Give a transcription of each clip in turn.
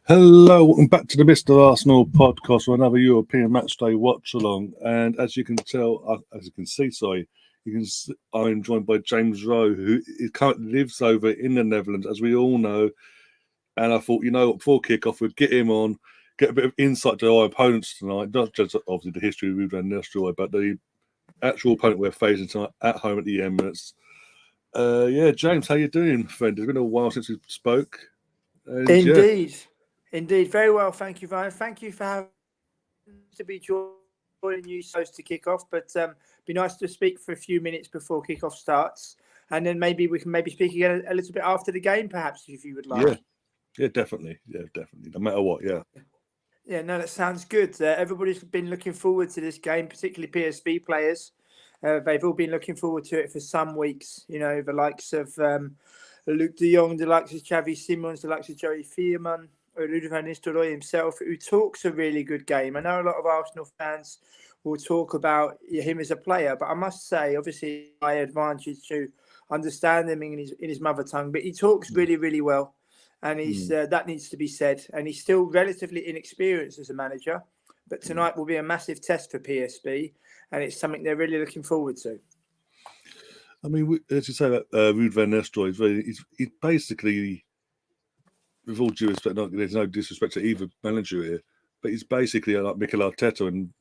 Hello, welcome back to the Mr. Arsenal podcast for another European Matchday Watchalong. And as you can tell, I'm joined by James Rowe, who currently lives over in the Netherlands, as we all know. And I thought, before kickoff, we'd get him on, get a bit of insight to our opponents tonight, not just obviously the history of Uefa and Nestroy, but the actual opponent we're facing tonight at home at the Emirates. James, how you doing, friend? It's been a while since we spoke. And Indeed. Very well, thank you, Ryan. Thank you for having to be joining you to kick off, but be nice to speak for a few minutes before kickoff starts, and then maybe we can speak again a little bit after the game, perhaps, if you would like. Yeah, definitely. No matter what, Yeah, no, that sounds good. Everybody's been looking forward to this game, particularly PSV players. They've all been looking forward to it for some weeks. The likes of Luke de Jong, the likes of Xavi Simons, the likes of Joey Veerman, or Ruud van Nistelrooy himself, who talks a really good game. I know a lot of Arsenal fans will talk about him as a player, but I must say, obviously, my advantage to understand him in his mother tongue, but he talks really, really well. And that needs to be said. And he's still relatively inexperienced as a manager, but tonight will be a massive test for PSV, and it's something they're really looking forward to. I mean, as you say, that Ruud van Nistelrooy, he's basically, with all due respect, there's no disrespect to either manager here, but he's basically like Mikel Arteta when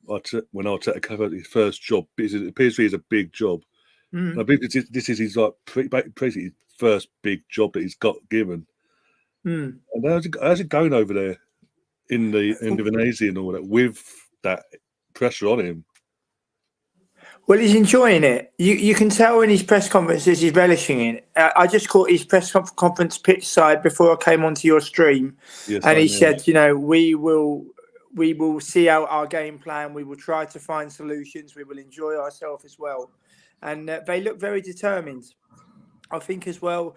Arteta covered his first job. PSV is a big job. I believe this is his basically his first big job that he's got given. And how's it going over there in Indonesia and all that with that pressure on him? Well, he's enjoying it. You can tell in his press conferences he's relishing it. I just caught his press conference pitch side before I came onto your stream, and he said, we will see out our game plan. We will try to find solutions. We will enjoy ourselves as well, and they look very determined. I think as well,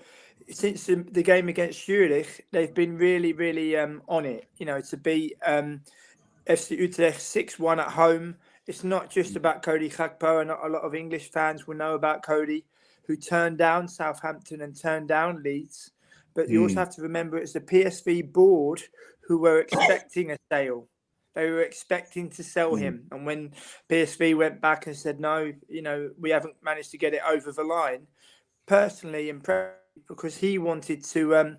since the game against Zurich, they've been really, really on it. To beat FC Utrecht 6-1 at home. It's not just about Cody Gakpo, and a lot of English fans will know about Cody, who turned down Southampton and turned down Leeds. But you also have to remember it's the PSV board who were expecting a sale. They were expecting to sell him. And when PSV went back and said, no, we haven't managed to get it over the line, personally impressed because he wanted to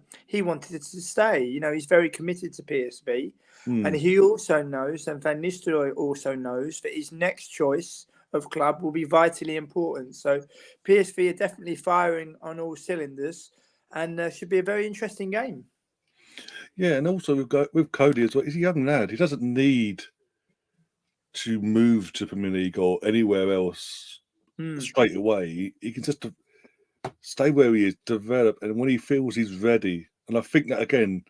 stay. He's very committed to PSV. And he also knows, and Van Nistelrooy also knows, that his next choice of club will be vitally important. So PSV are definitely firing on all cylinders, and should be a very interesting game. Yeah, and also with Cody as well. He's a young lad. He doesn't need to move to Premier League or anywhere else straight away. He can just stay where he is, develop, and when he feels he's ready. And I think that again.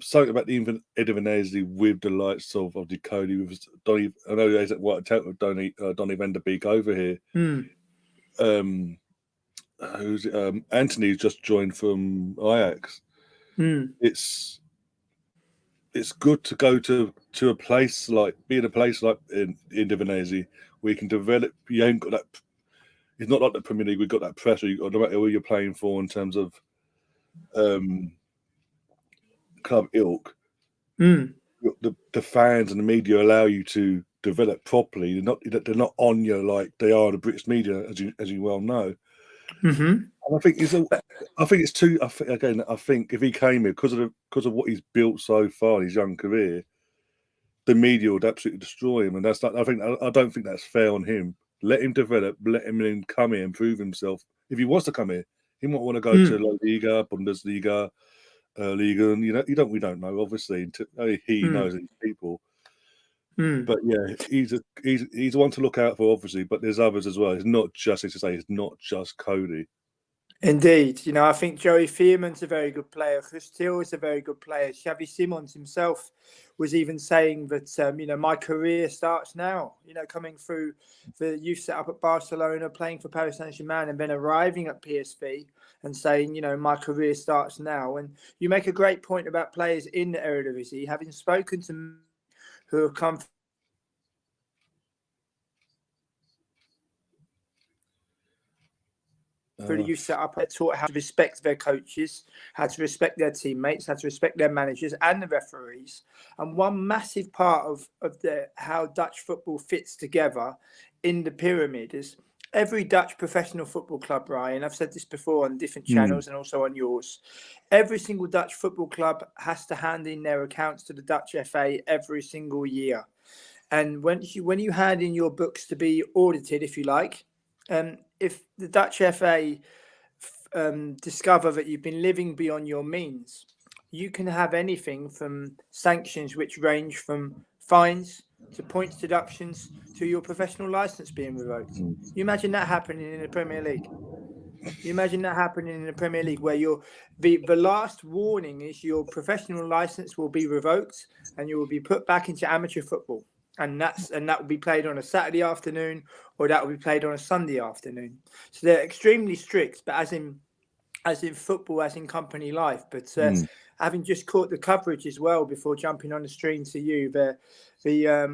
Something about the Udinese with the likes of the Cody with Donny. I know there's what Donny van der Beek over here. Anthony's just joined from Ajax. It's good to go to a place like in Udinese where you can develop. You ain't got that. It's not like the Premier League. We've got that pressure. No matter who you're playing for in terms of club ilk. The fans and the media allow you to develop properly. They're not on you like they are the British media, as you well know. And I think I think if he came here because of what he's built so far in his young career, the media would absolutely destroy him, and that's not. I don't think that's fair on him. Let him develop. Let him come here and prove himself. If he wants to come here, he might want to go to La Liga, Bundesliga. Liga, and we don't know. Obviously, he knows these people. But yeah, he's one to look out for, obviously. But there's others as well. It's not just Cody. Indeed, I think Joey Veerman's a very good player. Christil is a very good player. Xavi Simons himself was even saying that my career starts now. Coming through the youth setup at Barcelona, playing for Paris Saint-Germain, and then arriving at PSV and saying, my career starts now. And you make a great point about players in the Eredivisie, having spoken to me who have come. through the youth setup, they're taught how to respect their coaches, how to respect their teammates, how to respect their managers and the referees. And one massive part of how Dutch football fits together in the pyramid is every Dutch professional football club, Ryan, I've said this before on different channels and also on yours, every single Dutch football club has to hand in their accounts to the Dutch FA every single year. And when you hand in your books to be audited, if you like, if the Dutch FA discover that you've been living beyond your means, you can have anything from sanctions which range from fines to points deductions to your professional license being revoked. You imagine that happening in the Premier League? You imagine that happening in the Premier League, where the last warning is your professional license will be revoked and you will be put back into amateur football, and that will be played on a Saturday afternoon or that will be played on a Sunday afternoon. So they're extremely strict, but as in football, as in company life. But having just caught the coverage as well before jumping on the stream to you, the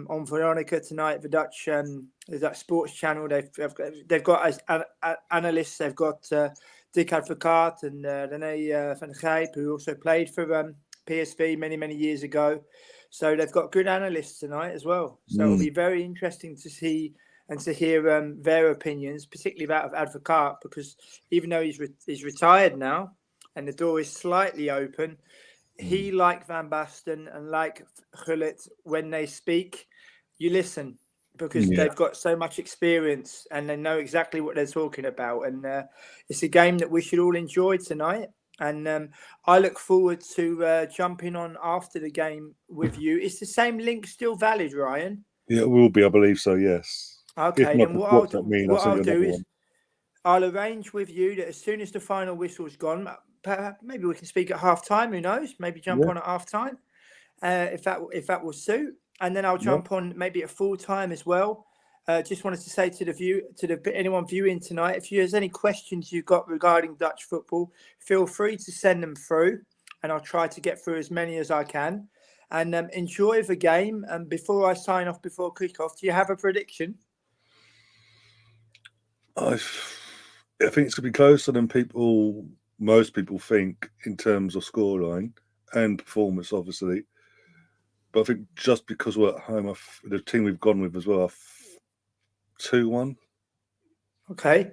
on Veronica tonight, the Dutch sports channel, they've got as analysts, they've got Dick Advocaat and René van Gijp, who also played for PSV many years ago. So they've got good analysts tonight as well. So it'll be very interesting to see and to hear their opinions, particularly that of Advocaat, because even though he's retired now and the door is slightly open, he, like Van Basten and like Gullit, when they speak, you listen, because they've got so much experience and they know exactly what they're talking about. And it's a game that we should all enjoy tonight. And I look forward to jumping on after the game with you. Is the same link still valid, Ryan? Yeah, it will be, I believe so, yes. Okay, then what I'll do is I'll arrange with you that as soon as the final whistle's gone, maybe we can speak at half time. Who knows? Maybe jump on at half time, if that will suit. And then I'll jump on maybe at full time as well. Just wanted to say to anyone viewing tonight, if there's any questions you've got regarding Dutch football, feel free to send them through, and I'll try to get through as many as I can. And enjoy the game. And before I sign off, before kickoff, do you have a prediction? I think it's going to be closer than most people think in terms of scoreline and performance, obviously. But I think just because we're at home, the team we've gone with as well, 2-1. Okay.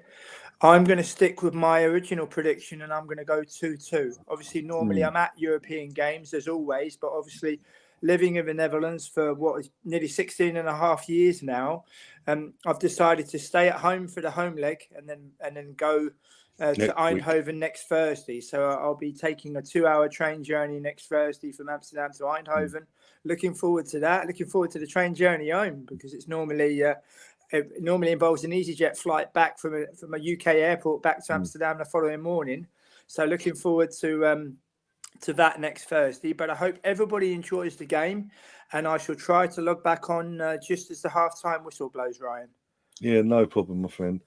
I'm going to stick with my original prediction and I'm going to go 2-2. Obviously, normally I'm at European games as always, but obviously living in the Netherlands for what is nearly 16 and a half years now, I've decided to stay at home for the home leg and then go to Eindhoven next Thursday. So I'll be taking a 2-hour train journey next Thursday from Amsterdam to Eindhoven. Looking forward to that. Looking forward to the train journey home, because it's normally it normally involves an EasyJet flight back from a UK airport back to Amsterdam the following morning. So looking forward to that next Thursday. But I hope everybody enjoys the game, and I shall try to log back on just as the halftime whistle blows, Ryan. Yeah, no problem, my friend.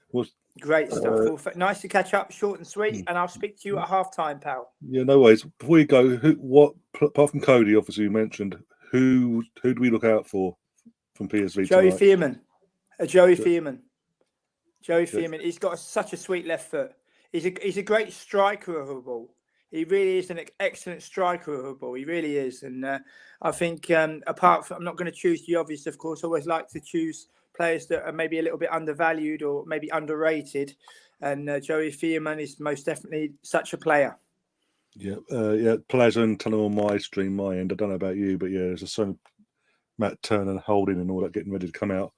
Great stuff. Well, nice to catch up, short and sweet, and I'll speak to you at halftime, pal. Yeah, no worries. Before you go, apart from Cody, obviously you mentioned, who do we look out for from PSV Joey tonight? Veerman. Joey Veerman. He's got such a sweet left foot. He's a great striker of a ball. He really is an excellent striker of a ball. He really is. And I think apart from, I'm not going to choose the obvious, of course. I always like to choose players that are maybe a little bit undervalued or maybe underrated. And Joey Veerman is most definitely such a player. Yeah, pleasure and telling on my stream, my end. I don't know about you, but yeah, there's a song Matt Turner holding and all that getting ready to come out.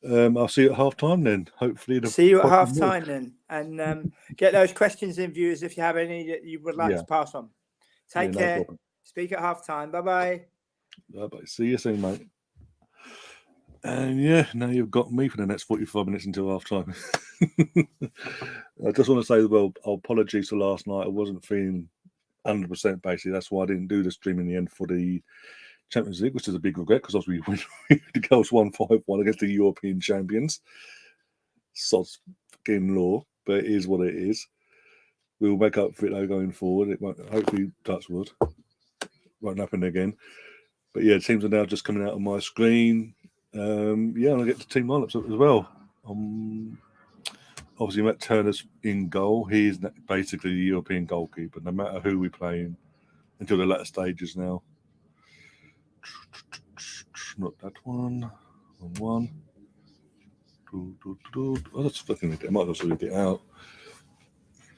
I'll see you at half time then. Hopefully, see you at half time then, and get those questions in, viewers, if you have any that you would like to pass on. Take care. No, speak at half time. Bye bye. See you soon, mate. And yeah, now you've got me for the next 45 minutes until half time. I just want to say, well, apologies for last night. I wasn't feeling 100% basically. That's why I didn't do the stream in the end for the Champions League, which is a big regret, because obviously the girls won 5-1 against the European champions. Sod's fucking law, but it is what it is. We'll make up for it though going forward. It won't, hopefully, touch wood, won't happen again. But yeah, teams are now just coming out on my screen. And I'll get to team lineups as well. obviously Matt Turner's in goal. He's basically the European goalkeeper, no matter who we're playing until the latter stages now. Not that one. One. Oh, that's fucking it. I might as well read it out.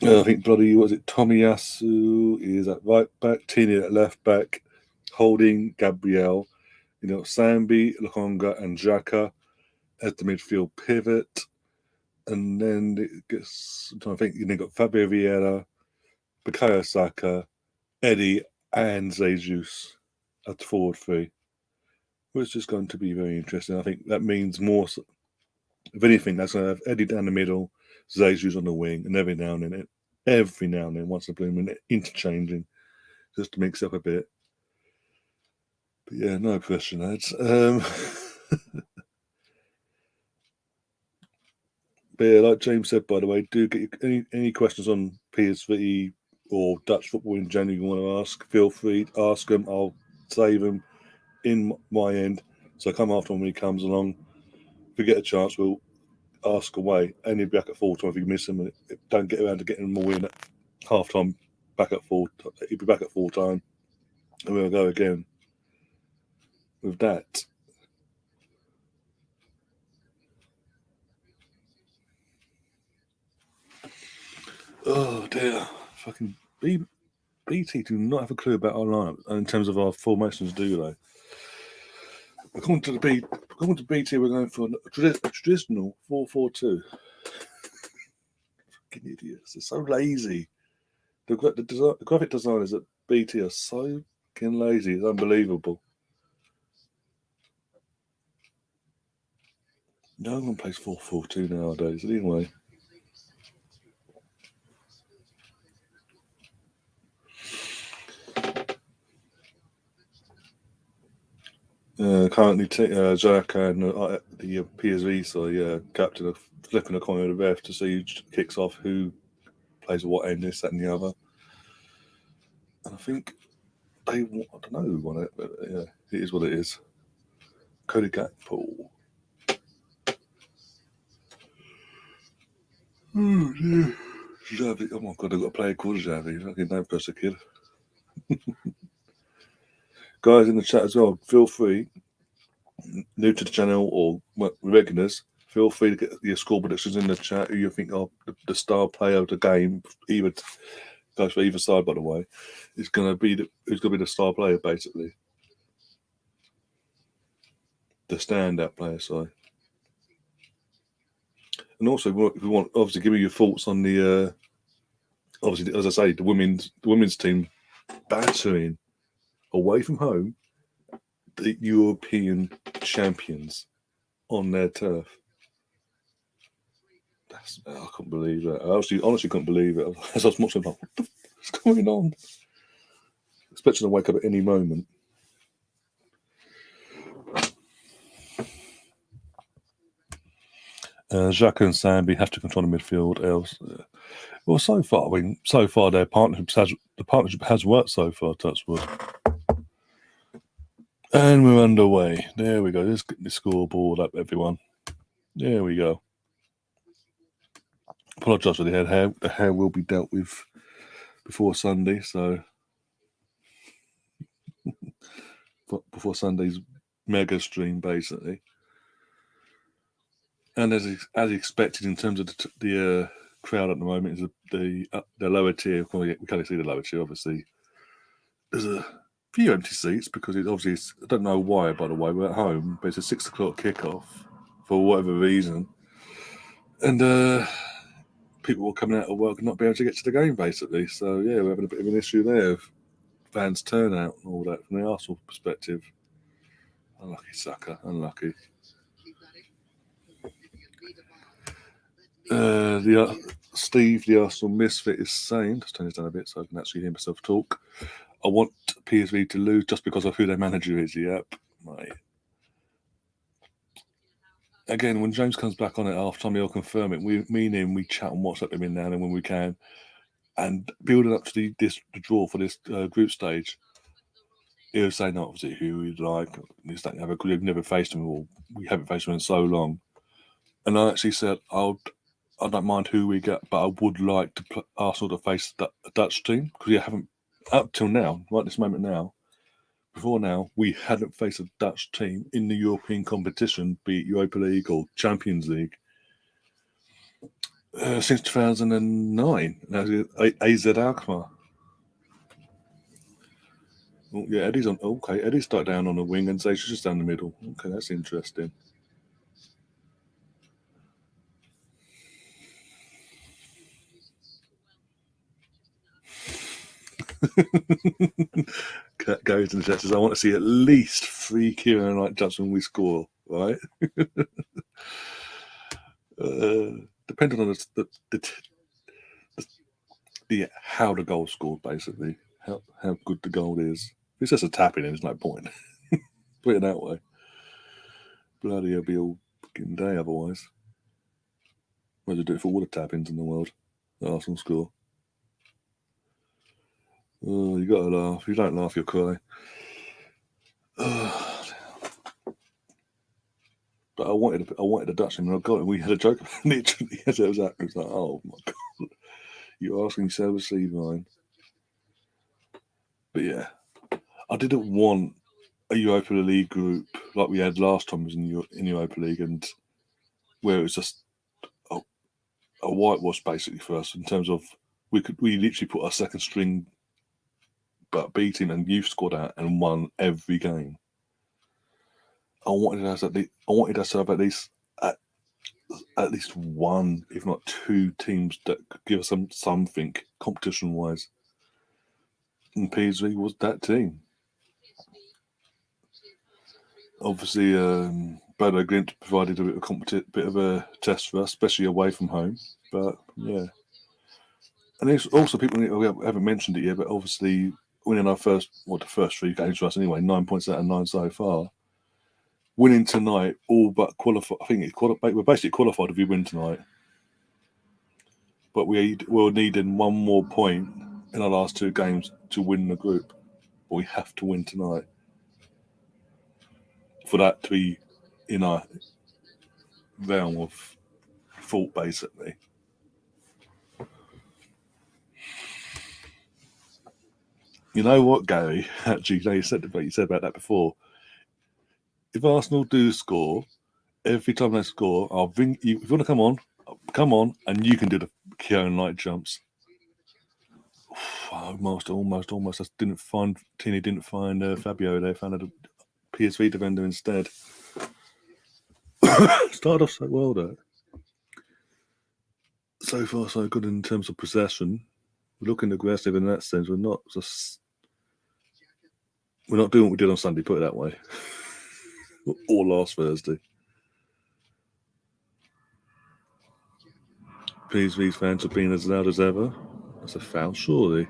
I think Tomiyasu is at right back, Tini at left back, Holding, Gabriel, Sambi, Lukonga, and Xhaka as the midfield pivot. And then it gets, I'm trying to think, you've got Fabio Vieira, Bukayo Saka, Eddie, and Jesus at the forward three, which is going to be very interesting. I think that means more, if anything, that's going to have Eddie down the middle, Jesus on the wing, and every now and then, once a blue minute, interchanging, just to mix up a bit. But yeah, no question, lads. But yeah, like James said, by the way, do get any questions on PSV or Dutch football in general you want to ask, feel free to ask them. I'll save them in my end. So come after when he comes along. If we get a chance, we'll ask away. And he'll be back at full time if you miss him. Don't get around to getting them all in at half time, back at full. He'll be back at full time. And we'll go again with that. Oh dear. Fucking BT do not have a clue about our lineup in terms of our formations, do they? According to BT, we're going for a traditional 4-4-2. Fucking idiots! They're so lazy. The graphic designers at BT are so fucking lazy. It's unbelievable. No one plays 4-4-2 nowadays, anyway. Currently, Xhaka and the PSV side, captain are flipping a coin with the ref to see who kicks off, who plays at what end, this, that, and the other. And I think I don't know who won it, but yeah, it is what it is. Cody Gakpo. Oh dear. Xavi. Oh my god, I've got a player called Xavi. Fucking no pressure, kid. Guys in the chat as well, feel free, new to the channel or regulars, feel free to get your score predictions in the chat. Who you think are the star player of the game, either goes for either side, by the way, is going to be who's going to be the star player, basically. The standout player, sorry. And also, if we want, obviously, give me your thoughts on the, obviously, as I say, the women's team battering away from home the European champions on their turf. I couldn't believe that. I honestly couldn't believe it. As I was watching, like, what the f*** is going on? Expecting to wake up at any moment. Xhaka and Sambi have to control the midfield. Well, so far, the partnership has worked so far, touchwood. And we're underway. There we go. Let's get the scoreboard up, everyone. There we go. Apologise for the head hair. The hair will be dealt with before Sunday, so before Sunday's mega stream, basically. And as expected, in terms of the crowd at the moment, is the lower tier. We can't see the lower tier, obviously. There's a few empty seats because it's obviously, I don't know why, by the way, we're at home, but it's a 6 o'clock kickoff for whatever reason. And people were coming out of work and not being able to get to the game, basically. So, yeah, we're having a bit of an issue there of fans' turnout and all that from the Arsenal perspective. Unlucky sucker, unlucky. Steve, the Arsenal misfit, is saying, just turn this down a bit so I can actually hear myself talk. I want PSV to lose just because of who their manager is. Yep, mate. Again, when James comes back on at half time, he'll confirm it. Me and him, we chat and WhatsApp him in now and then when we can. And building up to the draw for this group stage, he'll say, not obviously who we'd like. This, that, we've never faced him, or we haven't faced him in so long. And I actually said, I don't mind who we get, but I would like to Arsenal to face a Dutch team because you haven't up till now, right this moment now. Before now, we hadn't faced a Dutch team in the European competition, be it Europa League or Champions League, since 2009. AZ Alkmaar. Oh, yeah, Eddie's on. Okay, Eddie's stuck down on the wing and Zaysha's just down the middle. Okay, that's interesting. Goes in the chat says, I want to see at least 3 Kieran Knight jumps when we score, right? Depending on the how the goal scored, basically, how good the goal is. If it's just a tap in, there's no point. Put it that way. Bloody, it'll be all fucking day otherwise. Might as well do it for all the tap-ins in the world. The Arsenal score. Oh, you gotta laugh. If you don't laugh, you'll cry. Oh, but I wanted a Dutchman, and I got it. We had a joke about it, literally as it was happening. It's like, oh my god, you're asking so to see mine. But yeah, I didn't want a Europa League group like we had last time was in Europa League, and where it was just a whitewash basically for us in terms of we literally put our second string but B team and youth squad out and won every game. I wanted us to have at least one, if not 2 teams that could give us something competition wise. And PSV was that team. Obviously, Bodo Glimt provided a bit of a test for us, especially away from home. But yeah, and there's also people we haven't mentioned it yet, but obviously winning the first 3 games for us anyway, 9 points out of 9 so far. Winning tonight, all but qualify. I think we're basically qualified if we win tonight. But we're needing 1 more point in our last 2 games to win the group. But we have to win tonight for that to be in our realm of thought, basically. You know what, Gary? Actually, you said about that before. If Arsenal do score, every time they score, I'll ring you. If you want to come on, and you can do the Kieran Knight jumps. Almost. I didn't find Fabio. They found a PSV defender instead. Started off so well though. So far, so good in terms of possession. We're looking aggressive in that sense. We're not doing what we did on Sunday. Put it that way. Or last Thursday. PSV's fans have been as loud as ever. That's a foul, surely.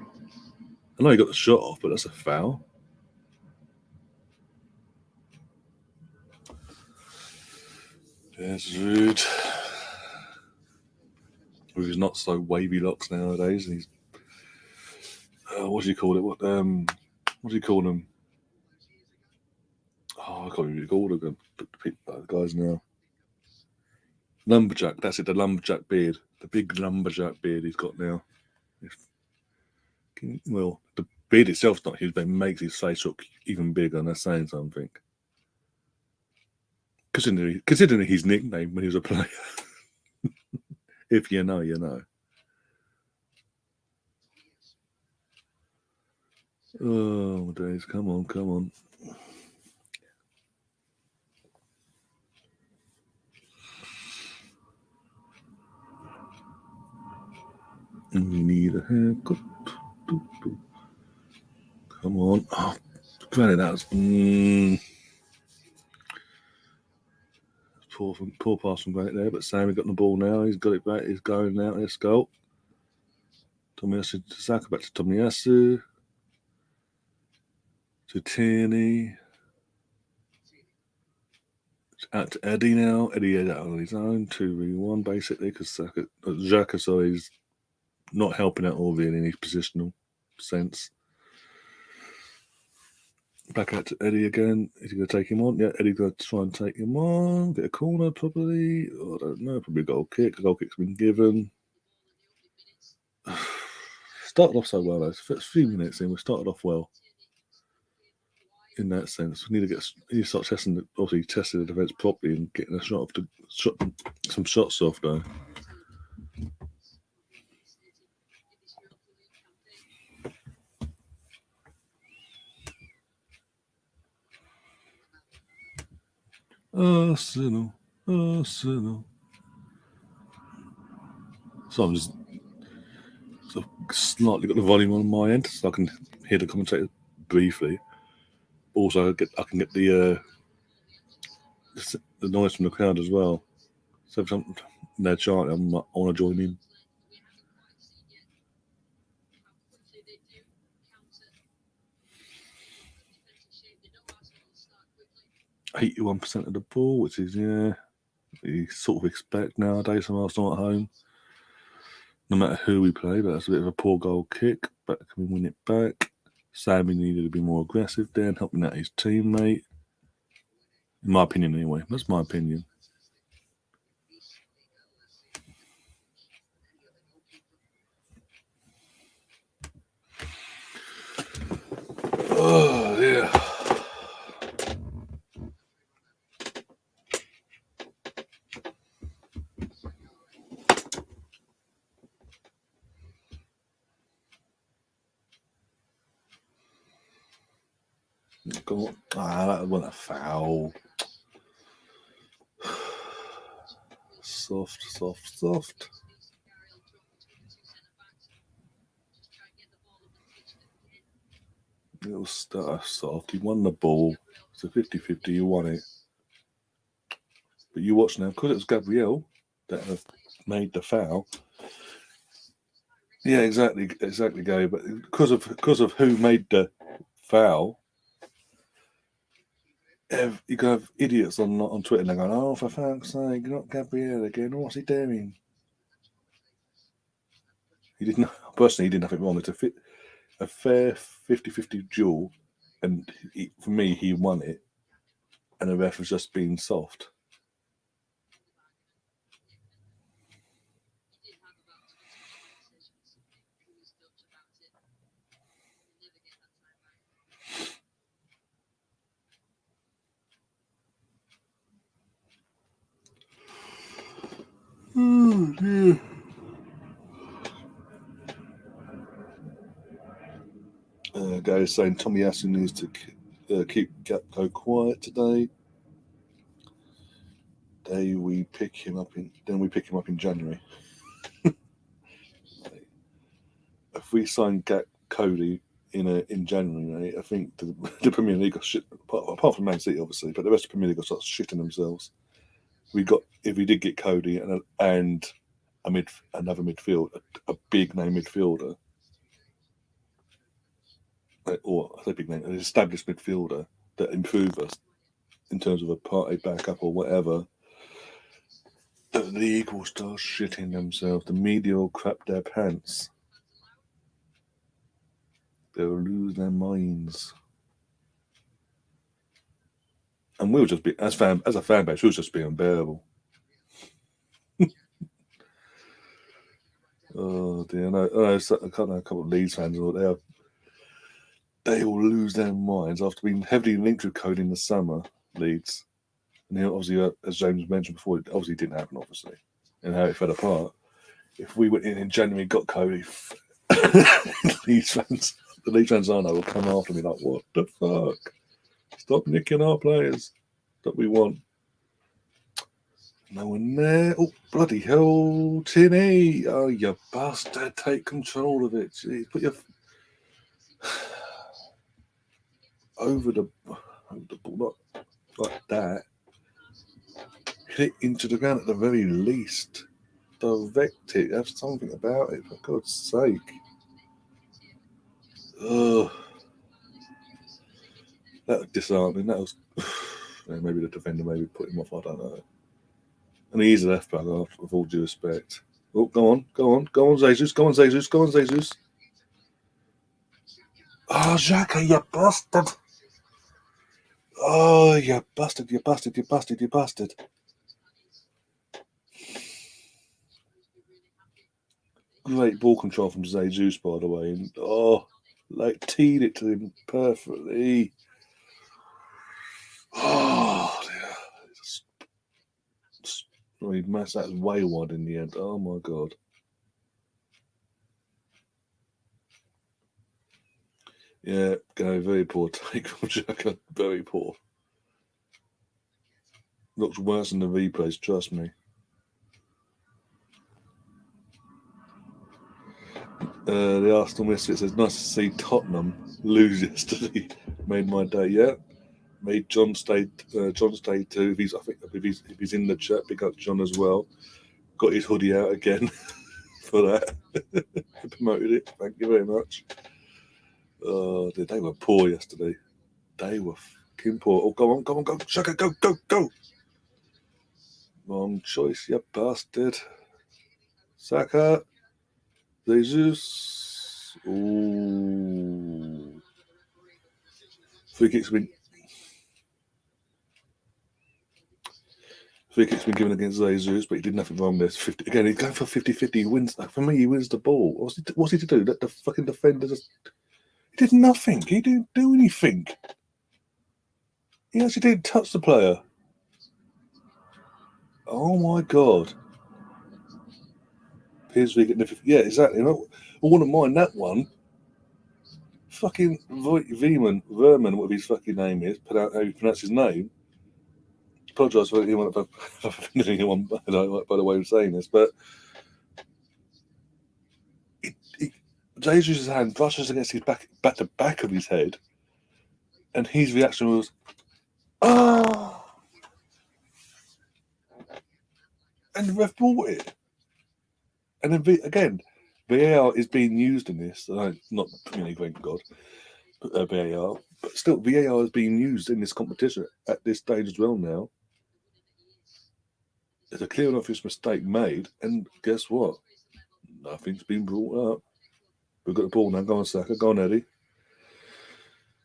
I know he got the shot off, but that's a foul. There's Rude. With his not so wavy locks nowadays, and he's what do you call it? What do you call them? Oh, I can't even recall the guys now. Lumberjack, that's it, the lumberjack beard. The big lumberjack beard he's got now. Well, the beard itself's not huge, but it makes his face look even bigger, and that's saying something. Considering his nickname when he was a player. If you know, you know. Oh, days, come on. We need a haircut. Come on. Oh, granted, that was poor pass from right there, but Sammy got the ball now. He's got it back. He's going now. Let's go. Tomiyasu to Saka, back to Tomiyasu. To Tierney. Out to Eddie now. Eddie is out on his own. 2v1 basically because Xhaka is not helping at all really in his positional sense. Back out to Eddie again. Is he going to take him on? Yeah, Eddie's going to try and take him on. Get a corner, probably. Oh, I don't know. Probably a goal kick. A goal kick's been given. Started off so well, though. First few minutes in, we started off well. In that sense, we need to start testing. Obviously, testing the defence properly and getting a shot off some shots off, though. Arsenal. So I'm just sort of slightly got the volume on my end, so I can hear the commentator briefly. Also, I can get the noise from the crowd as well. So if they're chanting, I want to join in. %81% of the ball, which is, you sort of expect nowadays from Arsenal at home. No matter who we play, but that's a bit of a poor goal kick. But can we win it back? Sammy needed to be more aggressive there and helping out his teammate. In my opinion, anyway. That's my opinion. Oh, dear. Go on. That wasn't a foul. Soft. It was soft. He won the ball. It's a 50-50. You won it. But you watch now, because it was Gabriel that made the foul. Yeah, exactly, Gary. But because of who made the foul, you can have idiots on Twitter and they're going, "Oh, for fuck's sake, not Gabriel again. What's he doing?" He didn't. Personally, he did nothing wrong. It's a fair 50-50 duel, and for me, he won it, and the ref was just being soft. Oh dear. Guys saying Tommy Asu needs to keep Gapco quiet today. Then we pick him up in January. If we sign Cody in January, mate, I think the Premier League will shit, apart from Man City, obviously, but the rest of the Premier League will start shitting themselves. If we did get Cody and another midfield, a big name midfielder, or I say big name, an established midfielder that improve us in terms of a party backup or whatever, the league will start shitting themselves. The media will crap their pants. They'll lose their minds. And we'll just be, as a fan base, we'll just be unbearable. Oh dear, no, I can't know a couple of Leeds fans or whatever. They will lose their minds after being heavily linked with Cody in the summer, Leeds. And obviously, as James mentioned before, it obviously didn't happen, obviously, and how it fell apart. If we went in January and got Cody, the Leeds fans I know will come after me like, what the fuck? Stop nicking our players that we want. No one there. Oh, bloody hell, Tinny. Oh, you bastard. Take control of it. Jeez, put your over the ball like that. Hit it into the ground at the very least. Direct it. Have something about it, for God's sake. Ugh. That was disarming. That was... maybe the defender put him off. I don't know. And he's a left back, with all due respect. Oh, go on, Jesus. Go on, Jesus. Oh, Xhaka, you bastard. Oh, you bastard, you bastard, you bastard, you bastard. Great ball control from Jesus, by the way. And, like, teed it to him perfectly. Oh, dear. He messed that way wide in the end. Oh, my God. Yeah, go very poor take from Xhaka. Very poor. Looks worse than the replays, trust me. The Arsenal Misfit says, nice to see Tottenham lose yesterday. Made my day, yeah. Made John stay too. If he's in the chat, pick up John as well. Got his hoodie out again for that. Promoted it. Thank you very much. Oh, they were poor yesterday. They were fucking poor. Oh, go on, Xhaka, go. Wrong choice, you bastard. Saka. Jesus. Ooh. Free kick's been given against Jesus, but he did nothing wrong there. 50, again, he's going for 50-50. He wins. For me, he wins the ball. What's he to do? Let the fucking defender just... He did nothing. He didn't do anything. He actually didn't touch the player. Oh, my God. Yeah, exactly. I wouldn't mind that one. Fucking Verman, whatever his fucking name is, how you pronounce his name. Apologise for anyone by the way of saying this, but Jesus' hand brushes against his back of his head, and his reaction was, "Ah!" And the ref brought it. And then again, VAR is being used in this. Not Premier League, thank God, VAR, but still, VAR is being used in this competition at this stage as well now. There's a clear and obvious mistake made, and guess what? Nothing's been brought up. We've got the ball now. Go on, Saka. Go on, Eddie.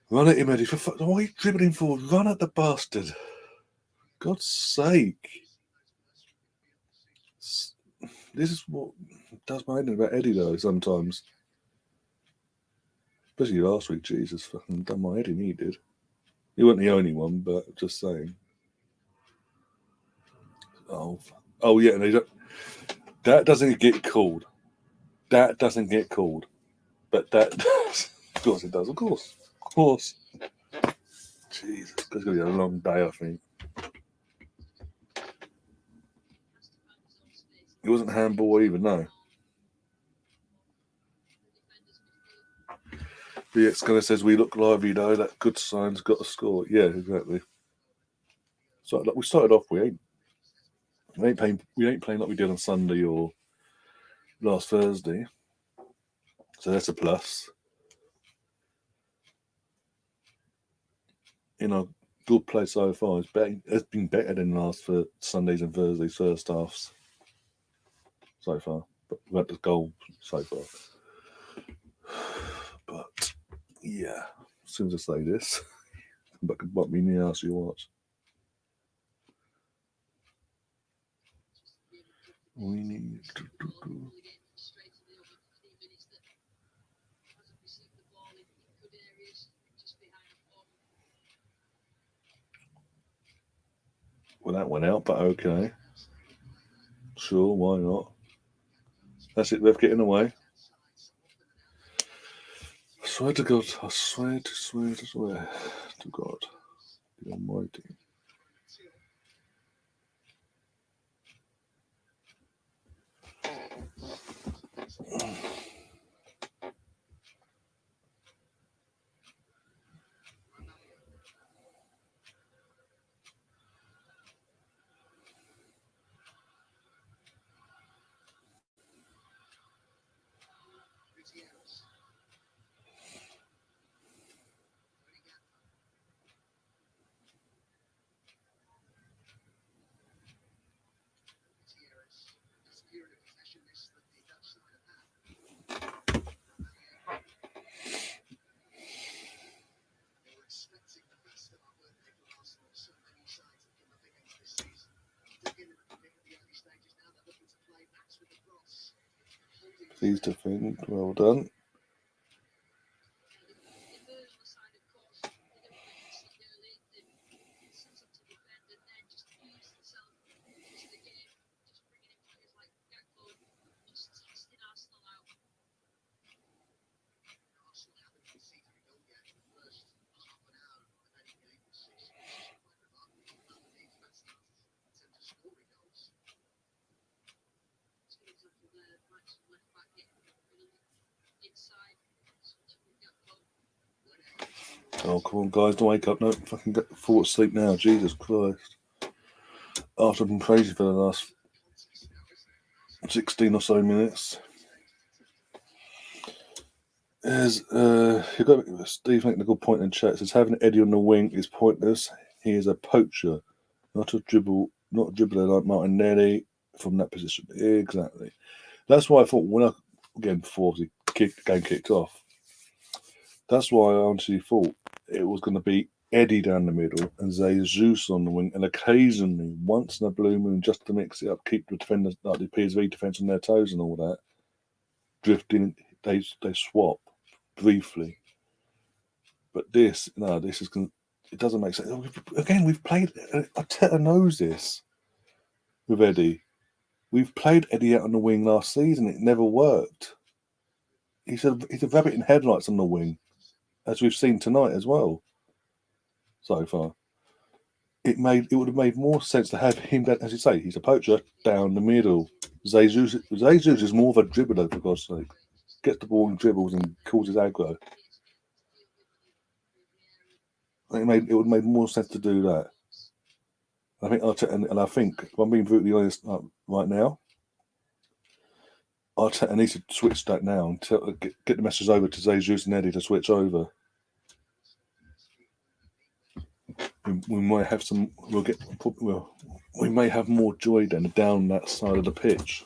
Run at him, Eddie. What are you dribbling for? Run at the bastard. God's sake. This is what does my head in about Eddie, though, sometimes. Especially last week. Jesus, fucking done my head in, he did. He wasn't the only one, but just saying. Oh yeah, and that doesn't get called. That doesn't get called. But that, of course it does. Of course. Jesus, it's going to be a long day, I think. It wasn't handball either, no. The ex-gunner says, we look lively though, that good sign's got a score. Yeah, exactly. So like, we started off, we ain't playing like we did on Sunday or last Thursday. So that's a plus. Good play so far. It's been better than last for Sundays and Thursdays first halves so far. But we had the goal so far. But yeah, as soon as I say this, but could bump me in the ass you watch. We need to do. Well, that went out, but okay. Sure, why not? That's it, they're getting away. I swear to God, I swear to God, the Almighty. Please defend. Well done. Oh, come on, guys, don't wake up. No, fucking fall asleep now. Jesus Christ. After I've been crazy for the last 16 or so minutes. Steve making a good point in chat. Says having Eddie on the wing is pointless. He is a poacher, not a dribbler like Martinelli from that position. Exactly. That's why I thought before the game kicked off, that's why I honestly thought it was going to be Eddie down the middle and Jesus on the wing, and occasionally, once in a blue moon, just to mix it up, keep the defenders, like the PSV defence, on their toes and all that. Drifting, they swap briefly. But this is going. It doesn't make sense. Again, we've played. Arteta knows this with Eddie. We've played Eddie out on the wing last season. It never worked. He's a rabbit in headlights on the wing, as we've seen tonight as well. So far, it would have made more sense to have him, as you say, he's a poacher down the middle. Jesus is more of a dribbler, for God's sake. Gets the ball and dribbles and causes aggro. It would have made more sense to do that. I think I think if I'm being brutally honest right now, Arteta needs to switch that now and get the message over to Jesus and Eddie to switch over. We might have some. We may have more joy then down that side of the pitch,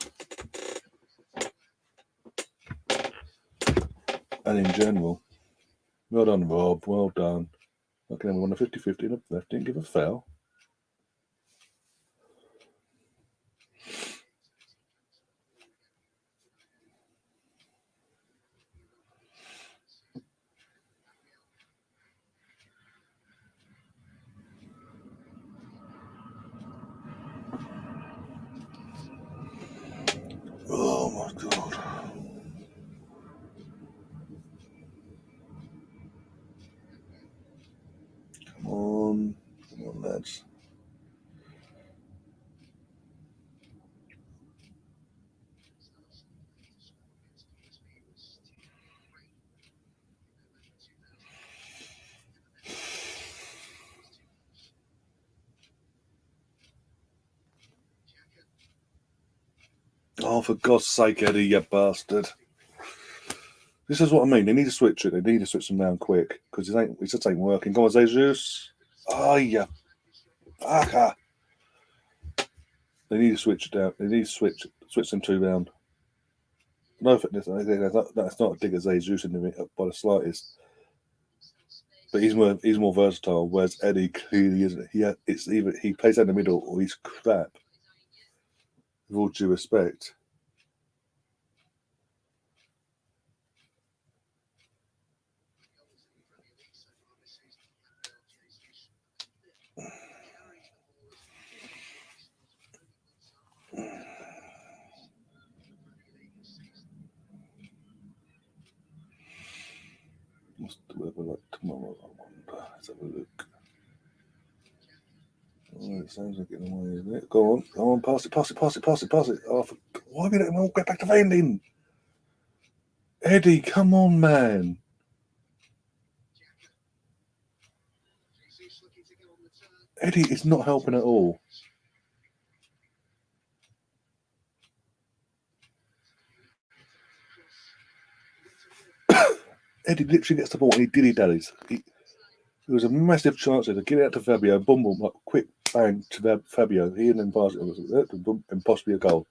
and in general. Well done, Rob. Well done. Okay, we won a 50-50 left. Didn't give a foul. Oh my God. Come on, lads. Oh, for God's sake, Eddie, you bastard. This is what I mean. They need to switch it. They need to switch them down quick because it just ain't working. Go on, Jesus. Oh, yeah. Fucker. They need to switch it down. They need to switch them two down. No fitness. That's not a dig at Jesus in the by the slightest. But he's more versatile. Whereas Eddie clearly isn't. It's either he plays down the middle or he's crap. With all due respect. What's the weather like tomorrow? I wonder. Let's have a look. Oh, it sounds like getting away, isn't it? Go on, pass it. Oh, why are we letting them all get back to vending? Eddie, come on, man. Eddie is not helping at all. Eddie literally gets the ball and he dilly-dallies. There was a massive chance there to get it out to Fabio, boom, like quick bang to Fabio. He and then pass it, and possibly a goal.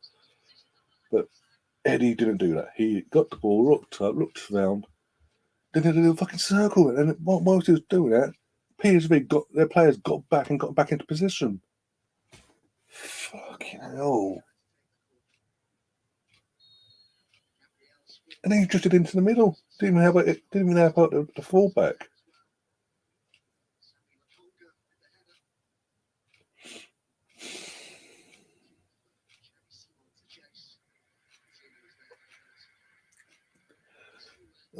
But Eddie didn't do that. He got the ball, looked around, then did a little fucking circle. And whilst he was doing that, PSV their players got back into position. Fucking hell. And then he drifted into the middle. Didn't even help out the fullback.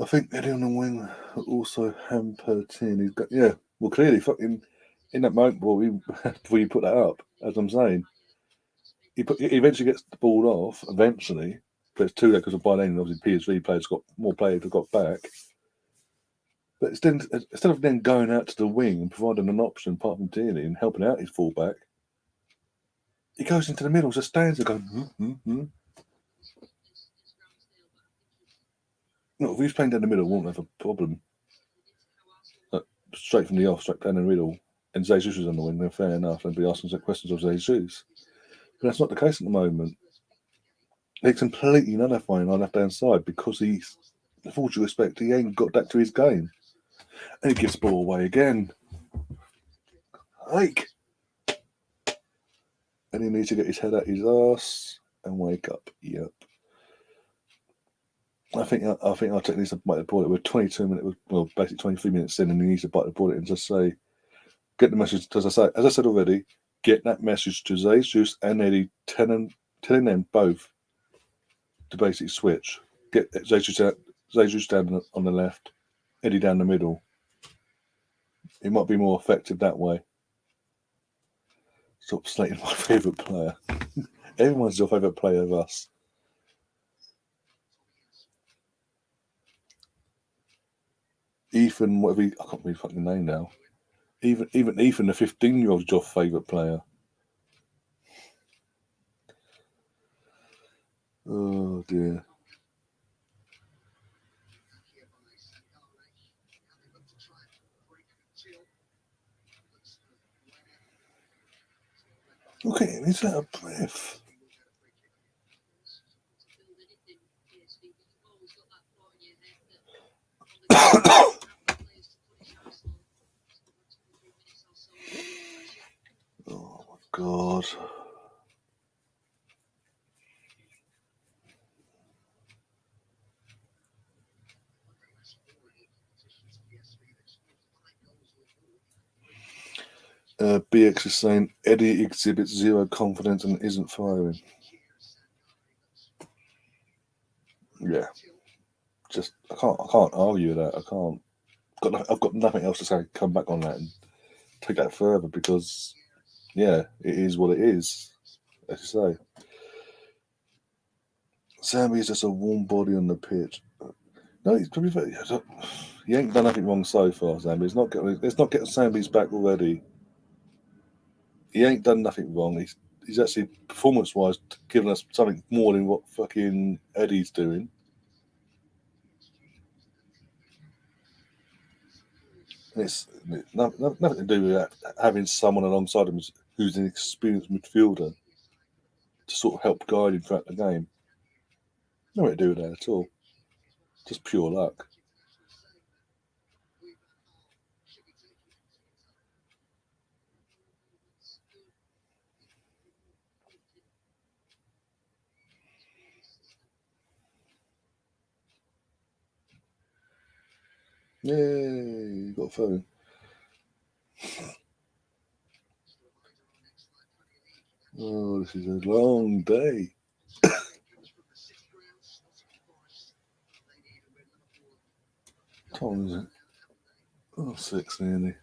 I think Eddie on the wing also hampered in. He's got well clearly fucking in that moment before you put that up, as I'm saying. He eventually gets the ball off, eventually, but it's too late because by then obviously PSV players got more players have got back. But instead of then going out to the wing and providing an option apart from Tierney and helping out his fullback, he goes into the middle, just stands there going, No, if he was playing down the middle, wouldn't have a problem. Straight from the off, straight down the middle, and Jesus was on the wing, then fair enough, and be asking some questions of Jesus. But that's not the case at the moment. He's completely nullifying on left hand side because he's, with all due respect, he ain't got that to his game. And he gives the ball away again. Hike! And he needs to get his head out his arse and wake up. Yep. I think Arteta needs to bite the bullet. We're 22 minutes, well, basically 23 minutes in, and he needs to bite the bullet and just say, get the message. As I said already, get that message to Jesus and Eddie, telling them both to basically switch. Get Jesus down on the left, Eddie down the middle. It might be more effective that way. Stop slating my favourite player. Everyone's your favourite player of us. Ethan, whatever I can't remember his fucking name now. Even Ethan, the 15-year-old, is your favourite player. Oh dear. Look at him, he's out of breath. Oh my God. BX is saying Eddie exhibits zero confidence and isn't firing. Yeah, just I can't argue that. I can't. I've got nothing else to say. Come back on that and take that further because, yeah, it is what it is. As you say, Sammy is just a warm body on the pitch. No, to be fair, he ain't done nothing wrong so far, Sammy. Let's not get Sammy's back already. He ain't done nothing wrong. He's actually performance-wise given us something more than what fucking Eddie's doing. It's nothing to do with that, having someone alongside him who's an experienced midfielder to sort of help guide him throughout the game. Nothing to do with that at all. Just pure luck. Yay, got a phone. Oh, this is a long day. What time is it? Oh, 6 nearly.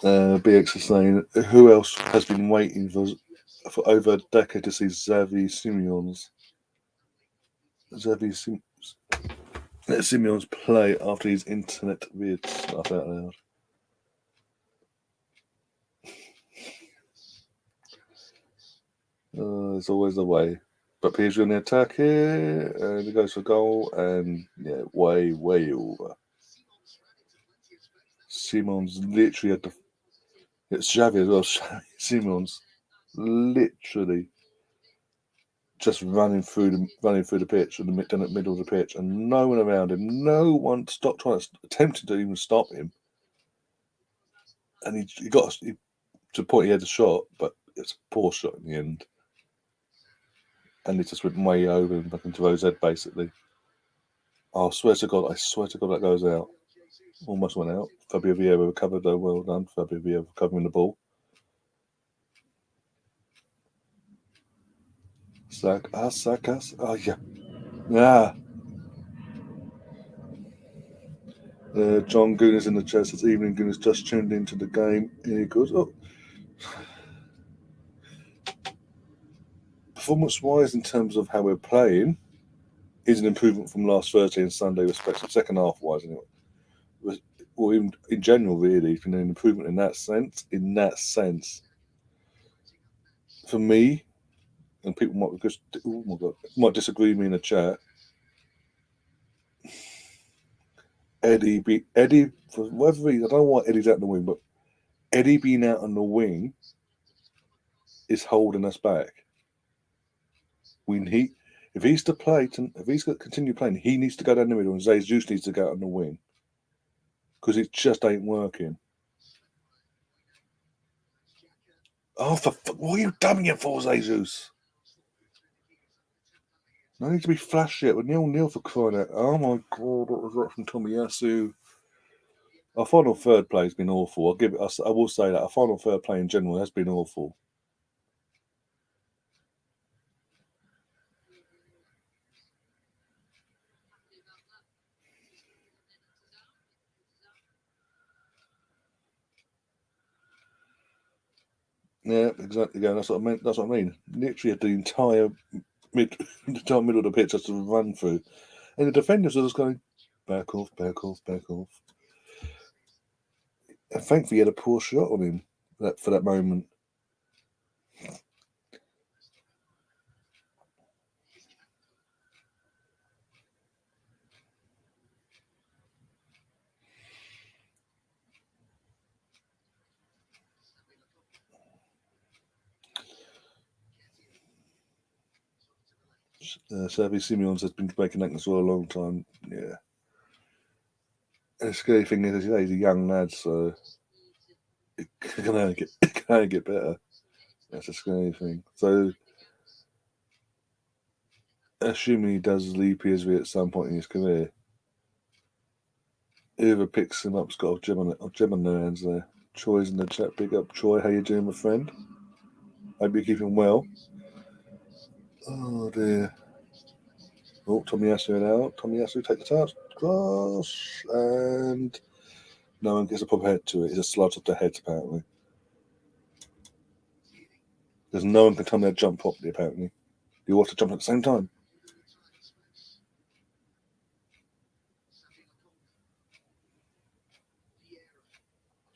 BX is saying, who else has been waiting for over a decade to see Xavi Simeon's play after his internet weird stuff out loud? There's always a way. But Piers going to attack here, and he goes for goal, and yeah, way over. Simon's literally had to. It's Xavi as well. Simon's literally just running through the pitch, in the middle of the pitch, and no one around him. No one stopped attempting to even stop him. And he got to the point he had a shot, but it's a poor shot in the end. And it just went way over and back into Rose head, basically. Oh, I swear to God that goes out. Almost went out. Fabio Vieira recovered, though. Well done, Fabio Vieira recovering the ball. Sakas. Oh, yeah. Yeah. John Gooners in the chat says, evening Gooners just tuned into the game. Here he goes. Oh. Performance-wise, in terms of how we're playing, is an improvement from last Thursday and Sunday, respectively. Second half-wise, anyway. Or even in general, really, it's been an improvement in that sense. For me, and people might disagree with me in the chat. Eddie, for whatever reason, I don't know why Eddie's out on the wing, but Eddie being out on the wing is holding us back. If he's to play, if he's going to continue playing, he needs to go down the middle, and Jesus needs to go out on the wing because it just ain't working. Oh, what are you dumbing it for, Jesus? No need to be flashy yet. We're 0-0 for crying out. Oh my God, what was that from Tomiyasu? Our final third play has been awful. I will say that our final third play in general has been awful. Yeah, exactly. Yeah, that's what I mean. Literally, the entire middle of the pitch has to run through, and the defenders are just going back off. And thankfully, he had a poor shot on him for that moment. Sergei Simeons has been making that as well a long time. Yeah. And the scary thing is, he's a young lad, so it can only get better. That's a scary thing. So, assuming he does leave PSV at some point in his career, whoever picks him up's got a gem on their hands there. Troy's in the chat. Big up, Troy. How you doing, my friend? Hope you're keeping well. Oh dear. Oh, Tomiyasu out. Tomiyasu take the touch. Cross. And no one gets a proper head to it. It just slides off their heads, apparently. Because no one can time their jump properly, apparently. You all have to jump at the same time.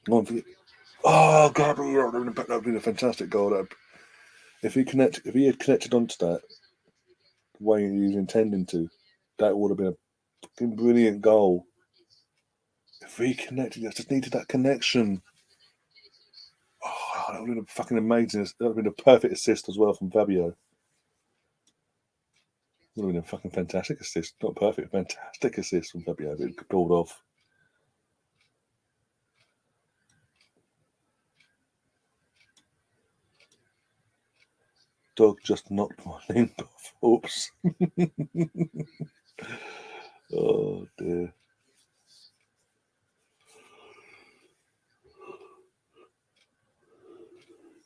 Oh, God. That would have been a fantastic goal. If he had connected onto that the way he was intending to, that would have been a fucking brilliant goal. If he connected, I just needed that connection. Oh, that would have been fucking amazing. That would have been a perfect assist as well from Fabio. Would have been a fucking fantastic assist. Not perfect, fantastic assist from Fabio. It pulled off. Dog just knocked my limb off. Oops. Oh dear.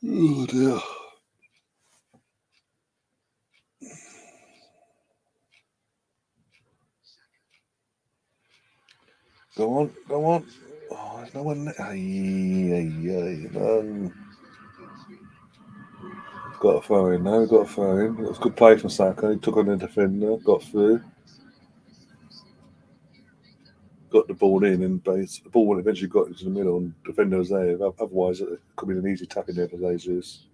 Oh dear. Go on. Oh, there's no one there. Got a throw in now. It was a good play from Saka. He took on the defender, got through. Got the ball in, and the ball eventually got into the middle, and the defender was there. Otherwise, it could be an easy tap in there for Jesus.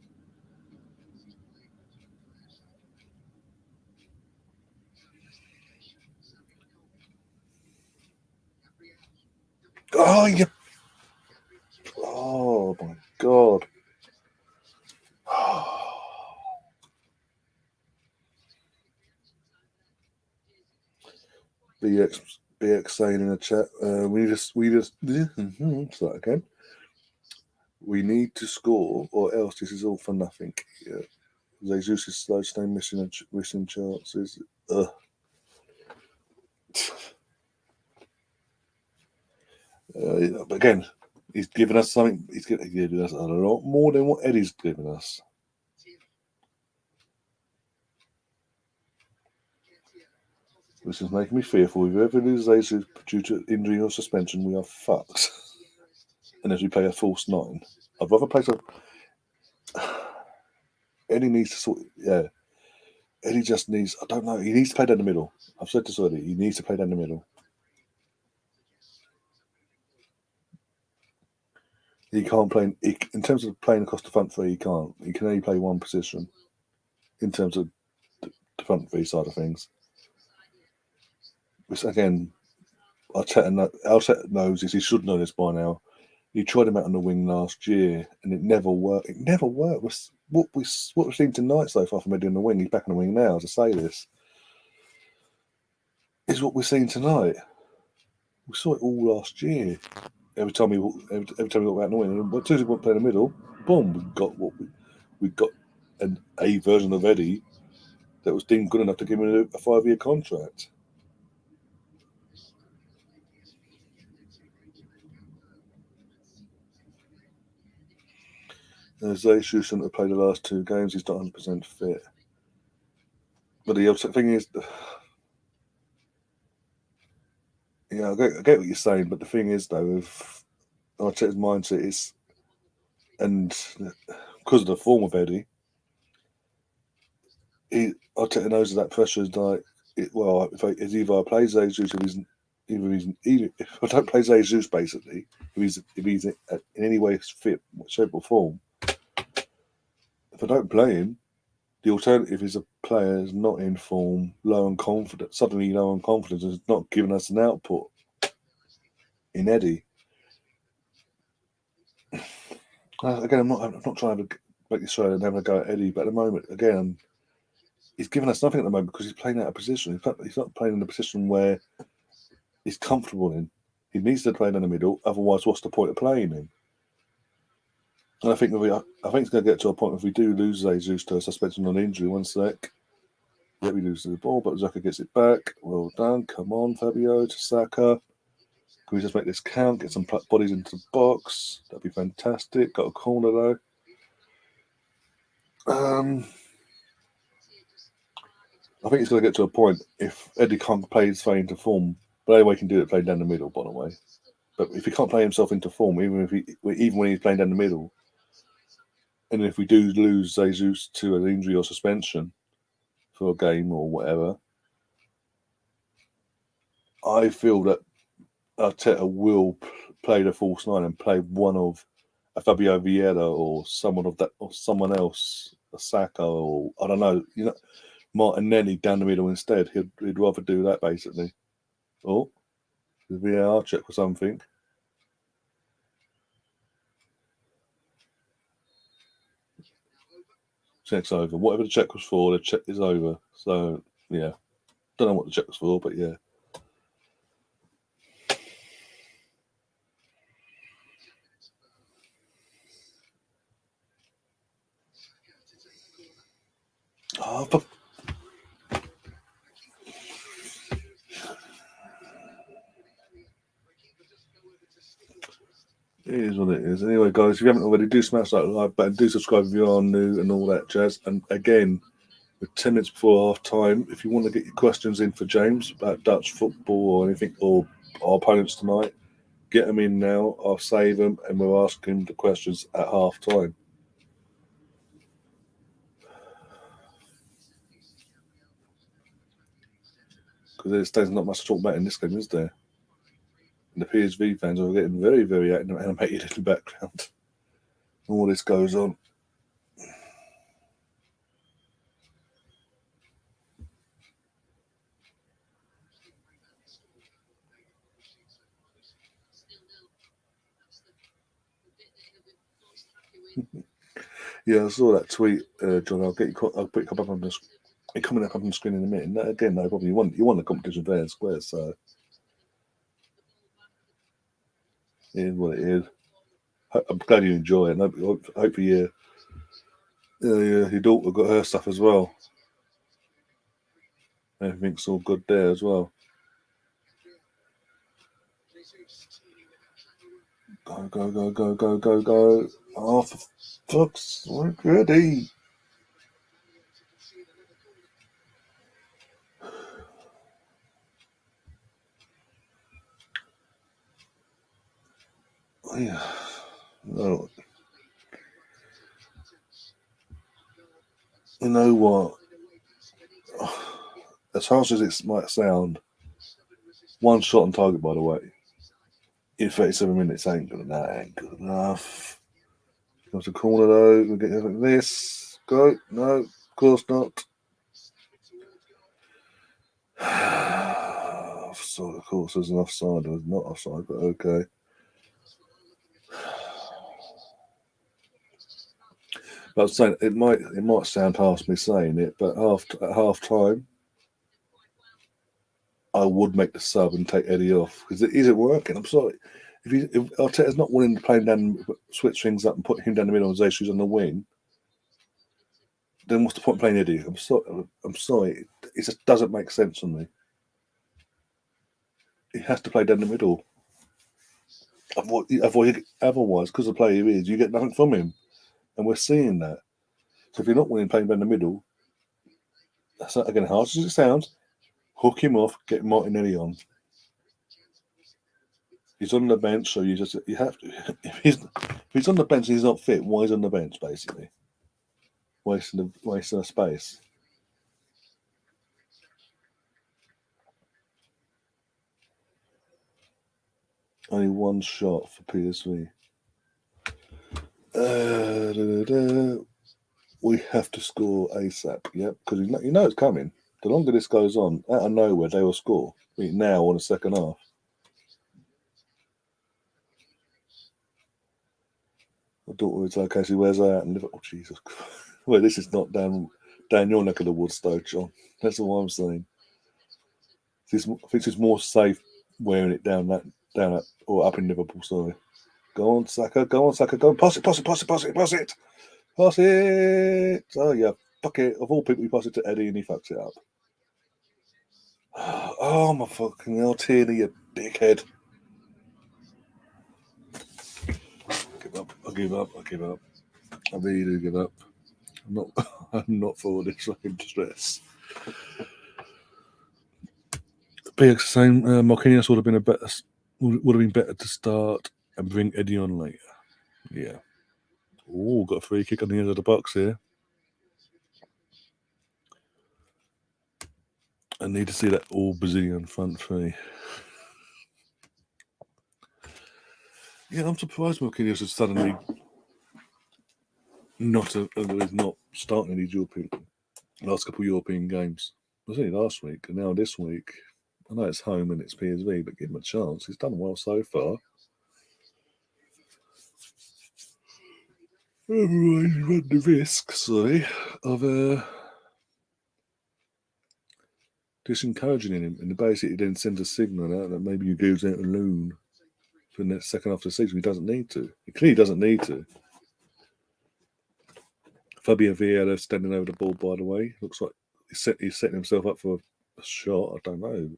Oh, yeah. Oh, my God. BX saying in the chat, we just start again. We need to score, or else this is all for nothing. Yeah. Jesus is slow, stay missing chances. But again, he's given us something. He's given us a lot more than what Eddie's given us. This is making me fearful. If we ever lose Jesus due to injury or suspension, we are fucked. Unless we play a false nine. I'd rather play some. Eddie needs to sort. Yeah. Eddie just needs. I don't know. He needs to play down the middle. I've said this already. He needs to play down the middle. He can't play in terms of playing across the front three. He can't. He can only play one position in terms of the front three side of things. Which again, Arteta knows this. He should know this by now. He tried him out on the wing last year, and it never worked. It never worked. What we've seen tonight so far from Eddie on the wing. He's back on the wing now. To say this is what we're seeing tonight. We saw it all last year. Every time we got back on the wing, and as soon as we went play in the middle, boom, we got a version of Eddie that was deemed good enough to give him a 5-year contract. Jesus shouldn't have played the last 2 games. He's not 100% fit. But the thing is, yeah, I get what you're saying. But the thing is, though, if Arteta's mindset is, and because of the form of Eddie, Arteta knows that pressure is like, if either I play Jesus, if I don't play Jesus, basically, if he's in any way fit, shape or form, if I don't play him, the alternative is a player is not in form, low on confidence. Suddenly, low on confidence is not giving us an output in Eddie. Again, I'm not trying to make this show and having a go at Eddie, but at the moment, again, he's given us nothing at the moment because he's playing out of position. He's not playing in a position where he's comfortable in. He needs to play in the middle. Otherwise, what's the point of playing him? And I think it's going to get to a point if we do lose Jesus to a suspension on injury. One sec. Yeah, we lose the ball, but Zaka gets it back. Well done. Come on, Fabio to Saka. Can we just make this count? Get some bodies into the box. That'd be fantastic. Got a corner though. I think it's going to get to a point if Eddie can't play his way into form. But anyway, he can do it playing down the middle, by the way. But if he can't play himself into form, even when he's playing down the middle, and if we do lose Jesus to an injury or suspension for a game or whatever, I feel that Arteta will play the false 9 and play one of a Fabio Vieira or someone else, a Saka or I don't know, Martinelli down the middle instead. He'd rather do that basically. Oh, the VAR check or something. Check's over. Whatever the check was for, the check is over. So yeah, don't know what the check was for, but yeah. Oh, but it is what it is. Anyway, guys, if you haven't already, do smash that like button, do subscribe if you are new and all that jazz. And again, we're 10 minutes before half time. If you want to get your questions in for James about Dutch football or anything, or our opponents tonight, get them in now. I'll save them and we'll ask him the questions at half time. Because there's not much to talk about in this game, is there? And the PSV fans are getting very, very animated in the background. All this goes on. Yeah, I saw that tweet, John. I'll put it up on the coming up on the screen in a minute. No, again, no problem. You want the competition fair and square, so it is what it is. I'm glad you enjoy it. Hopefully, your daughter got her stuff as well. Everything's all good there as well. Go. Oh, for fuck's sake, ready. Oh, yeah. No. You know what? As harsh as it might sound, one shot on target, by the way, in 37 minutes ain't good enough. Comes to corner though, we'll get like this. Go. No, of course not. So of course there's an offside, or not offside, but okay. But I'm saying it might sound harsh me saying it, but at half time, I would make the sub and take Eddie off because it isn't working. I'm sorry. If Arteta's not willing to play him down, switch things up and put him down the middle and Jesus on the wing, then what's the point of playing Eddie? I'm sorry. It just doesn't make sense to me. He has to play down the middle. Otherwise, because of the player he is, you get nothing from him. And we're seeing that. So if you're not willing to play him down the middle, that's not, again, harsh as it sounds, hook him off, get Martinelli on. He's on the bench, so you have to. If he's on the bench and he's not fit, why is he on the bench, basically? Wasting the space. Only one shot for PSV. We have to score ASAP, yep, because you know it's coming. The longer this goes on, out of nowhere, they will score. Now on the second half. My daughter was like, she wears that and oh Jesus. Well, this is not down your neck of the woods, though, John. That's all I'm saying. I think it's more safe wearing it down or up in Liverpool. Sorry. Go on, Saka. Go on, pass it. Oh yeah, fuck it. Of all people, you pass it to Eddie and he fucks it up. Oh my fucking hell, Tierney, you dickhead. I give up. I really do give up. I'm not for this fucking stress. PX saying Marquinhos would have been better to start and bring Eddie on later. Yeah. Oh, got a free kick on the end of the box here. I need to see that all Brazilian front three. Yeah, I'm surprised Marquinhos is suddenly not starting these last couple of European games. It was only last week, and now this week. I know it's home and it's PSV, but give him a chance. He's done well so far. Everyone run the risk, of disencouraging him, and basically then sends a signal out that maybe he goes out alone for the second half of the season. He doesn't need to. He clearly doesn't need to. Fabio Vieira standing over the ball, by the way. Looks like he's setting himself up for a shot. I don't know.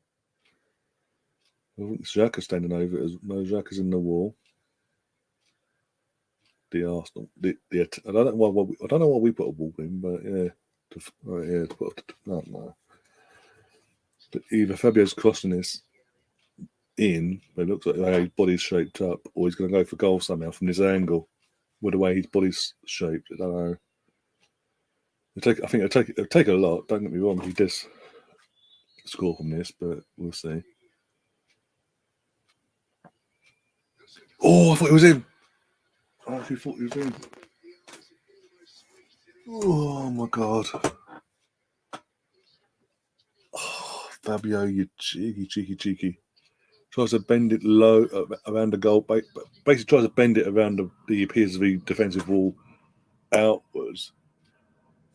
I think Xhaka's standing over it. No, Xhaka's in the wall. The Arsenal. I don't know why we put a wall in, but yeah. I don't know. But either Fabio's crossing this in, but it looks like how his body's shaped up, or he's going to go for goal somehow from this angle with the way his body's shaped. I don't know. I think it'll take a lot. Don't get me wrong, he does score from this, but we'll see. Oh, I thought he was in. I actually thought he was in. Oh my god. Oh, Fabio, you cheeky. Tries to bend it low around the goal, basically tries to bend it around the PSV defensive wall outwards,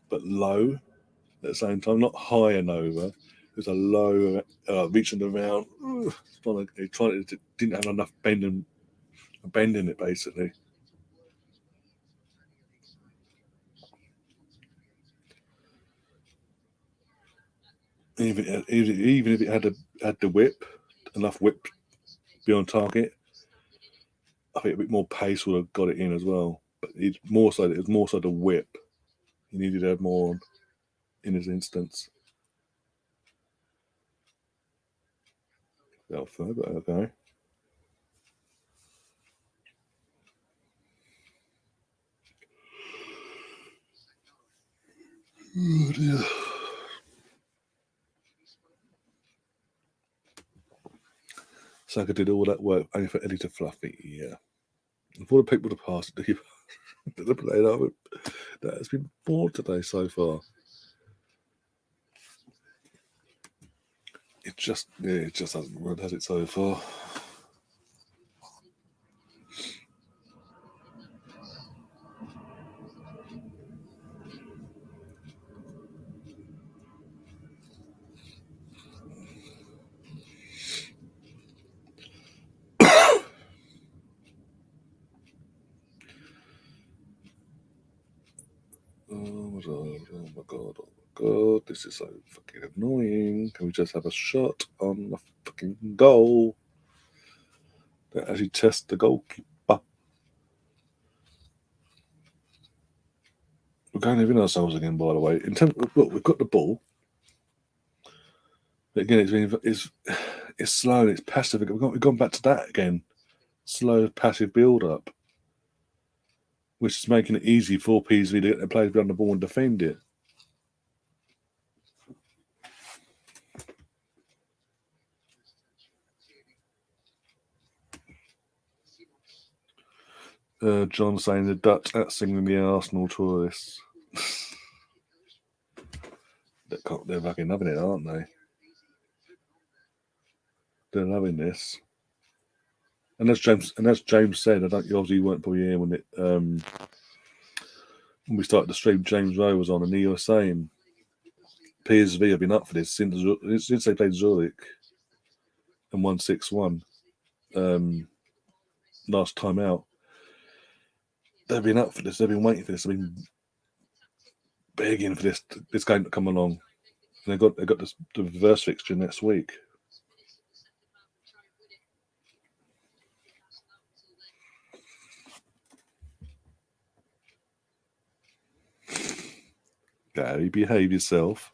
but low. at the same time, not high and over. It was a low, reaching around. It didn't have enough bend in it, basically. Even if it had the whip, enough whip be on target, I think a bit more pace would have got it in as well. But it was more so the whip. He needed to have more on in his instance. Fell further, okay. Oh dear. Saka did all that work only for Eddie to fluffy, yeah. And for the people to pass it to the play that has been bored today so far. It just hasn't worked, has it, so far? Oh my god, this is so fucking annoying. Can we just have a shot on the fucking goal that actually tests the goalkeeper? We're going to win ourselves again, by the way. In terms of, look, we've got the ball. But again, it's slow and it's passive. We've gone back to that again. Slow, passive build-up. Which is making it easy for PSV to get their players behind the ball and defend it. John saying the Dutch at singing the Arsenal tourists. They're fucking loving it, aren't they? They're loving this. And as James said, obviously you weren't probably here when we started the stream. James Rowe was on, and he was saying PSV have been up for this since they played Zurich and won 6-1 last time out. They've been up for this. They've been waiting for this. They've been begging for this game to come along. And they got the reverse fixture next week. Gary, behave yourself.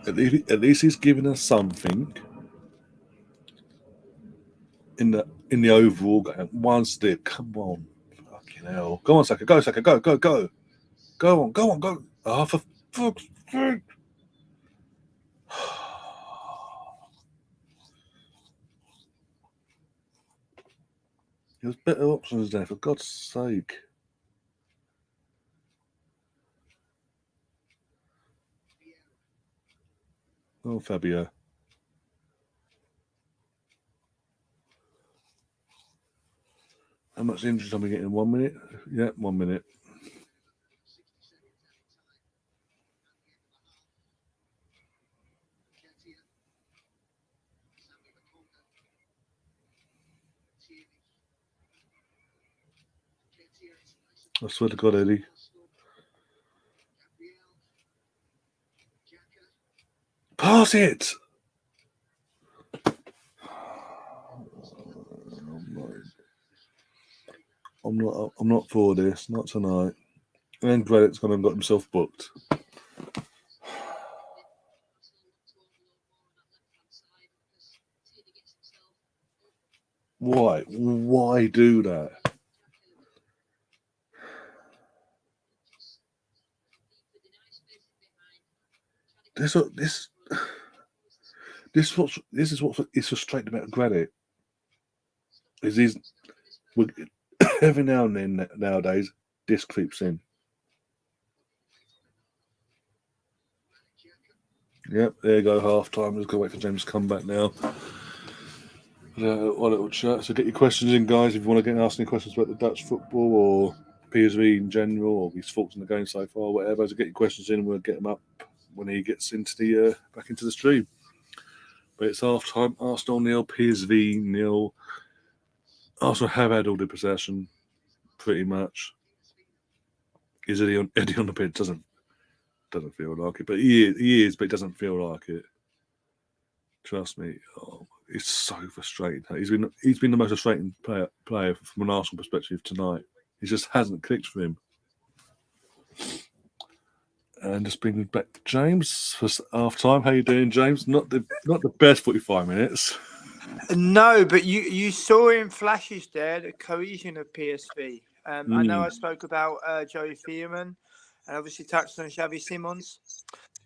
At least he's giving us something in the overall game. One step, come on, fucking hell, go on, Saka, go, Saka, go, go on, go. Oh, for fuck's sake! There's better options there, for God's sake. Oh, Fabio. How much interest are we getting? 1 minute? Yeah, 1 minute. I swear to God, Eddie. Pass it! I'm not for this. Not tonight. And then Gradit's gone and got himself booked. Why? Why do that? This is what is frustrating about Gradit. Every now and then nowadays, this creeps in. Yep, there you go, half time. We've got to wait for James to come back now. One little chat. So get your questions in, guys, if you want to ask any questions about the Dutch football or PSV in general, or his thoughts on the game so far, whatever. So get your questions in, we'll get them up when he gets into the back into the stream. But it's half time. Arsenal 0, PSV 0. Arsenal have had all the possession, pretty much. Is Eddie on the pitch? Doesn't feel like it, but he is, but it doesn't feel like it. Trust me, it's so frustrating. He's been the most frustrating player from an Arsenal perspective tonight. He just hasn't clicked for him. And just bringing back to James for half time. How you doing, James? Not the best 45 minutes. No, but you saw in flashes there the cohesion of PSV. I know I spoke about Joey Fearman and obviously touched on Xavi Simons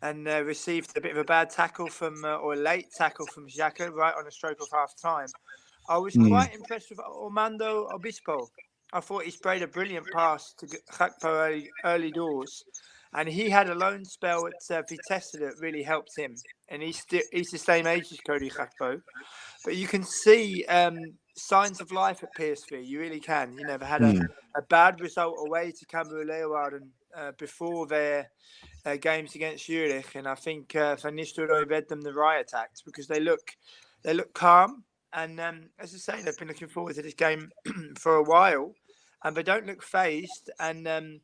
and received a bit of a bad tackle or a late tackle from Xhaka right on the stroke of half time. I was quite impressed with Armando Obispo. I thought he sprayed a brilliant pass to Gakpo early doors. And he had a loan spell at Vitesse that really helped him. And he's the same age as Cody Gakpo. But you can see signs of life at PSV. You really can. You never had a bad result away to Cambuur Leeuwarden before their games against Zurich. And I think Van Nistelrooy read them the riot act because they look calm. And as I say, they've been looking forward to this game for a while. And they don't look phased. And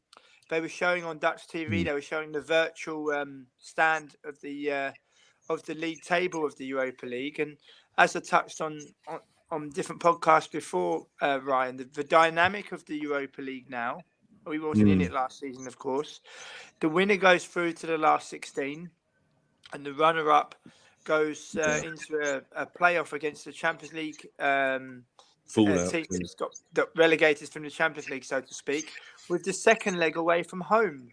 they were showing on Dutch TV, they were showing the virtual stand of the league table of the Europa League. And as I touched on different podcasts before, Ryan, the dynamic of the Europa League now, we wasn't in it last season, of course. The winner goes through to the last 16 and the runner-up goes into a playoff against the Champions League team that relegated from the Champions League, so to speak, with the second leg away from home.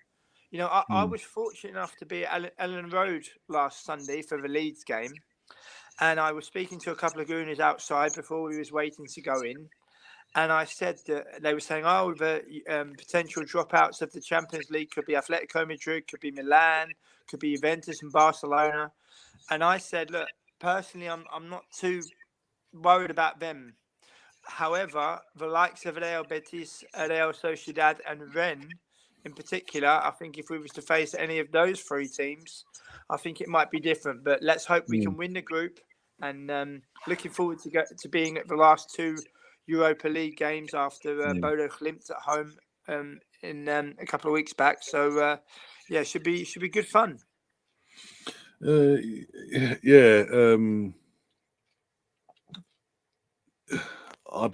You know, I was fortunate enough to be at Ellen Road last Sunday for the Leeds game. And I was speaking to a couple of gooners outside before we was waiting to go in. And I said that they were saying, the potential dropouts of the Champions League could be Atletico Madrid, could be Milan, could be Juventus and Barcelona. And I said, look, personally, I'm not too worried about them. However, the likes of Real Betis, Real Sociedad and Rennes in particular, I think if we was to face any of those three teams, I think it might be different. But let's hope we can win the group. And looking forward to being at the last two Europa League games after Bodo Glimt at home in a couple of weeks back. So, should be good fun. I'm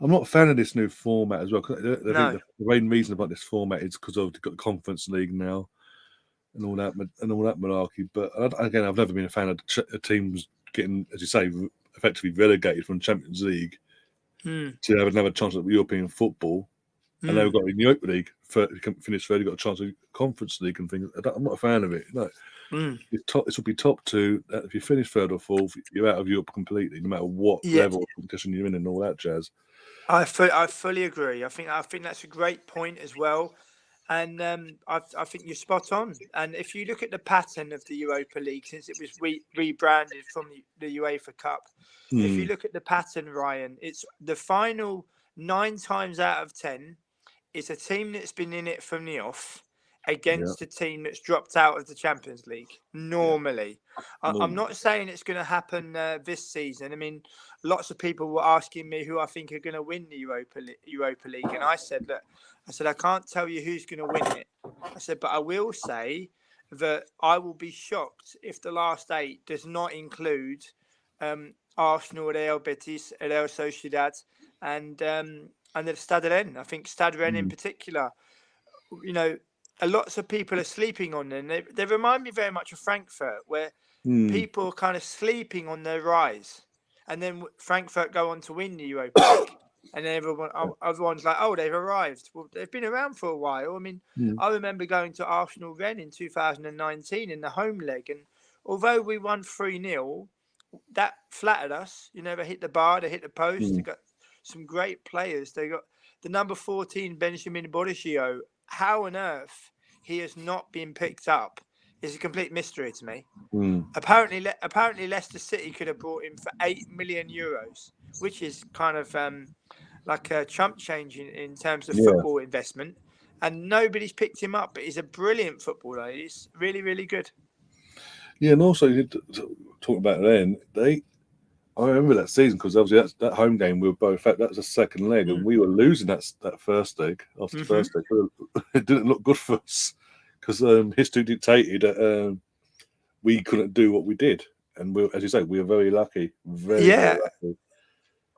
not a fan of this new format as well. I think the main reason about this format is because of the Conference League now and all that malarkey. But again, I've never been a fan of teams getting, as you say, effectively relegated from Champions League to have another chance at European football. And they've got in the Europa League, finished third, got a chance at Conference League and things. I'm not a fan of it. No. This will be top two. If you finish third or fourth, you're out of Europe completely, no matter what level of competition you're in and all that jazz. I fully agree. I think that's a great point as well, and I think you're spot on. And if you look at the pattern of the Europa League since it was rebranded from the UEFA Cup, if you look at the pattern, Ryan, it's the final 9 times out of 10 is a team that's been in it from the off against a team that's dropped out of the Champions League. Normally, I'm not saying it's going to happen this season. I mean, lots of people were asking me who I think are going to win the Europa League, and I said I can't tell you who's going to win it. I said, but I will say that I will be shocked if the last 8 does not include Arsenal, Real Betis, Real Sociedad, and the Stade Rennes. I think Stade Rennes in particular, you know, lots of people are sleeping on them. They remind me very much of Frankfurt, where people are kind of sleeping on their rise. And then Frankfurt go on to win the Europa League. And then everyone's like, oh, they've arrived. Well, they've been around for a while. I mean, I remember going to Arsenal Rennes in 2019 in the home leg. And although we won 3-0, that flattered us. You know, they hit the bar, they hit the post. They got some great players. They got the number 14, Benjamin Boriccio. How on earth he has not been picked up is a complete mystery to me. Apparently Leicester City could have brought him for €8 million, which is kind of like a chump change in terms of football investment, and nobody's picked him up. But he's a brilliant footballer. He's really, really good. Yeah, and also you talk about then I remember that season because obviously that home game we were both at. That was the second leg, and we were losing that first leg. After the first leg, it didn't look good for us because history dictated that we couldn't do what we did, and as you say, we were very lucky. Very lucky.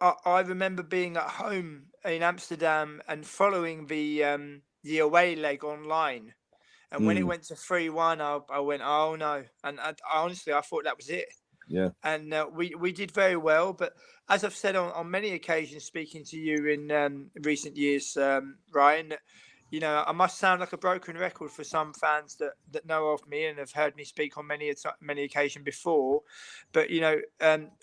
I remember being at home in Amsterdam and following the away leg online, and when it went to 3-1, I went, oh no, and honestly I thought that was it. Yeah, and we did very well, but as I've said on many occasions, speaking to you in recent years, Ryan, I must sound like a broken record for some fans that know of me and have heard me speak on many occasions before. But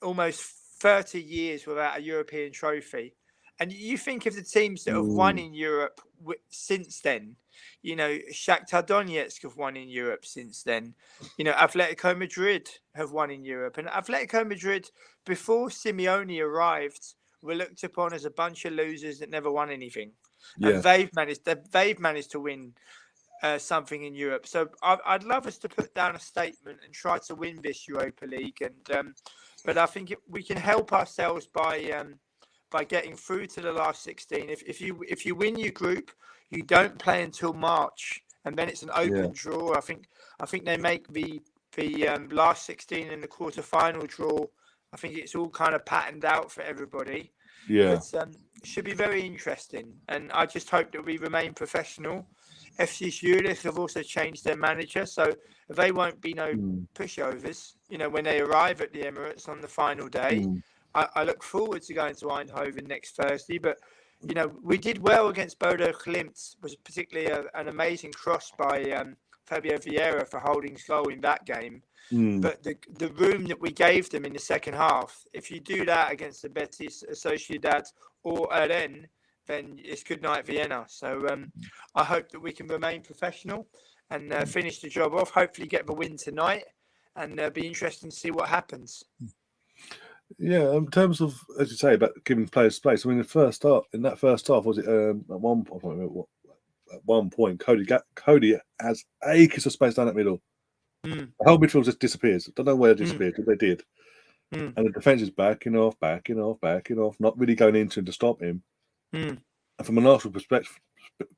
almost 30 years without a European trophy, and you think of the teams that have won in Europe since then. Shakhtar Donetsk have won in Europe since then. Atletico Madrid have won in Europe. And Atletico Madrid, before Simeone arrived, were looked upon as a bunch of losers that never won anything. Yeah. And they've managed to win something in Europe. So I'd love us to put down a statement and try to win this Europa League. And but I think we can help ourselves by getting through to the last 16. If you win your group, you don't play until March, and then it's an open draw. I think they make the last 16 and the quarter-final draw. I think it's all kind of patterned out for everybody. Yeah, but should be very interesting, and I just hope that we remain professional. FC Zurich have also changed their manager, so they won't be no pushovers. When they arrive at the Emirates on the final day. I look forward to going to Eindhoven next Thursday, but we did well against Bodo Glimt. Was particularly an amazing cross by Fabio Vieira for holding goal in that game. But the room that we gave them in the second half, if you do that against the Betis, Sociedad, or Rennes, then it's good night Vienna. So I hope that we can remain professional and finish the job off. Hopefully, get the win tonight, and be interesting to see what happens. Yeah, in terms of, as you say, about giving players space. I mean, in that first half, was it at one point, Cody has acres of space down that middle. The whole midfield just disappears. I don't know where it disappeared, but they did. And the defence is backing off, not really going into him to stop him. And from an Arsenal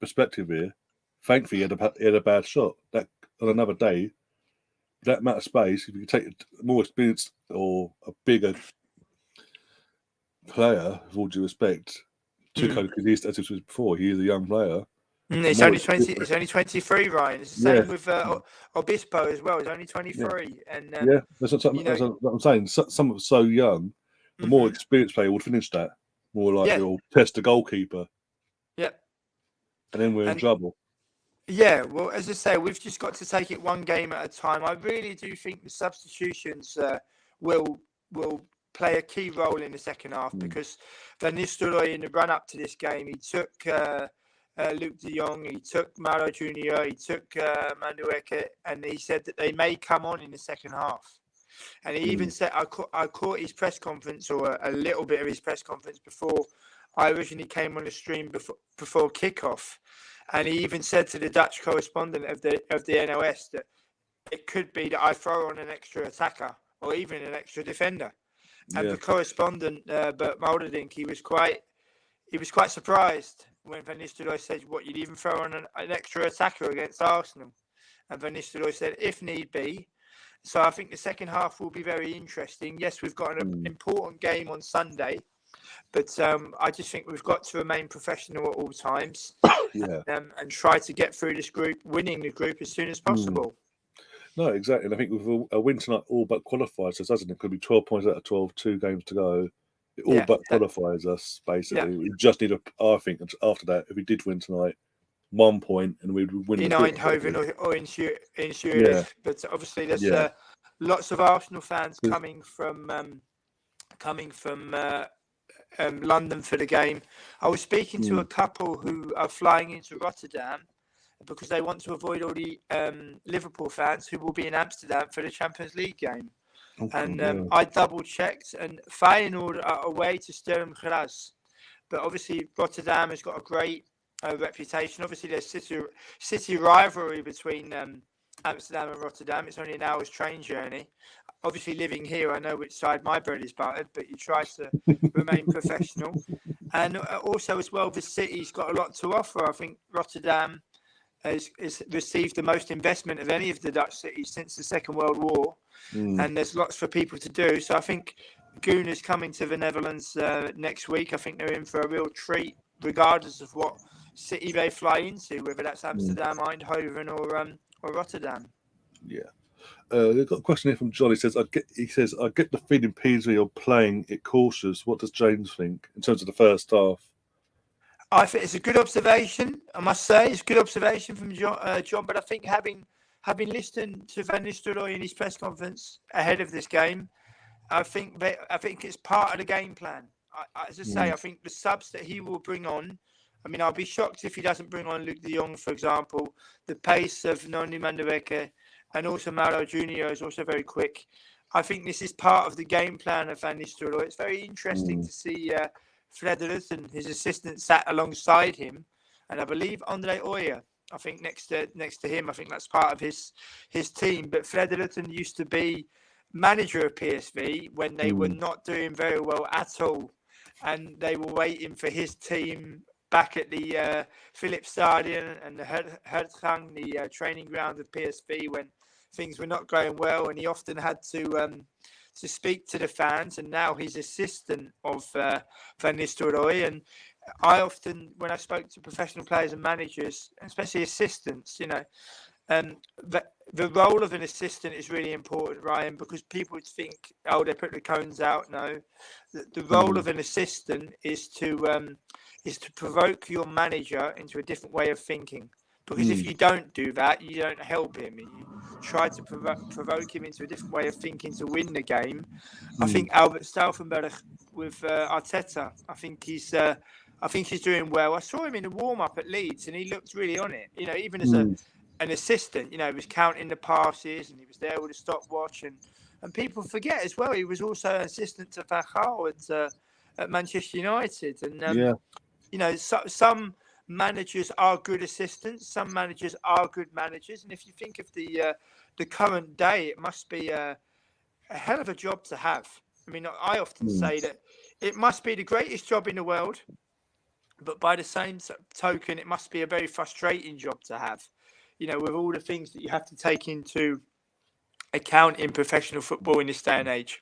perspective here, thankfully he had a bad shot. That on another day, that amount of space, if you take a more experienced or a bigger player, with all due respect, to Cody, because as it was before, he is a young player. It's only 20. It's only 23, Ryan. It's the same with Obispo as well. He's only 23, and that's what I'm saying. Some of so young, the more experienced player would finish that. More like you'll test the goalkeeper. Yeah, and then we're in trouble. Yeah, well, as I say, we've just got to take it one game at a time. I really do think the substitutions will play a key role in the second half because Van Nistelrooy, in the run-up to this game, he took Luke de Jong, he took Mauro Junior, he took Madueke, and he said that they may come on in the second half. And he even said, I caught his press conference, or a little bit of his press conference before I originally came on the stream before kickoff. And he even said to the Dutch correspondent of the NOS that it could be that I throw on an extra attacker or even an extra defender. And the correspondent, Bert Molderdink, he was quite surprised when Van Nistelrooy said, "What, you'd even throw on an extra attacker against Arsenal?" And Van Nistelrooy said, "If need be." So I think the second half will be very interesting. Yes, we've got an important game on Sunday, but I just think we've got to remain professional at all times. And try to get through this group, winning the group as soon as possible. No, exactly. And I think with a win tonight all but qualifies us, doesn't it? It could be 12 points out of 12, 2 games to go. It all but qualifies us, basically. We just need I think, after that, if we did win tonight, 1 point and we'd win in Eindhoven or in Zurich. But obviously there's lots of Arsenal fans coming from London for the game. I was speaking to a couple who are flying into Rotterdam because they want to avoid all the Liverpool fans who will be in Amsterdam for the Champions League game. I double checked, and Feyenoord are away to Sturm Graz, But obviously, Rotterdam has got a great reputation. Obviously, there's city rivalry between Amsterdam and Rotterdam. It's only an hour's train journey. Obviously, living here, I know which side my bread is buttered, but you try to remain professional. And also, as well, the city's got a lot to offer. I think Rotterdam has received the most investment of any of the Dutch cities since the Second World War. And there's lots for people to do. So I think Goon is coming to the Netherlands next week. I think they're in for a real treat, regardless of what city they fly into, whether that's Amsterdam, Eindhoven, or Rotterdam. Yeah. They've got a question here from John. He says, I get the feeling PSV are playing it cautious. What does James think in terms of the first half? I think it's a good observation. I must say, it's a good observation from John. But I think having listened to Van Nistelrooy in his press conference ahead of this game, I think it's part of the game plan. As I say, I think the subs that he will bring on. I mean, I'll be shocked if he doesn't bring on Luc de Jong, for example. The pace of Noni Madueke and also Mauro Junior is also very quick. I think this is part of the game plan of Van Nistelrooy. It's very interesting to see Frederik and his assistant sat alongside him, and I believe Andre Oyer. I think next to him, I think that's part of his team. But Frederik used to be manager of PSV when they were not doing very well at all, and they were waiting for his team back at the Philipsstadion and the Hertgang, the training ground of PSV, when things were not going well, and he often had to speak to the fans. And now he's assistant of Van Nistelrooy. And I often, when I spoke to professional players and managers, especially assistants, the role of an assistant is really important, Ryan, because people would think, oh, they put the cones out. No, the role of an assistant is to provoke your manager into a different way of thinking. Because if you don't do that, you don't help him. You try to provoke him into a different way of thinking to win the game. I think Albert Stauffenberg with Arteta, I think he's doing well. I saw him in the warm-up at Leeds, and he looked really on it. Even as an assistant, he was counting the passes, and he was there with a stopwatch. And people forget as well, he was also an assistant to Van Gaal at Manchester United. And some managers are good assistants. Some managers are good managers. And if you think of the current day, it must be a hell of a job to have. I mean, I often say that it must be the greatest job in the world, but by the same token, it must be a very frustrating job to have, with all the things that you have to take into account in professional football in this day and age.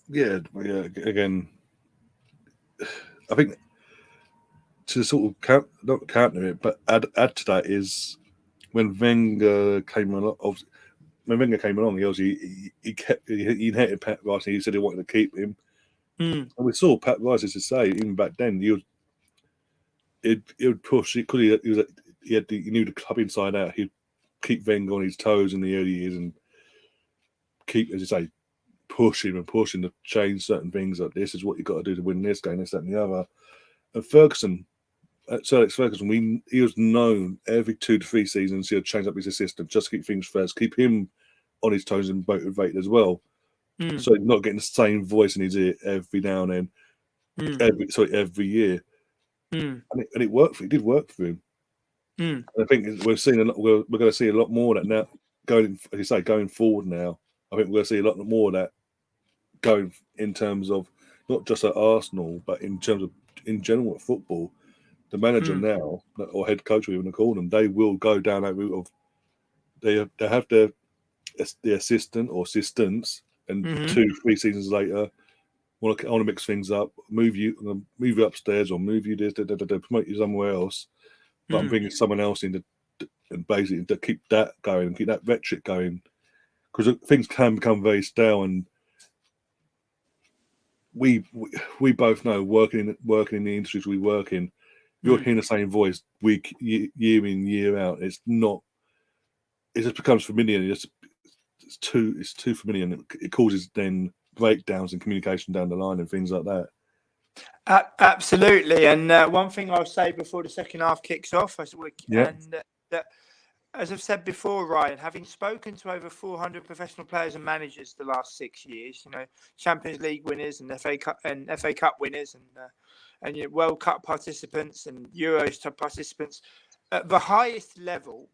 Yeah. Again, I think to sort of not counter it, but add to that is when Wenger came along. When Wenger came along, he inherited Pat Rice, and he said he wanted to keep him. And we saw Pat Rice, as to say, even back then, he would push it because he knew the club inside out. He'd keep Wenger on his toes in the early years and keep, as you say, pushing to change certain things. Like, this is what you got to do to win this game, this, that, and the other. And Sir Alex Ferguson, he was known every 2 to 3 seasons he would change up his assistant just to keep things first, keep him on his toes and motivated as well. So he's not getting the same voice in his ear every now and then, every year. And it worked. It did work for him. And I think we're going to see a lot more of that now. Going forward now, I think we're going to see a lot more of that going in terms of not just at Arsenal, but in terms of in general at football. The manager now, or head coach, we want to call them, they will go down that route of they have the assistant or assistants, and 2-3 seasons later, I want to mix things up, move you upstairs, or move you this, promote you somewhere else. But I'm bringing someone else in and basically to keep that going and keep that rhetoric going, because things can become very stale. And we both know working in the industries we work in, you're hearing the same voice year in, year out. It's not. It just becomes familiar. It's too familiar, and it causes then breakdowns in communication down the line and things like that. Absolutely. And one thing I'll say before the second half kicks off, that as I've said before, Ryan, having spoken to over 400 professional players and managers the last 6 years, Champions League winners and FA Cup winners and World Cup participants and Euros participants, at the highest level,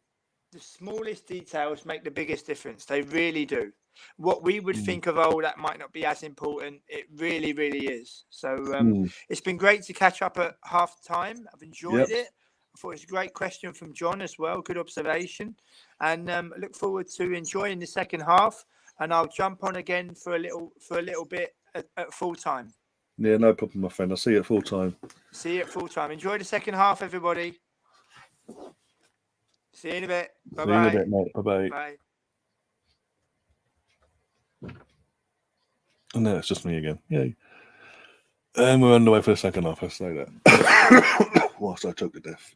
the smallest details make the biggest difference. They really do. What we would think of, that might not be as important, it really, really is. So it's been great to catch up at half time. I've enjoyed it. I thought it was a great question from John as well. Good observation. And look forward to enjoying the second half. And I'll jump on again for a little bit at full time. Yeah, no problem, my friend. I'll see you at full time. See you at full time. Enjoy the second half, everybody. See you in a bit. Bye-bye. See you in a bit, mate. Bye-bye. Bye. No, it's just me again. Yay. And we're underway for the second half, I say that. Whilst I choke to death.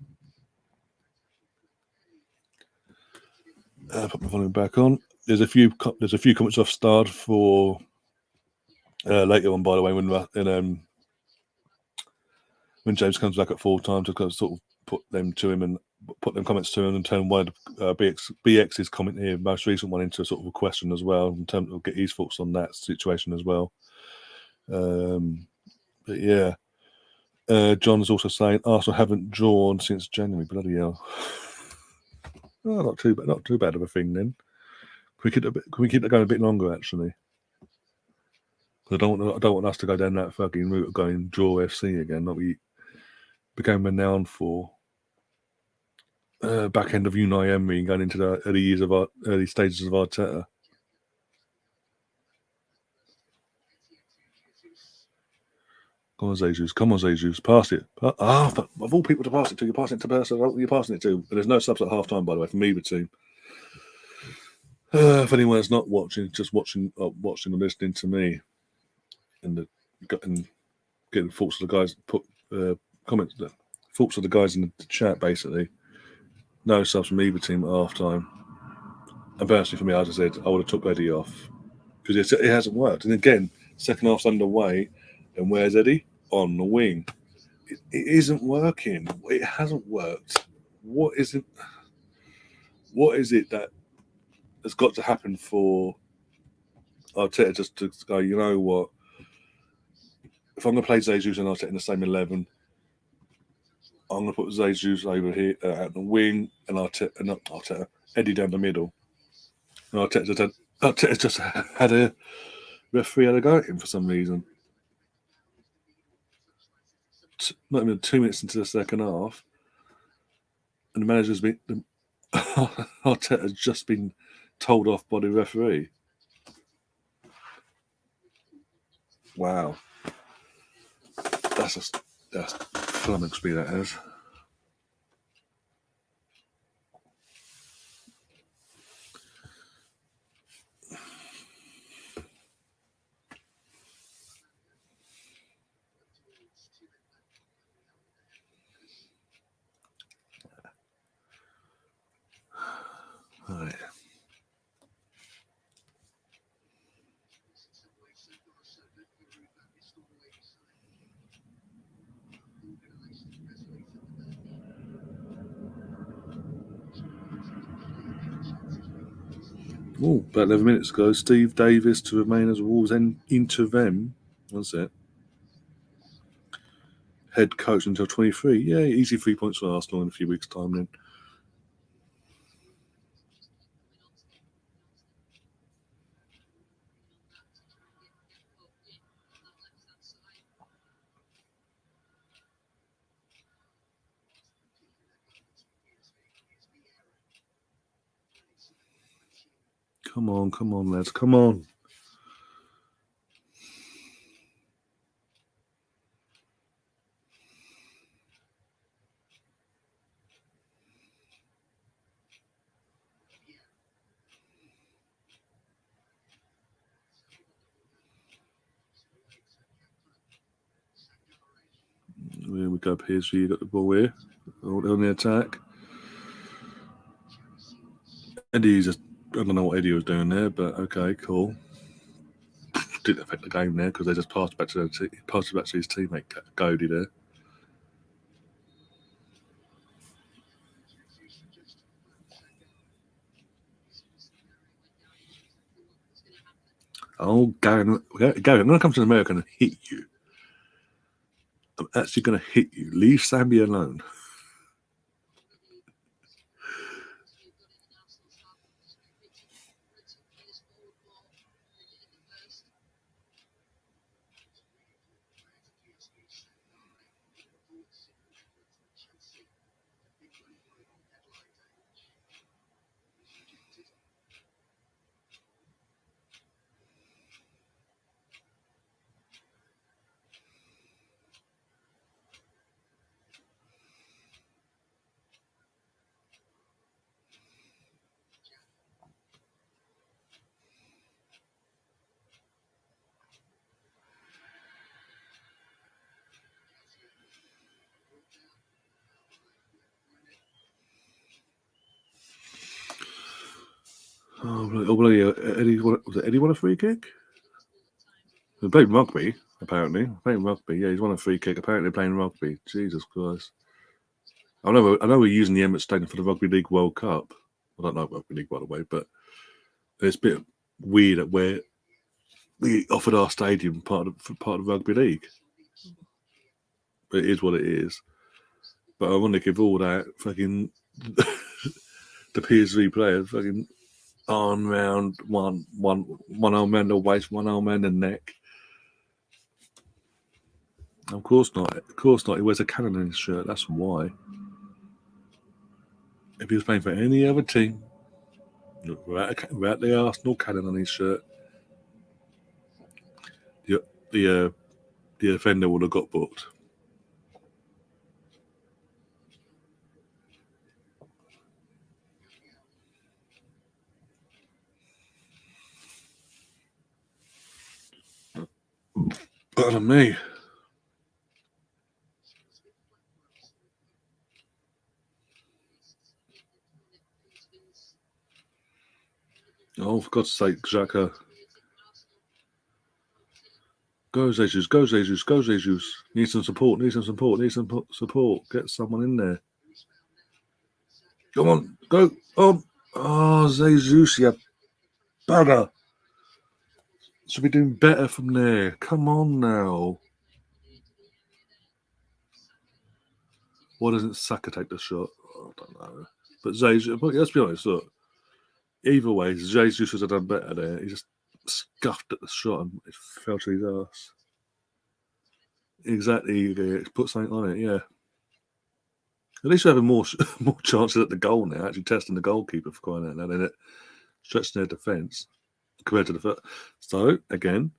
Put my volume back on. There's a few comments I've starred for later on, by the way, when James comes back at full time, to sort of put them comments to him and turn one of BX's comment here, most recent one, into a sort of a question as well, in terms of get his thoughts on that situation as well. But yeah, John's also saying Arsenal haven't drawn since January. Bloody hell! Oh, not too bad of a thing then. Can we keep that going a bit longer, actually? I don't want us to go down that fucking route of going draw FC again, that we became renowned for. Back end of Unai Emery, going into the early stages of Arteta. Come on, Jesus, pass it. But of all people to pass it to, you're passing it to person you're passing it to. And there's no subs at half time, by the way, from either team. If anyone is not watching, just watching or listening to me, and getting thoughts of the guys, put comments, thoughts of the guys in the chat, basically. No subs from either team at half time. And personally, for me, as I said, I would have took Eddie off because it hasn't worked. And again, second half's underway, and where's Eddie? On the wing. It isn't working. It hasn't worked. What is it that has got to happen for Arteta just to go, you know what? If I'm going to play Jesus and Arteta in the same 11, I'm going to put Jesus over here at the wing and Eddie down the middle. And Arteta just had a referee had a go at him for some reason. Not even 2 minutes into the second half, and the manager's been Arteta's just been told off by the referee. Wow, that's flummoxed me, that has. Right. Oh, about 11 minutes ago, Steve Davis to remain as Wolves interim. What's it? Head coach until 23. Yeah, easy 3 points for Arsenal in a few weeks' time then. Come on, lads, come on. Here we go, PSG, you got the ball here. On the attack. Eddie's just, I don't know what Eddie was doing there, but okay, cool. Didn't affect the game there because they just passed it back to his teammate Cody there. Oh, Gary, I'm going to come to America and hit you. I'm actually going to hit you. Leave Sammy alone. Oh, bloody Eddie, was it Eddie won a free kick? He played rugby, apparently. Playing rugby, yeah, he's won a free kick. Apparently playing rugby. Jesus Christ. I know we're using the Emirates Stadium for the Rugby League World Cup. I don't know Rugby League, by the way, but it's a bit weird at where we offered our stadium part of Rugby League. But it is what it is. But I want to give all that fucking the PSV players fucking arm round one arm around the waist, one arm around the neck. Of course not. Of course not. He wears a cannon in his shirt. That's why. If he was playing for any other team, without the Arsenal cannon on his shirt, the offender would have got booked. Pardon me. Oh, for God's sake, Xhaka. Go, Jesus, go, Jesus, go, Jesus. Need some support, need some support, need some support. Get someone in there. Come on, go. Oh, Jesus, you bugger. Should be doing better from there. Come on now. Why doesn't Saka take the shot? I don't know. But Jesus, let's be honest, look. Either way, Jesus should have done better there. He just scuffed at the shot and it fell to his ass. Exactly, put something on it, yeah. At least you're having more chances at the goal now, actually testing the goalkeeper for crying out loud, and it stretching their defence compared to the first. So, again,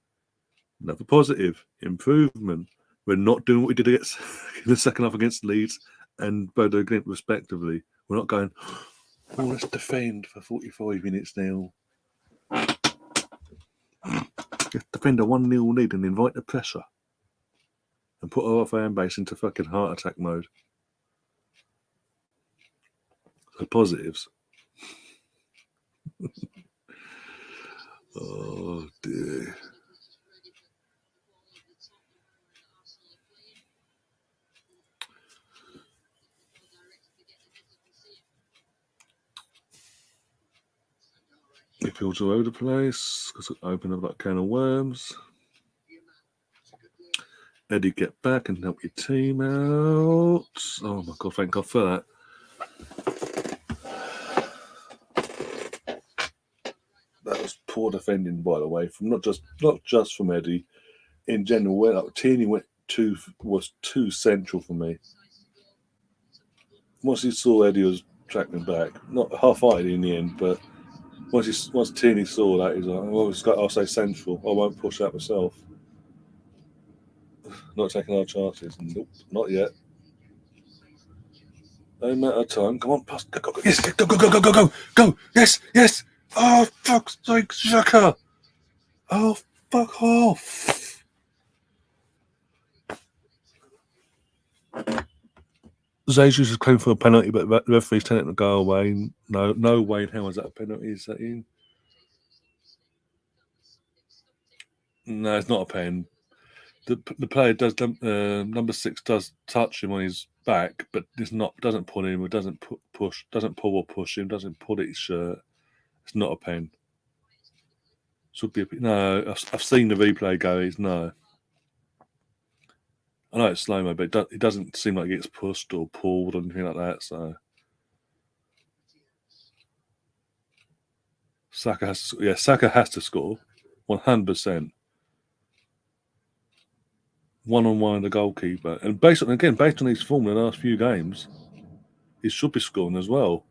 another positive, improvement. We're not doing what we did against in the second half against Leeds and Bodo Glimt, respectively. We're not going, oh, let's defend for 45 minutes now. Let's defend a 1-0 lead and invite the pressure. And put our fan base into fucking heart attack mode. So positives. Oh dear. It feels all over the place because I opened up that can of worms. Eddie, get back and help your team out. Oh my God, thank God for that. That was poor defending, by the way, from not just from Eddie. In general, where Tierney was too central for me. Once he saw Eddie was tracking back, not half-hearted in the end, but once Tierney saw that, he's like, I'll say central. I won't push out myself. Not taking our chances. Nope, not yet. No matter of time. Come on, pass. Go. Yes, go. Yes. Oh, fuck's sake, Xhaka. Oh, fuck off. Jesus is claiming for a penalty, but the referee's telling it to go away. No way in hell is that a penalty. Is that in? No, it's not a pen. The player does number 6 does touch him on his back, but doesn't pull him or doesn't pull or push him, doesn't pull at his shirt. It's not a pen. Should be no. I've seen the replay go. He's no. I know it's slow mo, but it doesn't seem like it gets pushed or pulled or anything like that. So Saka has to score 100%. One-on-one with the goalkeeper, and based on his form in the last few games, he should be scoring as well.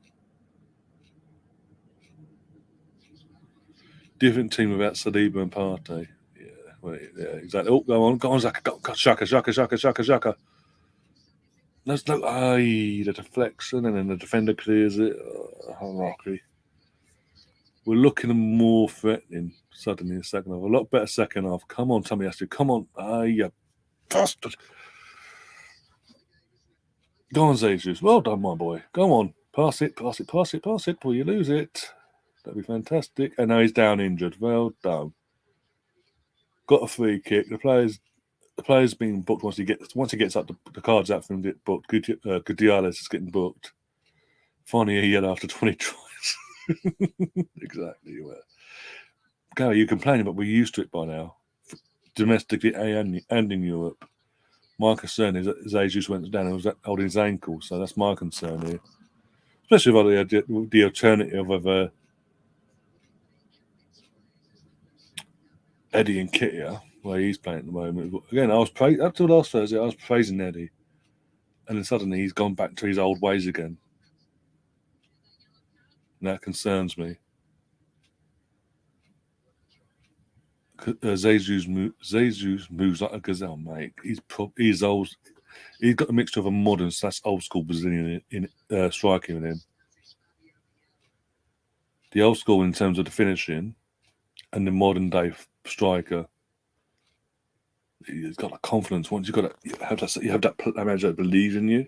Different team without Saliba and Partey. Yeah, exactly. Oh, go on, Zaka, go, Shaka. There's no, the deflection, and then the defender clears it. Unlucky. We're looking more threatening suddenly in the second half. A lot better second half. Come on, Tomiyasu. Come on. You bastard. Go on, Jesus. Well done, my boy. Go on. Pass it before you lose it. That'd be fantastic. And now he's down injured. Well done. Got a free kick. The player's being booked once he gets up the cards out for him to get booked. Gudiolis is getting booked. Finally a yellow after 20 tries. Exactly. Gary, you're complaining, but we're used to it by now. Domestically and in Europe. My concern is that Jesus went down and was holding his ankle, so that's my concern here. Especially with the alternative of Eddie and Nketiah, where he's playing at the moment. Again, up to last Thursday, I was praising Eddie, and then suddenly he's gone back to his old ways again. And that concerns me. Jesus moves like a gazelle, mate. He's old. He's got a mixture of a modern / old school Brazilian striker in him. The old school in terms of the finishing, and the modern day striker. He's got that confidence. Once you have that manager that believes in you.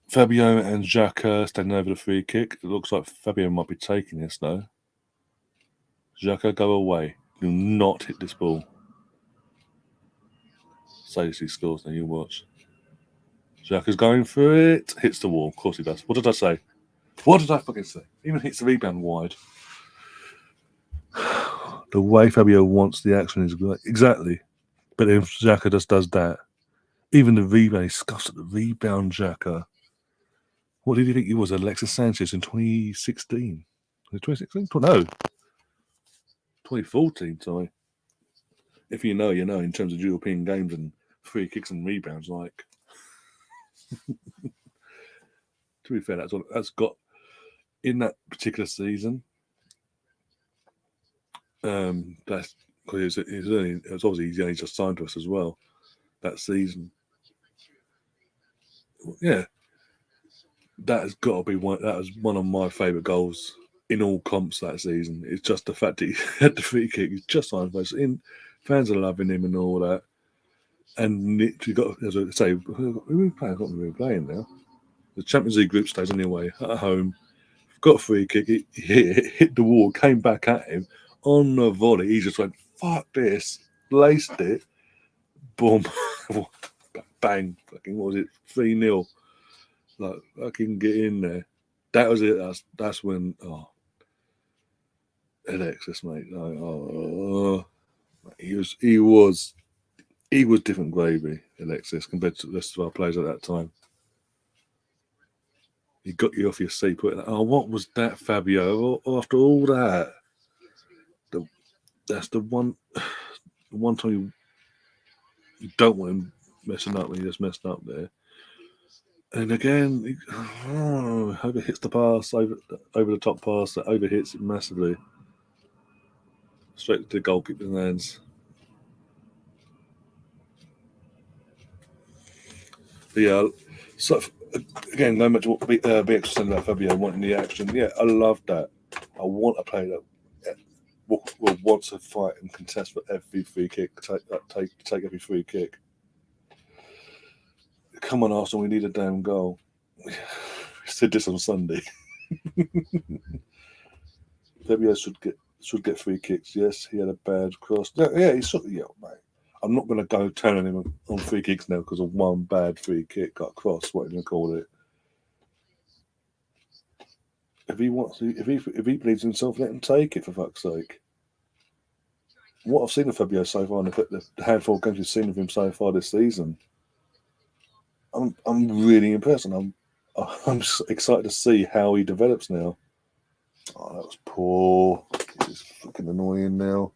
Fabio and Xhaka standing over the free kick. It looks like Fabio might be taking this though. Xhaka, go away. Do not hit this ball. Say he scores, now you watch. Xhaka's going for it. Hits the wall. Of course he does. What did I say? What did I fucking say? Even hits the rebound wide. The way Fabio wants the action is great. Exactly. But if Xhaka just does that, even the rebound, he scuffs at the rebound, Xhaka. What did you think he was, Alexis Sanchez in 2016? 2016? No. 2014, sorry. If you know, you know, in terms of European games and free kicks and rebounds, like. To be fair, that's got in that particular season. That's because it's obviously he's only just signed to us as well that season. Yeah, that has got to be one. That was one of my favourite goals in all comps that season. It's just the fact that he had the free kick. He's just signed for us. Fans are loving him and all that. And literally got, as I say, who are we playing? I can't remember who we're playing now. The Champions League group stage anyway, at home. Got a free kick, he hit the wall, came back at him on the volley. He just went, fuck this, laced it, boom, bang, fucking, what was it, 3-0. Like, fucking get in there. That was it. That's when, Alexis, mate. He was different gravy, Alexis, compared to the rest of our players at that time. He got you off your seat. What was that, Fabio? After all that, that's the one time you don't want him messing up when he just messed up there. And again, overhits the pass, over the top pass, that overhits it massively. Straight to the goalkeeper's hands. But yeah, so again, going back to what BX said about Fabio wanting the action. Yeah, I love that. I want a player that will want to fight and contest for every free kick, take every free kick. Come on, Arsenal, we need a damn goal. We said this on Sunday. Fabio should get free kicks. Yes, he had a bad cross. Yeah, he's mate. I'm not going to go turn on him on free kicks now because of one bad free kick, got cross, whatever you call it. if he wants to, if he believes in himself, let him take it, for fuck's sake. What I've seen of Fabio so far, and the handful of games we've seen of him so far this season, I'm really impressed, and I'm excited to see how he develops now. Oh, that was poor. It's fucking annoying now.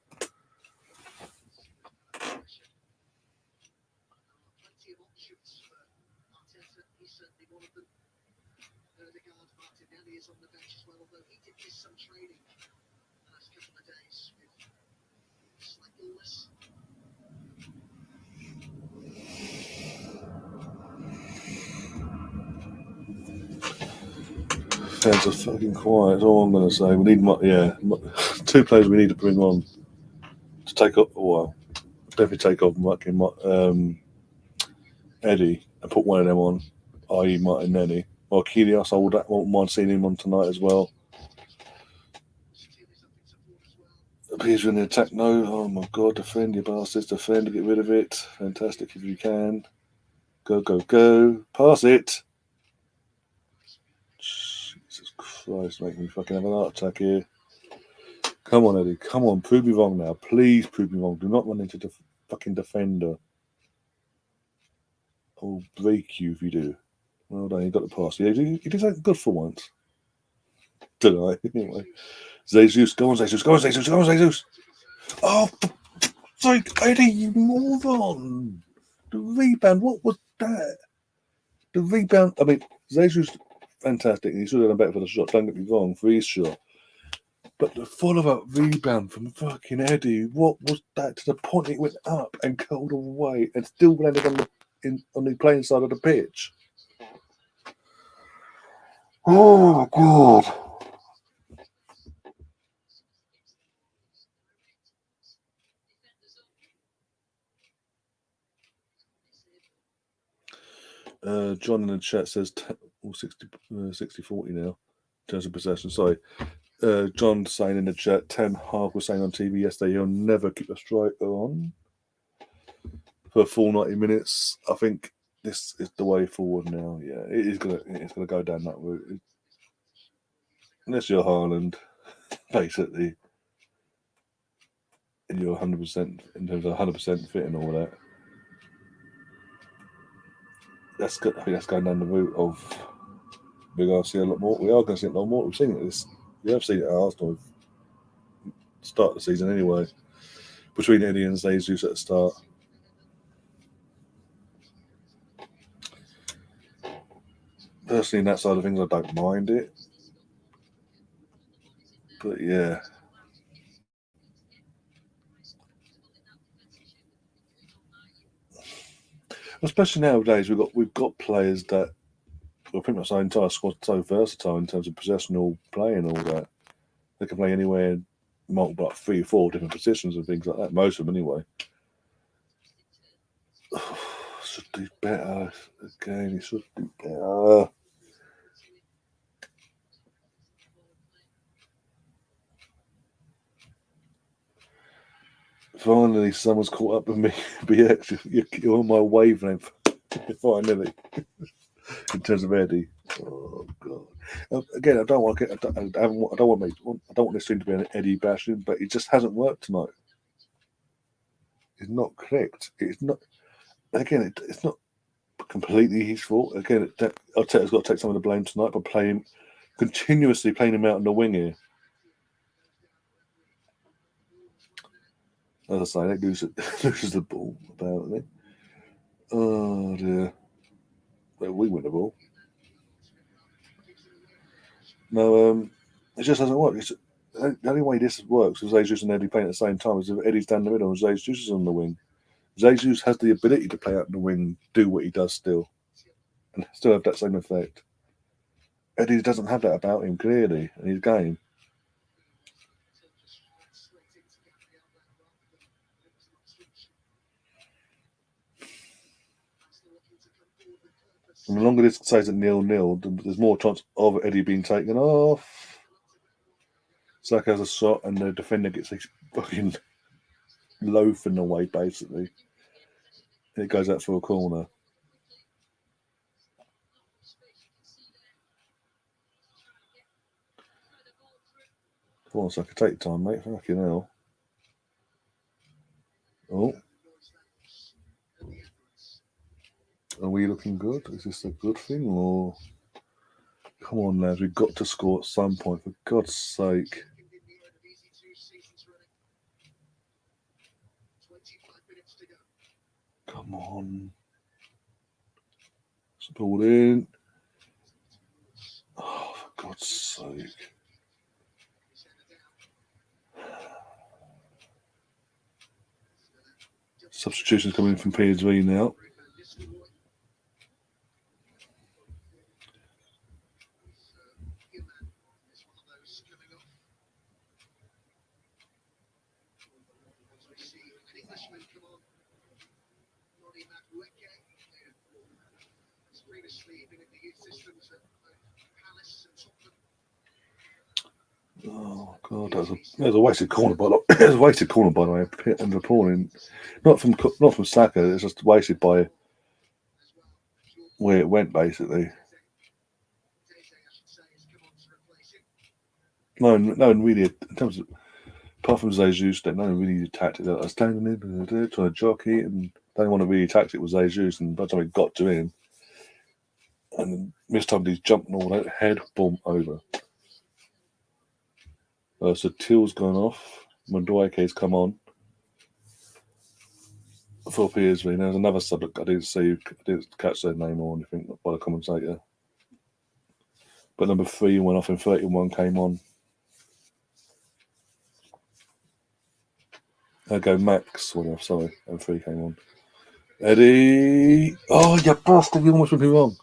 Fans are fucking quiet. That's all I'm going to say. We need, two players we need to bring on to take up. Well, definitely take off Eddie and put one of them on, i.e. Martinelli. Or Kyrgios, I wouldn't mind seeing him on tonight as well. Appears in the attack. No, oh my god, defend, you bastards, defend, get rid of it. Fantastic if you can. Go, go, go. Pass it. Jesus Christ, make me fucking have an heart attack here. Come on, Eddie. Come on, prove me wrong now. Please prove me wrong. Do not run into the fucking defender. I'll break you if you do. Well done, you got the pass. Yeah, he did something good for once. Don't I? Anyway. Jesus, go on, Jesus. Go on, Jesus. Go on, Jesus. Oh, sorry, Eddie, you moron. The rebound, what was that? The rebound, I mean, Jesus, fantastic. He should have done better for the shot. Don't get me wrong, for his shot. But the follow-up rebound from fucking Eddie, what was that? To the point it went up and curled away and still landed on the playing side of the pitch. Oh, God. John in the chat says 60-40 now in terms of possession. Sorry. John saying in the chat, Ten Hag was saying on TV yesterday he'll never keep a striker on for a full 90 minutes. I think this is the way forward now. Yeah, it's gonna go down that route. Unless you're Haaland, basically, and you're 100% in terms of 100% fit and all that. I think that's going down the route of we're going to see a lot more. We are going to see a lot more. We've seen it. We have seen it at Arsenal. Start of the season anyway. Between Eddie and Jesus at the start. Personally, in that side of things, I don't mind it. But yeah. Especially nowadays, we've got players that pretty much our entire squad's so versatile in terms of possessional play and all that. They can play anywhere, multiple, like 3 or 4 different positions and things like that. Most of them, anyway. Should do better. Again, he should do better. Finally, someone's caught up with me. BX, you're on my wavelength. Finally, in terms of Eddie. Oh God! Again, I don't want this thing to be an Eddie bashing, but it just hasn't worked tonight. It's not correct. It's not. Again, it's not completely his fault. Again, Arteta's got to take some of the blame tonight by continuously playing him out on the wing here. As I say, that loses the ball apparently. Oh dear. Well, we win the ball. No, it just doesn't work. The only way this works is Jesus and Eddie playing at the same time is if Eddie's down the middle and Jesus is on the wing. Jesus has the ability to play out in the wing, do what he does still, and still have that same effect. Eddie doesn't have that about him, clearly, in his game. And the longer this stays at 0-0, there's more chance of Eddie being taken off. Saka has a shot, and the defender gets a fucking loafing away, basically. And it goes out for a corner. Come on, Saka, take your time, mate. Fucking hell. Oh. Are we looking good? Is this a good thing, or... Come on, lads. We've got to score at some point, for God's sake. Come on. It's pulled in. Oh, for God's sake. Substitutions coming in from PSV now. Oh God, that was a wasted corner by it was a wasted corner by the way, and appalling. Not from Saka. It's just wasted by where it went basically. No one really, in terms of apart from Jesus, no one really attacked it. I was standing there trying to jockey, and the only one that really attacked it was Jesus. And by the time it got to him, and then mistimed his jump and all that, head boom over. So Till's gone off. Madueke's come on for PSV. There's another sub that I didn't see. I didn't catch their name or anything by the commentator. But number 3 went off and 31 came on. There go Max went off, sorry, and 3 came on. Eddie! Oh, you bastard, you almost proved me wrong.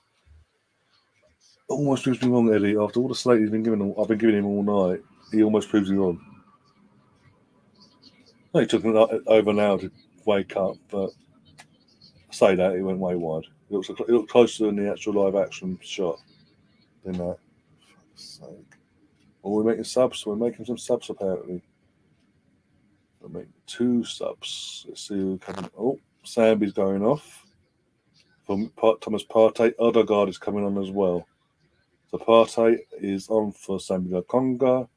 Almost proves me wrong, Eddie. After all the slate I've been giving him all night, he almost proves me wrong. No, it took him over an hour to wake up, but I say that, he went way wide. It looked closer than the actual live action shot than that. For fuck's sake. Oh, we're making subs. We're making some subs apparently. We're making 2 subs. Let's see who coming. Oh, Sambi's going off. From Thomas Partey. Odegaard is coming on as well. So Partey is on for Sambi Lokonga.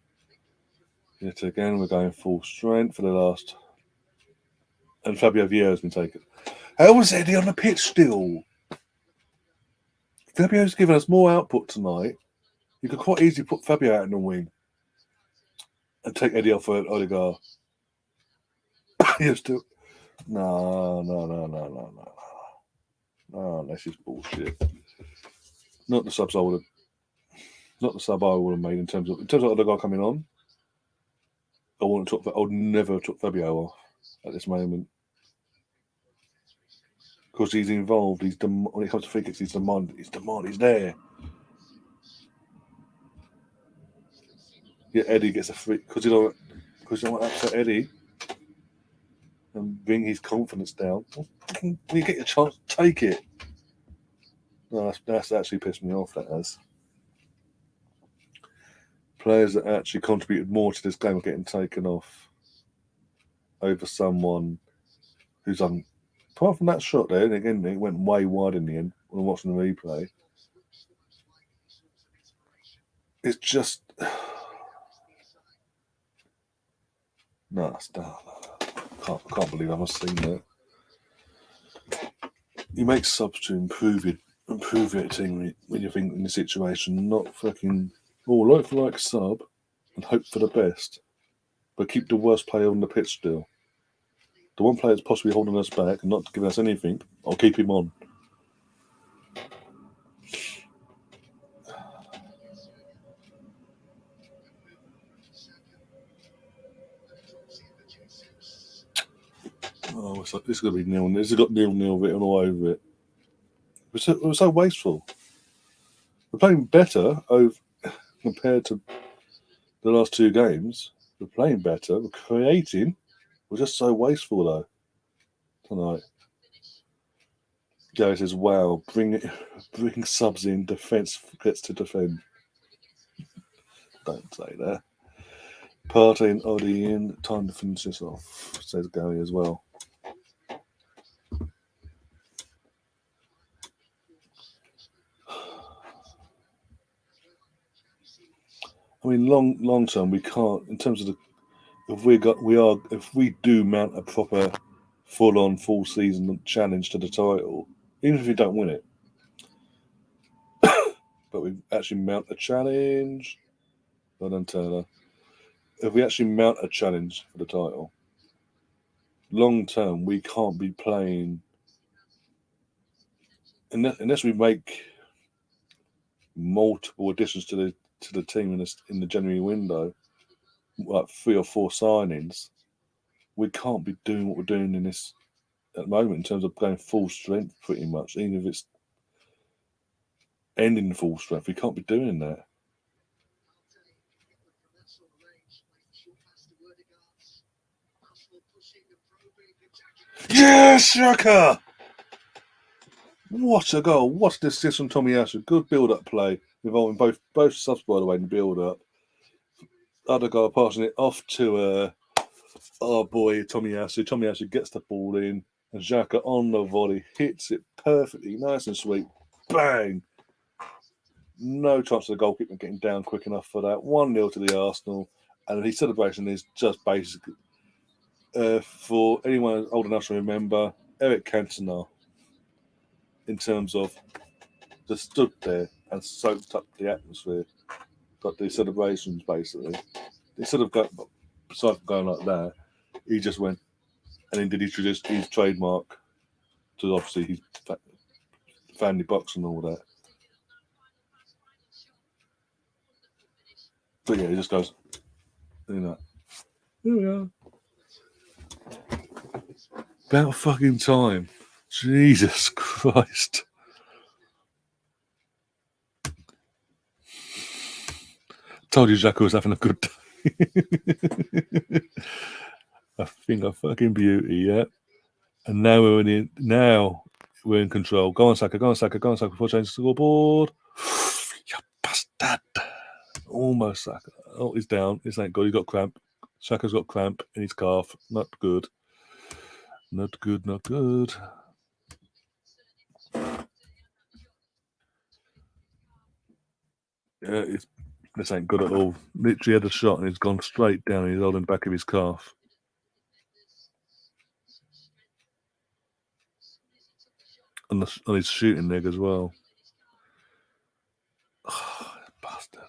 Yet again, we're going full strength for the last. And Fabio Vieira has been taken. How was Eddie on the pitch still? Fabio's given us more output tonight. You could quite easily put Fabio out in the wing and take Eddie off for Odegaard. You're still. No, that's just bullshit. Not the sub I would have made in terms of Odegaard coming on. I would never have took Fabio off at this moment because he's involved. When it comes to free kicks, he's there. Yeah, Eddie gets a free because you don't want to upset Eddie and bring his confidence down. When you get your chance, take it. No, that's actually pissed me off. That has. Players that actually contributed more to this game are getting taken off over someone who's apart from that shot there, and again it went way wide in the end when I'm watching the replay. It's just no, I can't believe I've seen that. You make subs to improve your team when you think in the situation, not fucking like sub and hope for the best, but keep the worst player on the pitch still. The one player that's possibly holding us back and not giving us anything, I'll keep him on. Oh, this is going to be 0-0. This has got 0-0 written all over it. It was so wasteful. We're playing better compared to the last 2 games. We're playing better. We're creating. We're just so wasteful though tonight. Gary says, "Wow, bring subs in. Defense gets to defend." Don't say that. Partey and Oddie in. Time to finish this off, says Gary as well. I mean, long term, we can't. In terms of if we do mount a proper full season challenge to the title, even if we don't win it, but we actually mount a challenge. Well done, Turner. If we actually mount a challenge for the title, long term, we can't be playing unless we make multiple additions to the team in the January window, like 3 or 4 signings. We can't be doing what we're doing in this at the moment in terms of going full strength, pretty much. Even if it's ending full strength, we can't be doing that. Yes, Shaka! What a goal! What an assist from Tomiyasu. Good build-up play involving both subs, by the way, in the build-up. Other guy passing it off to our boy Tomiyasu. Tomiyasu gets the ball in, and Xhaka on the volley hits it perfectly, nice and sweet. Bang! No chance of the goalkeeper getting down quick enough for that. 1-0 to the Arsenal, and his celebration is just basically for anyone old enough to remember Eric Cantona. In terms of just stood there and soaked up the atmosphere, got the celebrations basically. Instead of besides going like that, he just went and then did his trademark to obviously his family box and all that. But yeah, he just goes, here we are. About fucking time. Jesus Christ. Told you Xhaka was having a good day. I think a fucking beauty, yeah. And now we're in control. Go on, Saka, before change the scoreboard. You bastard. Almost Saka. Oh, he's down. This ain't good. He's got cramp. Saka's got cramp in his calf. Not good. Not good. Yeah, this ain't good at all. Literally had a shot and he's gone straight down and he's holding the back of his calf. On his shooting leg as well. Oh, bastard.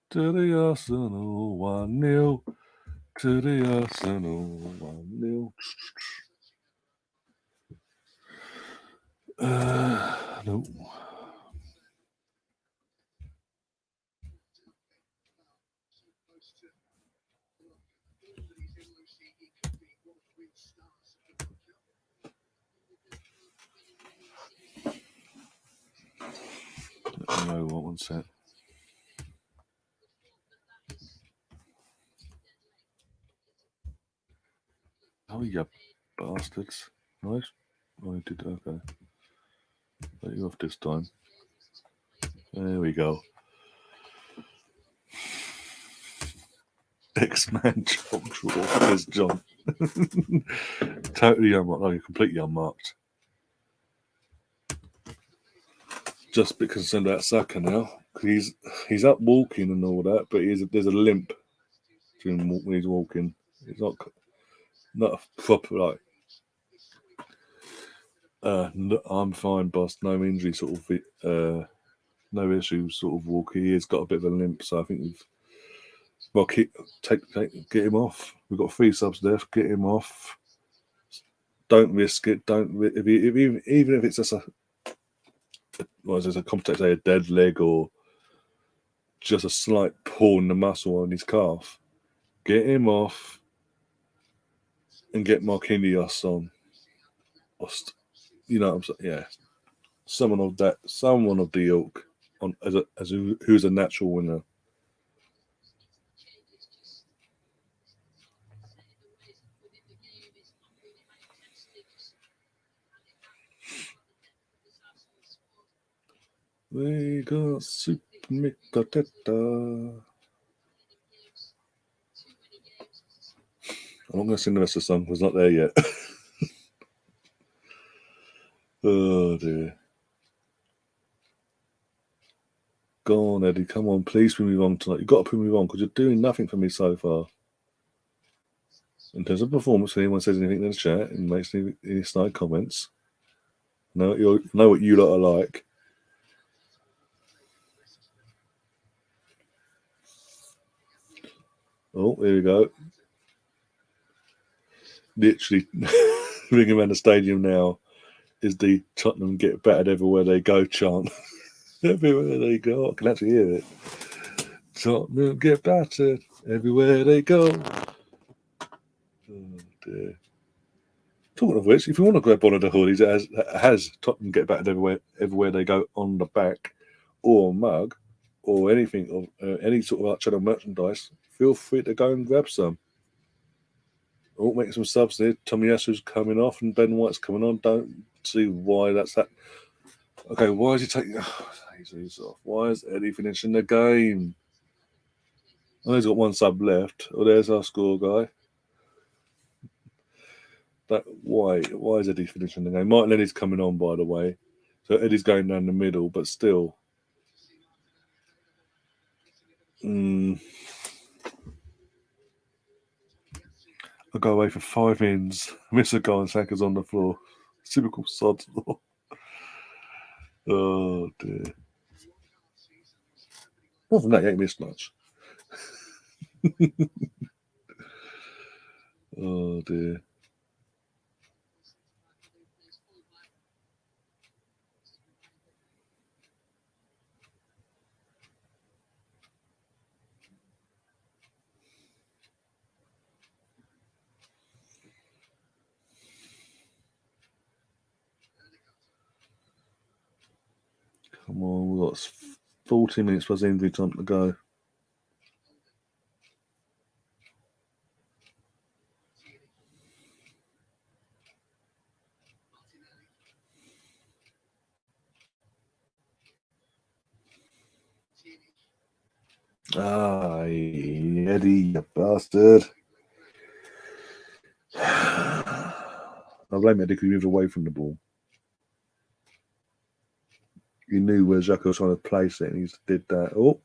To the Arsenal, 1-0. To the Arsenal, 1-0. No. No, one sec. Oh, you bastards. Right? Oh, I did, okay. Let you off this time. There we go. X-Man chopped off, says John. Totally unmarked. No, completely unmarked. Just because I send out Saka now. He's up walking and all that, but there's a limp to him when he's walking. It's not a proper like I'm fine, boss. No injury, sort of. No issues, sort of walking. He's got a bit of a limp, so I think get him off. We've got 3 subs there. Get him off. Don't risk it. Even if it's just a complex, say a dead leg or just a slight pull in the muscle on his calf. Get him off and get Marquinhos on. You know what I'm saying? Yeah. Someone of the ilk on who's a natural winner. We got Super Mikateta. I'm not going to sing the rest of the song. It's not there yet. Oh dear. Go on, Eddie. Come on, please prove me wrong tonight. You've got to prove me wrong because you're doing nothing for me so far. In terms of performance, if anyone says anything in the chat and makes any snide comments, know what you lot are like. Oh, here we go. Literally ringing around the stadium now is the Tottenham get battered everywhere they go chant. Everywhere they go. I can actually hear it. Tottenham get battered everywhere they go. Oh dear. Talking of which, if you want to grab one of the hoodies that has Tottenham get battered everywhere they go on the back, or mug, or anything of any sort of Watchalong merchandise, feel free to go and grab some. Oh, make some subs there. Tommy Yasu's coming off and Ben White's coming on. Don't see why that's that. Okay, why is he taking he's off? Why is Eddie finishing the game? Oh, he's got one sub left. Oh, there's our score guy. Why is Eddie finishing the game? Martin Eddie's coming on, by the way. So Eddie's going down the middle, but still. I'll go away for 5 minutes. Miss a guy and Saka's on the floor. Typical sod law. Oh dear. More than that, you ain't missed much. Oh dear. Come on, we've got 40 minutes plus injury time to go. Ah, Eddie, you bastard. I blame Eddie because he moved away from the ball. He knew where Xhaka was trying to place it and he just did that. Oh.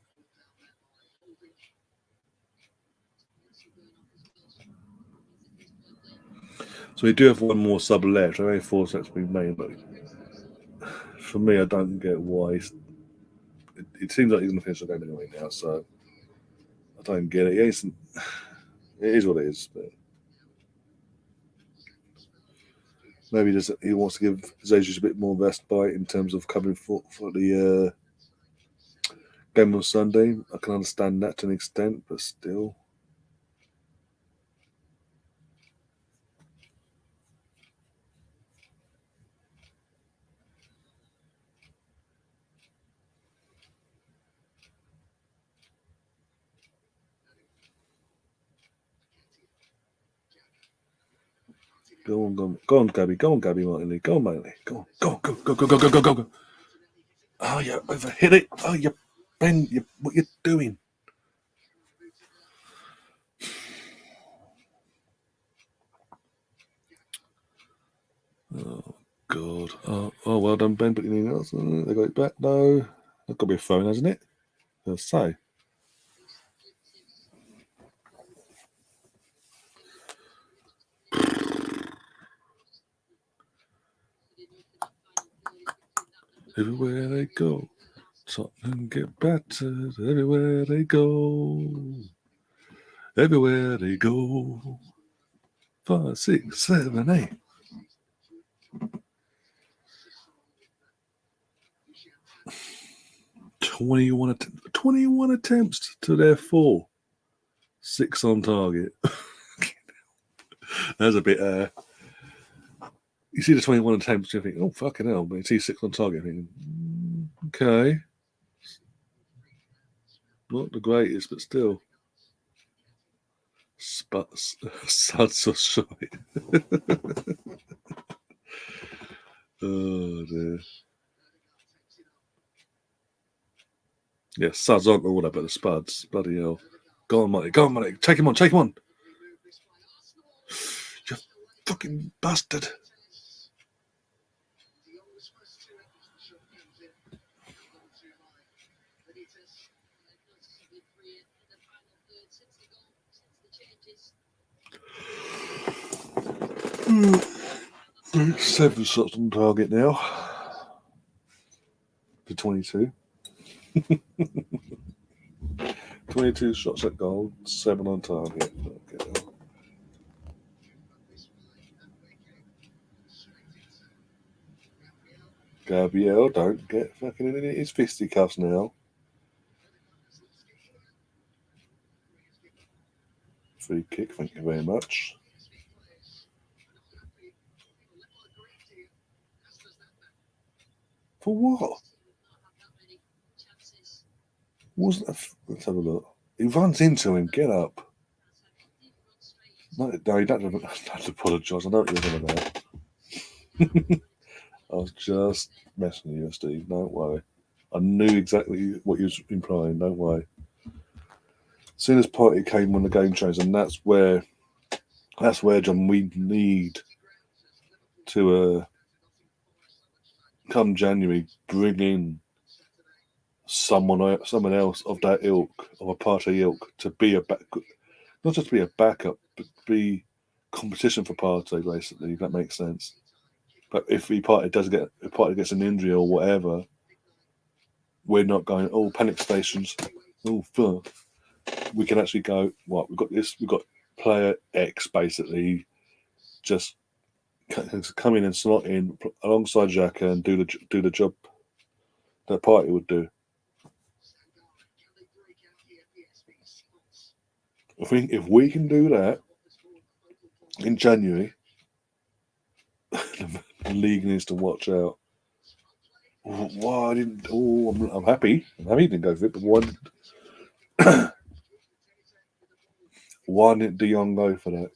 So we do have one more sub left. I know 4 sets been made, but for me, I don't get why. It seems like he's going to finish the game anyway now, so I don't get it. It is what it is, but maybe he wants to give Jesus a bit more respite in terms of coming for the game on Sunday. I can understand that to an extent, but still. Go on, Gabby. Go on, Gabby Martinelli. Go on, Martinelli. Go. Oh, you overhit it. Oh, you Ben. What you doing? Oh God. Oh, well done, Ben. But anything else? They got it back. No, that's got to be a phone, hasn't it? I'll say. Everywhere they go, Tottenham get battered. Everywhere they go. Everywhere they go. 5, 6, 7, 8. Twenty-one attempts to their 4. 6 on target. That's a bit. You see the 21 attempts, you think, oh fucking hell! But you see 6 on target, thinking, okay, not the greatest, but still. Suds or shite. Oh dear. Yeah, Suds aren't all that, but the Spuds. Bloody hell. Go on, Monty. Take him on. You fucking bastard. 7 shots on target now. To 22. 22 shots at goal, 7 on target. Okay. Gabriel, don't get fucking in his fisticuffs now. Free kick, thank you very much. For what? Wasn't let's have a look. He runs into him. Get up. No, you don't have to apologise. I know what you're going about. I was just messing with you, Steve. Don't worry. I knew exactly what you was implying. Don't worry. As soon as Party came on, the game changed, and that's where, John, we need to come January bring in someone else of that ilk, of a Party ilk, to be not just be a backup, but be competition for Party, basically. If that makes sense. But if Party gets an injury or whatever, we're not going, oh, panic stations. Oh, fuck. We can actually go, what, we've got this, we've got player X, basically, just come in and slot in alongside Xhaka and do the job that Party would do. If we can do that in January, the league needs to watch out. Why didn't? Oh, I'm happy. I'm happy he didn't go for it, but why didn't De Jong go for that?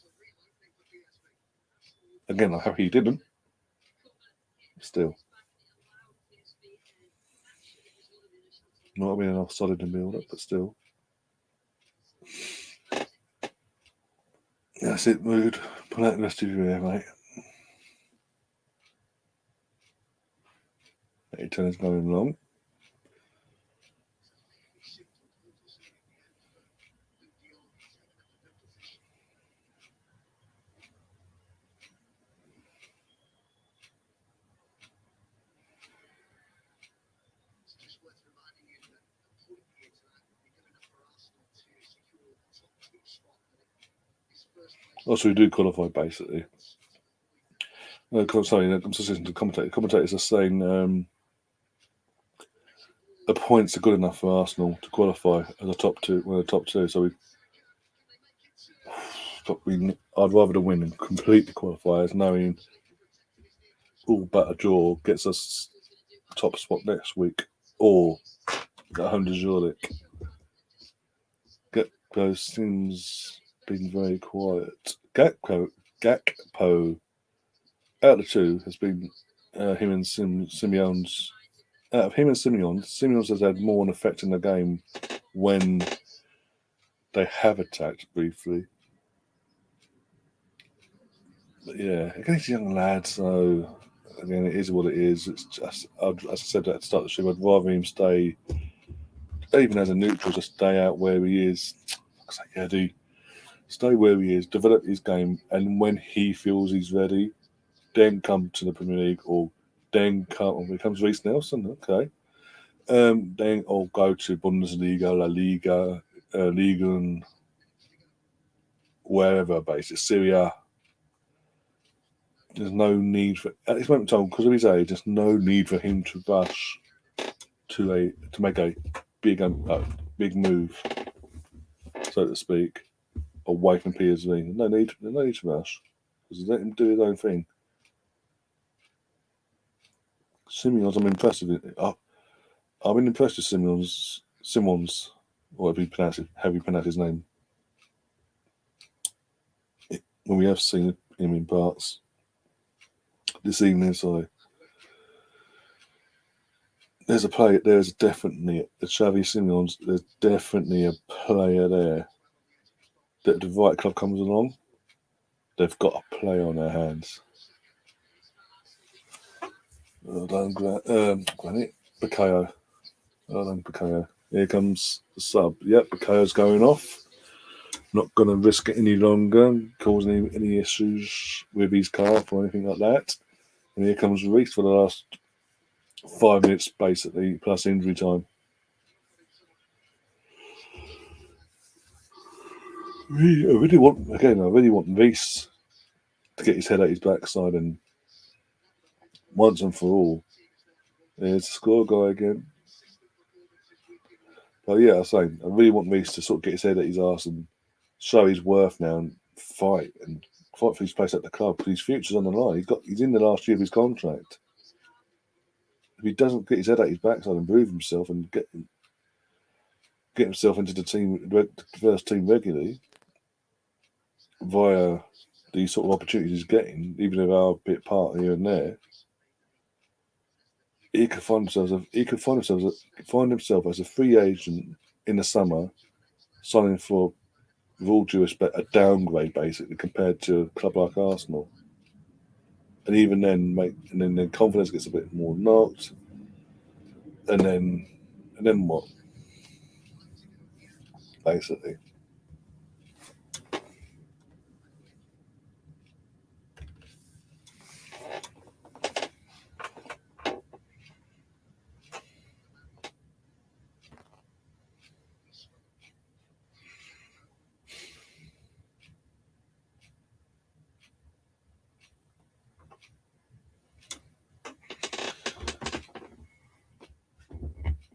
Again, I'm happy he didn't. Still, not being enough solid in build up, but still. That's it, mood. Pull out the rest of your hair, mate. 8-10 is going long. Also, we do qualify, basically. Sorry, I'm just listening to commentators. Commentators are saying the points are good enough for Arsenal to qualify as a top two. We're the top two, so I'd rather the win and completely qualify as knowing all but a draw gets us top spot next week, or at home to Zurich. Gakpo seems being very quiet. Gakpo out of the two has been him and Simeone's. Out of him and Simeone's has had more an effect in the game when they have attacked briefly. But yeah, against young lads, so again, it is what it is. It's just, as I said at the start of the show, I'd rather him stay, even as a neutral, just stay out where he is. Stay where he is, develop his game, and when he feels he's ready, then come to the Premier League, or then when it comes Reece Nelson, okay. Then I'll go to Bundesliga, La Liga, Liga, wherever, basically, Syria. There's no need for, at this moment in time, because of his age, there's no need for him to rush to make a big move, so to speak, away from PSV. No need to rush, because let him do his own thing. Simeon's, I'm impressed with it. I've been impressed with Simmons, or however you pronounce his name. When we have seen him in parts this evening, sorry. There's definitely a Xavi Simeons. There's definitely a player there that the right club comes along, they've got a play on their hands. Well done, Granit. Bukayo. Well done, Bukayo. Here comes the sub. Yep, the KO's going off. Not going to risk it any longer, causing any issues with his calf or anything like that. And here comes Reese for the last 5 minutes, basically, plus injury time. I really want Reese to get his head out his backside and once and for all. There's the score guy again. But yeah, I really want Reese to sort of get his head at his arse and show his worth now and fight for his place at the club because his future's on the line. He's in the last year of his contract. If he doesn't get his head out his backside and prove himself and get himself into the first team regularly via these sort of opportunities he's getting, even if they are a bit part here and there, he could find himself as a free agent in the summer, signing for, with all due respect, a downgrade basically compared to a club like Arsenal. And even then, then confidence gets a bit more knocked. And then what? Basically.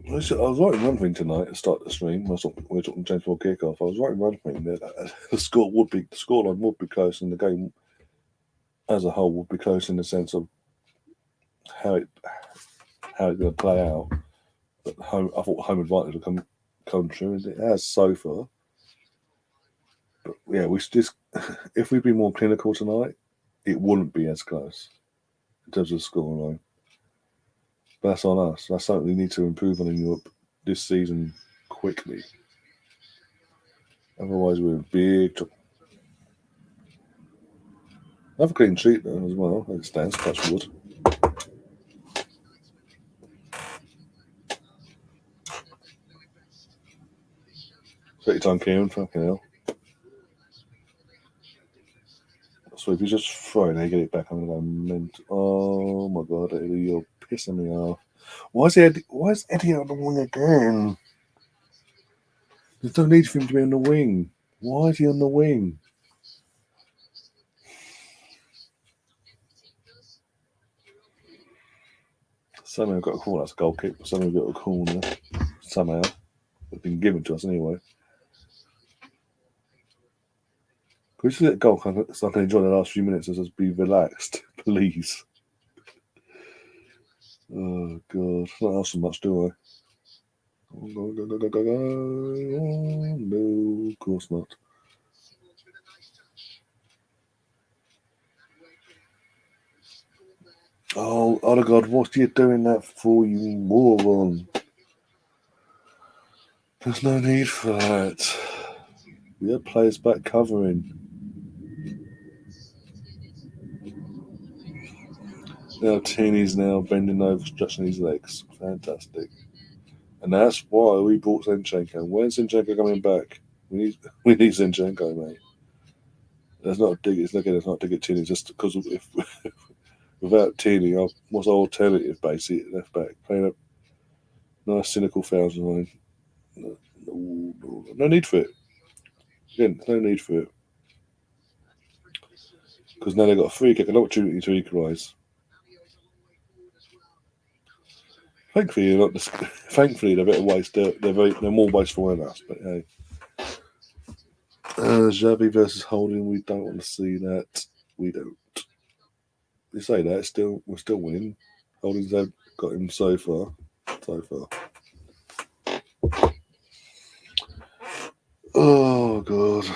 I was writing one thing tonight to start the stream. We were talking James before kickoff. I was writing one thing that the scoreline would be close, and the game as a whole would be close in the sense of how it's going to play out. But I thought home advantage would come true, and it has so far. But yeah, if we'd been more clinical tonight, it wouldn't be as close in terms of scoreline. But that's on us. That's something we need to improve on in Europe this season quickly. Otherwise, we're in big trouble. Have a clean sheet though as well. It stands, touch wood. Take your time, Kieran. Fucking hell. So if you just throw it and get it back, I'm going to go oh my god, Eddie, you're pissing me off. Why is Eddie on the wing again? There's no need for him to be on the wing. Why is he on the wing? Somehow got a call. That's a goal kick. Somehow got a corner. Somehow. It's been given to us anyway. Could we just let it go so I can enjoy the last few minutes and just be relaxed, please? Oh, God. I don't ask so much, do I? Oh, no, of course not. Oh, God, what are you doing that for, you moron? There's no need for that. We had players back covering. Now Tini's now bending over, stretching his legs. Fantastic. And that's why we brought Zinchenko. When's Zinchenko coming back? We need Zinchenko, mate. There's not a dig. It's not a dig at Tini. Just because if without Tini, what's our alternative basically left back? Playing a nice cynical thousand line. No need for it. Again, no need for it. Because now they've got a free kick, an opportunity to equalise. Thankfully, they're a bit of waste. They're more wasteful than us. But hey, Xavi versus Holding. We don't want to see that. We don't. You say that, we're still winning. Holding's got him so far. Oh God.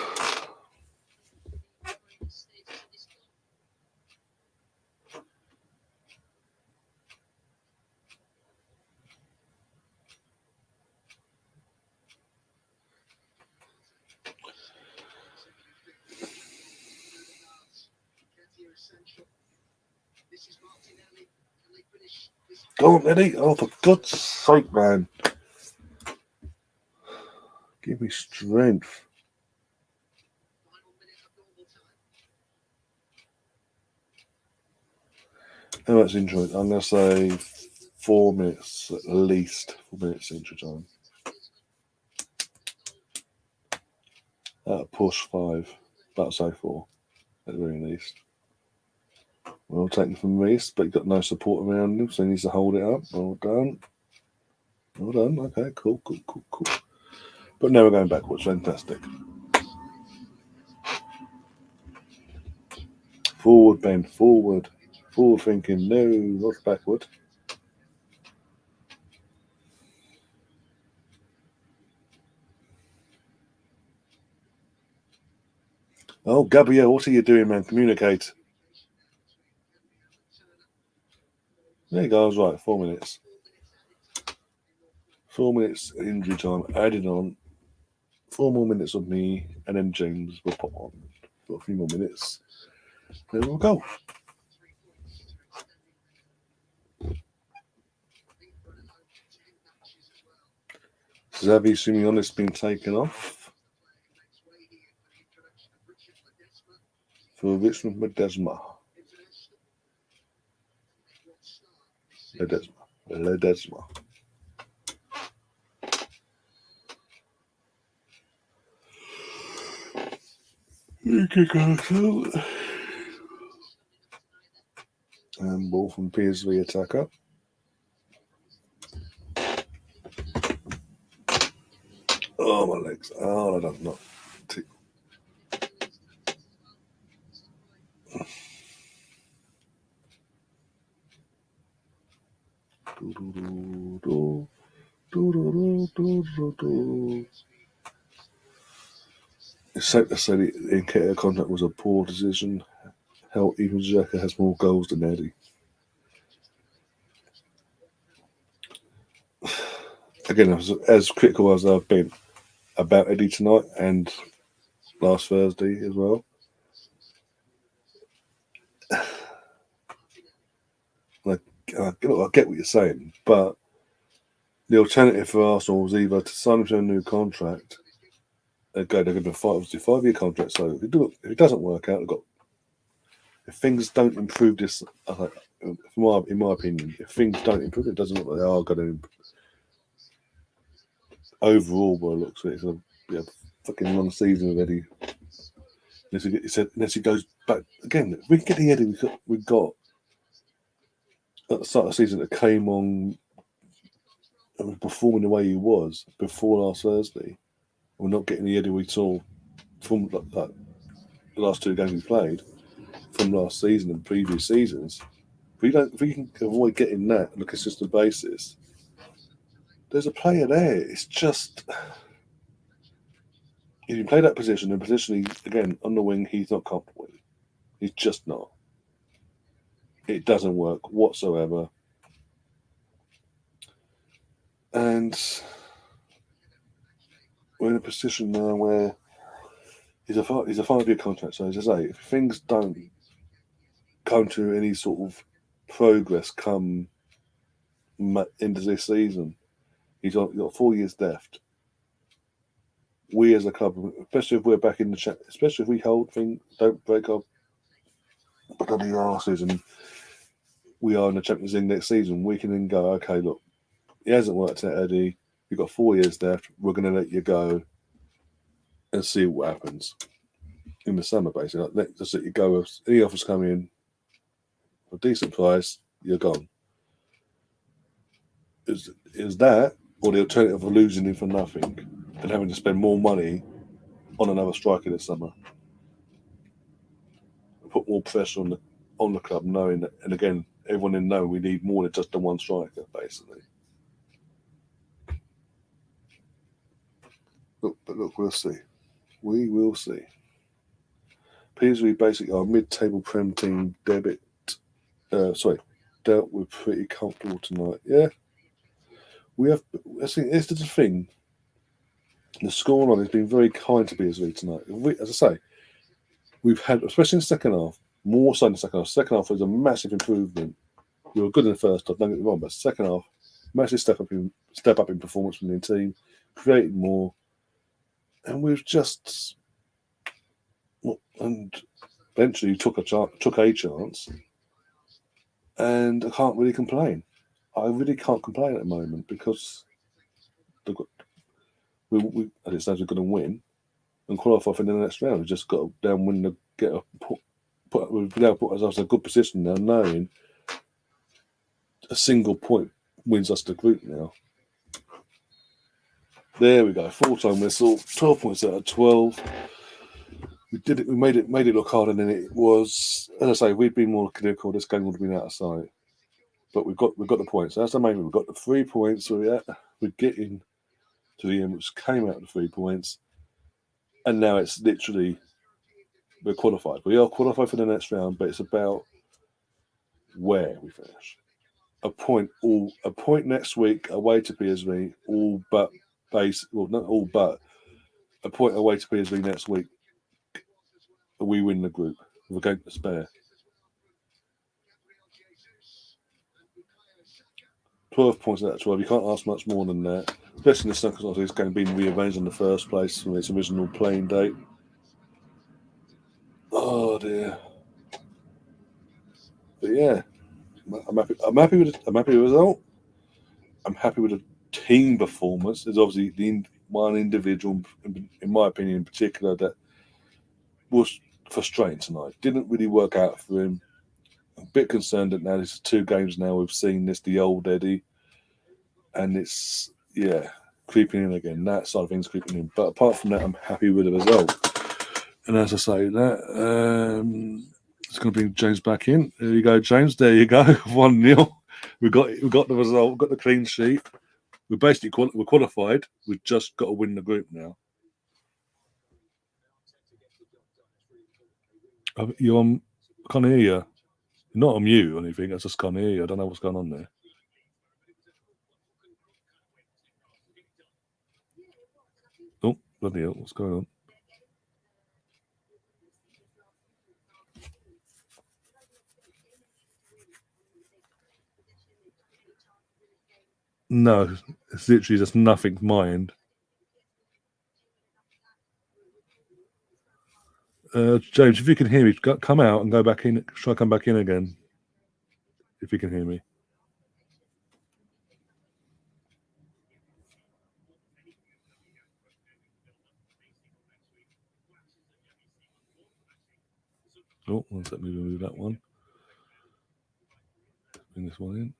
Go on, Eddie. Oh, for God's sake, man. Give me strength. How much injury? I'm going to say 4 minutes at least. 4 minutes injury time. Push 5. About say 4 at the very least. Well taken from Reese, but he got no support around him, so he needs to hold it up. Well done. Well done. Okay, cool. But now we're going backwards. Fantastic. Forward, Ben. Forward. Forward thinking. No, not backward. Oh, Gabrielle, what are you doing, man? Communicate. There you go. I was right. 4 minutes. 4 minutes injury time added on. 4 more minutes of me, and then James will pop on for a few more minutes. Then we'll go. Xavi Simeone's been taken off for Richmond Ledesma. And ball from PSV attacker. Oh, my legs. Oh, I don't know. It's safe to say the Nketiah contract was a poor decision. Hell, even Xhaka has more goals than Eddie. Again, as critical as I've been about Eddie tonight and last Thursday as well, I get what you're saying, but the alternative for Arsenal was either to sign him to a new contract. Okay, they're going to obviously 5-year contract. So if it doesn't work out, if things don't improve this, in my opinion, if things don't improve, it doesn't look like they are going to improve. Overall, by the looks of it, it's going to be a fucking long season with Eddie. Unless he goes back again. If we can get the Eddie we got at the start of the season that came on and was performing the way he was before last Thursday, we're not getting the Eddie we saw from the last 2 games we played from last season and previous seasons. If we can avoid getting that on a consistent basis, there's a player there. It's just if you play that position and positionally again on the wing, he's not comfortable with. He's just not. It doesn't work whatsoever. And we're in a position now where he's a 5-year contract. So as I say, if things don't come to any sort of progress come into this season, he's got 4 years left. We as a club, especially if we're back in the chat, especially if we hold things, don't break our bloody arses, and we are in the Champions League next season, we can then go, okay, look, it hasn't worked out, Eddie. You've got 4 years left. We're going to let you go and see what happens in the summer, basically. Let's just let you go. If any offers come in for a decent price, you're gone. Is that or the alternative of losing him for nothing and having to spend more money on another striker this summer? Put more pressure on the club, knowing that, and again, everyone in know we need more than just the one striker, basically. Look, we'll see. We will see. PSV basically our mid-table Prem team dealt with pretty comfortable tonight. Yeah, we have. I think this is the thing. The scoreline has been very kind to PSV tonight. As I say, we've had, especially in the second half, more so in the second half. Second half was a massive improvement. We were good in the first half, don't get me wrong, but second half, massive step up in performance from the team, created more. and we've just and eventually took a chance, and I can't really complain. I really can't complain at the moment because we as it stands, we're going to win and qualify for the next round. We've just got to down win the get a we've now put ourselves in a good position now, knowing a single point wins us the group now. There we go, full-time whistle, 12 points out of 12. We did it. We made it look harder than it was. As I say, we'd been more clinical. This game would have been out of sight, but we've got the points. That's the main thing. We've got the 3 points. So we're getting to the end, which came out of the 3 points, and now it's literally we're qualified. We are qualified for the next round, but it's about where we finish. A point next week away to PSV, not all but a point away to PSV next week. We win the group with a game to spare. 12 points out of 12. You can't ask much more than that, especially in the circumstances it's going to be rearranged in the first place from its original playing date. Oh dear. But yeah, I'm happy with the result. I'm happy with the team performance. There's obviously one individual, in my opinion, in particular, that was frustrating tonight. Didn't really work out for him. I'm a bit concerned that now this is 2 games now we've seen the old Eddie, and it's creeping in again. That side of things creeping in. But apart from that, I'm happy with the result. And as I say that, it's going to bring James back in. There you go, James. There you go. 1-0. We got the result. We've got the clean sheet. We're basically we're qualified. We've just got to win the group now. You're on. I can't hear you. You're not on mute or anything. I just can't hear you. I don't know what's going on there. Oh, bloody hell. What's going on? No, it's literally just nothing mind. James, if you can hear me, come out and go back in. Try come back in again. If you can hear me. Oh, one sec, maybe move that one. Bring this one in.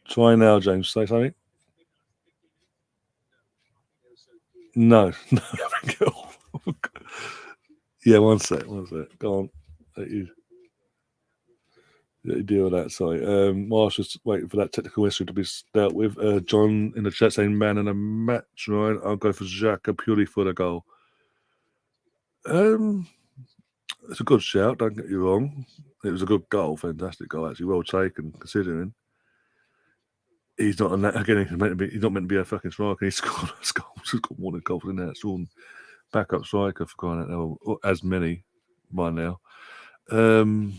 Try now, James. Say something. No. Yeah, one sec. Go on. Let you deal with that. Sorry. Whilst just waiting for that technical issue to be dealt with. John in the chat saying man in a match, right? I'll go for Xhaka purely for the goal. It's a good shout, don't get you wrong. It was a good goal, fantastic goal, actually, well taken considering. He's not on that again. He's not meant to be a fucking striker. He's scored goals. He's got more goals in there. It's backup striker for crying out loud, or as many by now. Well,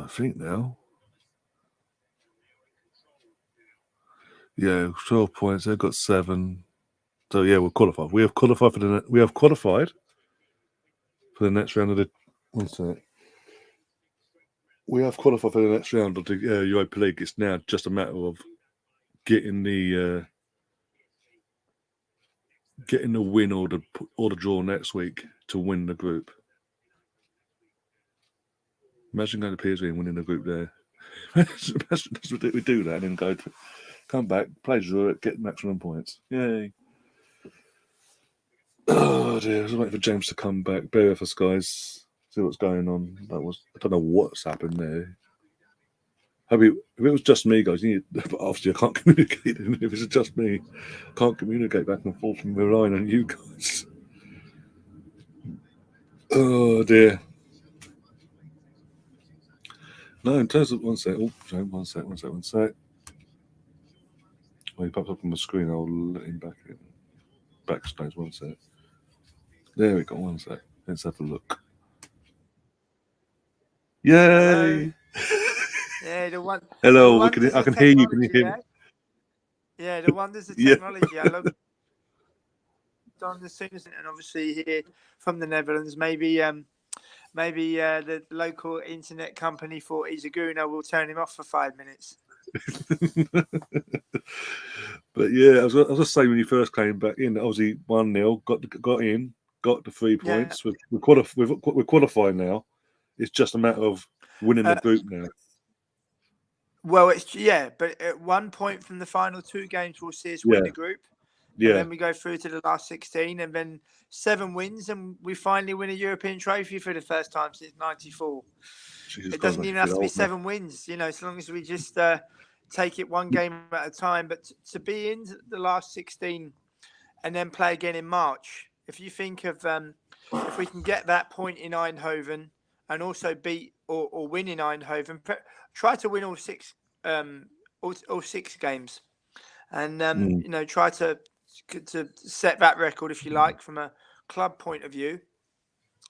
I think now. Yeah, 12 points. They've got 7. So yeah, we're qualified. We have qualified for the next round of the. One sec. We have qualified for the next round of the Europa League. It's now just a matter of getting the win or the draw next week to win the group. Imagine going to PSV and winning the group there. Imagine we do that and then come back, play draw it, get maximum points. Yay. Oh dear, I was waiting for James to come back. Bear with us, guys. See what's going on. I don't know what's happened there. If it was just me, guys, obviously I can't communicate. If it's just me, I can't communicate back and forth and relying on you guys. Oh dear. No, in terms of one sec. Oh, one sec. When he pops up on the screen, I'll let him back in. Backspace, one sec. There we go, one sec. Let's have a look. Yay! Yeah, the one. Hello, I can hear you. Can you hear me? Yeah, the wonders of Yeah. technology. I logged on as soon as, and obviously here from the Netherlands, maybe the local internet company for Izaguna will turn him off for 5 minutes. But yeah, I was just saying when you first came back in, obviously 1-0, got in, got the 3 points. Yeah. We're qualifying now. It's just a matter of winning the group now. Well, but at 1 point from the final 2 games, we'll see us win the group. And then we go through to the last 16, and then 7 wins, and we finally win a European trophy for the first time since '94. It doesn't even have to be 7 wins, as long as we just take it one game at a time. But to be in the last 16 and then play again in March, if you think of if we can get that point in Eindhoven and also beat or win in Eindhoven, try to win all 6 games, and try to set that record, if you like, from a club point of view.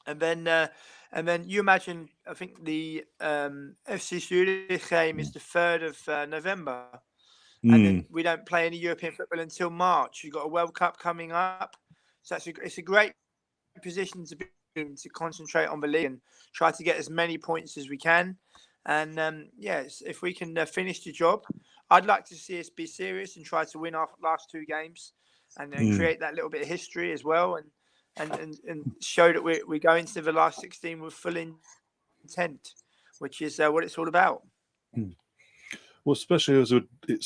And then you imagine, I think the FC Zurich game is the 3rd of November. And then we don't play any European football until March. You've got a World Cup coming up. So it's a great position to be in, to concentrate on the league and try to get as many points as we can. And yes, if we can finish the job, I'd like to see us be serious and try to win our last 2 games and create that little bit of history as well, and show that we go into the last 16 with full intent, which is what it's all about. Well, especially as it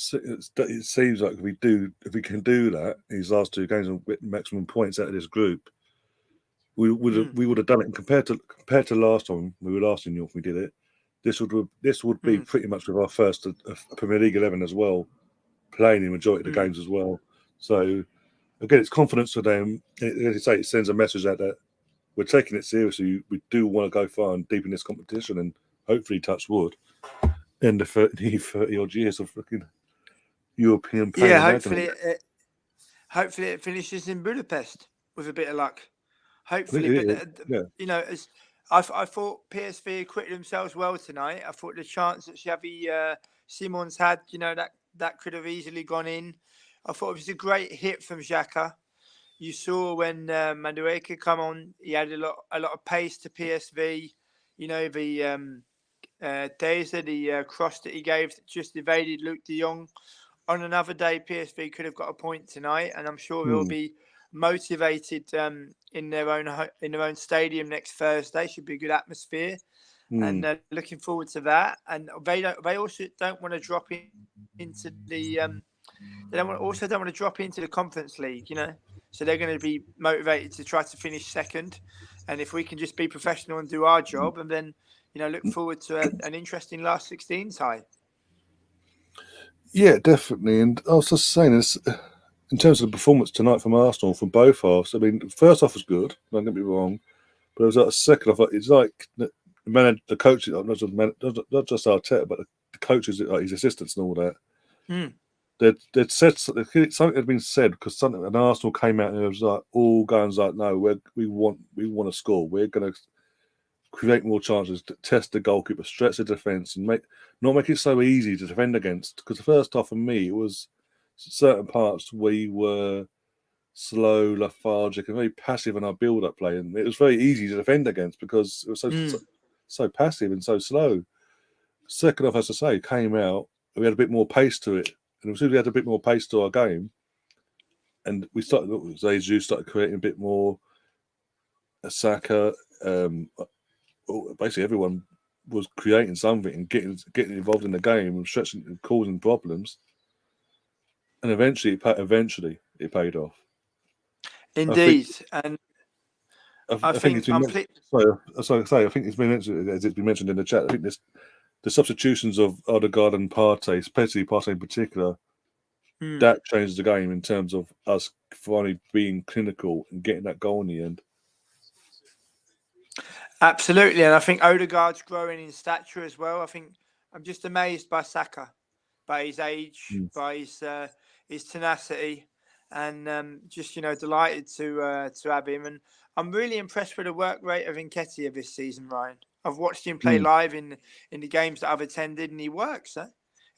seems like if we can do that, these last 2 games and get maximum points out of this group, we would have done it. Compared to last time we were last in York, we did it. This would be pretty much with our first Premier League 11 as well, playing the majority of the games as well. So again, it's confidence for them. As you say, it sends a message out that we're taking it seriously. We do want to go far and deep in this competition, and hopefully, touch wood, end the 30 odd years of fucking European pain. Yeah, hopefully it finishes in Budapest with a bit of luck. Hopefully, as I thought PSV acquitted themselves well tonight. I thought the chance that Xavi Simons had, that could have easily gone in. I thought it was a great hit from Xhaka. You saw when Madueke come on, he had a lot of pace to PSV. The Deza, the cross that he gave that just evaded Luke de Jong. On another day, PSV could have got a point tonight, and I'm sure they'll be motivated in their own stadium next Thursday. Should be a good atmosphere, and looking forward to that. And they also don't want to drop into the they don't want to drop into the Conference League, So they're going to be motivated to try to finish second, and if we can just be professional and do our job, and then look forward to an interesting last 16 tie. Yeah, definitely. And I was just saying this in terms of the performance tonight from Arsenal, from both halves. I mean, the first half was good, don't get me wrong, but it was like a second half. It's like the coaches, not just Arteta, but the coaches, like his assistants and all that. They'd said something had been said because an Arsenal came out and it was like all guns like, no, we want to score. We're going to create more chances, to test the goalkeeper, stretch the defence, and not make it so easy to defend against. Because the first half for me, it was certain parts we were slow, lethargic, and very passive in our build-up play, and it was very easy to defend against because it was so passive and so slow. Second half, as I say, came out, we had a bit more pace to it, and as soon as we had a bit more pace to our game, and we started creating a bit more. Saka, basically everyone was creating something and getting involved in the game and stretching and causing problems, and eventually it paid off. Indeed, I think it's been mentioned. I think it's been mentioned, as it's been mentioned in the chat. I think the substitutions of Odegaard and Partey, especially Partey in particular, that changes the game in terms of us finally being clinical and getting that goal in the end. Absolutely, and I think Odegaard's growing in stature as well. I think I'm just amazed by Saka, by his age, by his tenacity, and just delighted to have him. And I'm really impressed with the work rate of Nketiah this season, Ryan. I've watched him play live in the games that I've attended, and he works.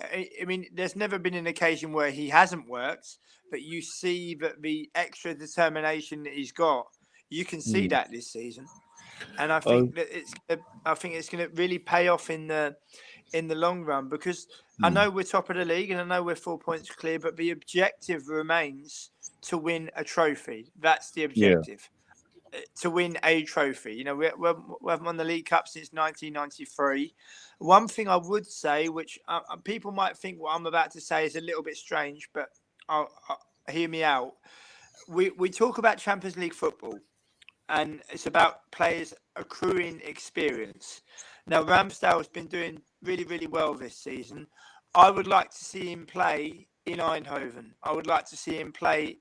I mean, there's never been an occasion where he hasn't worked, but you see that the extra determination that he's got, you can see that this season, and I think that it's going to really pay off in the long run, because I know we're top of the league and I know we're 4 points clear, but the objective remains to win a trophy. That's the objective. To win a trophy. You know, we haven't won the League Cup since 1993. One thing I would say, which people might think what I'm about to say is a little bit strange, but hear me out. We talk about Champions League football, and it's about players accruing experience. Now, Ramsdale has been doing really, really well this season. I would like to see him play in Eindhoven. I would like to see him play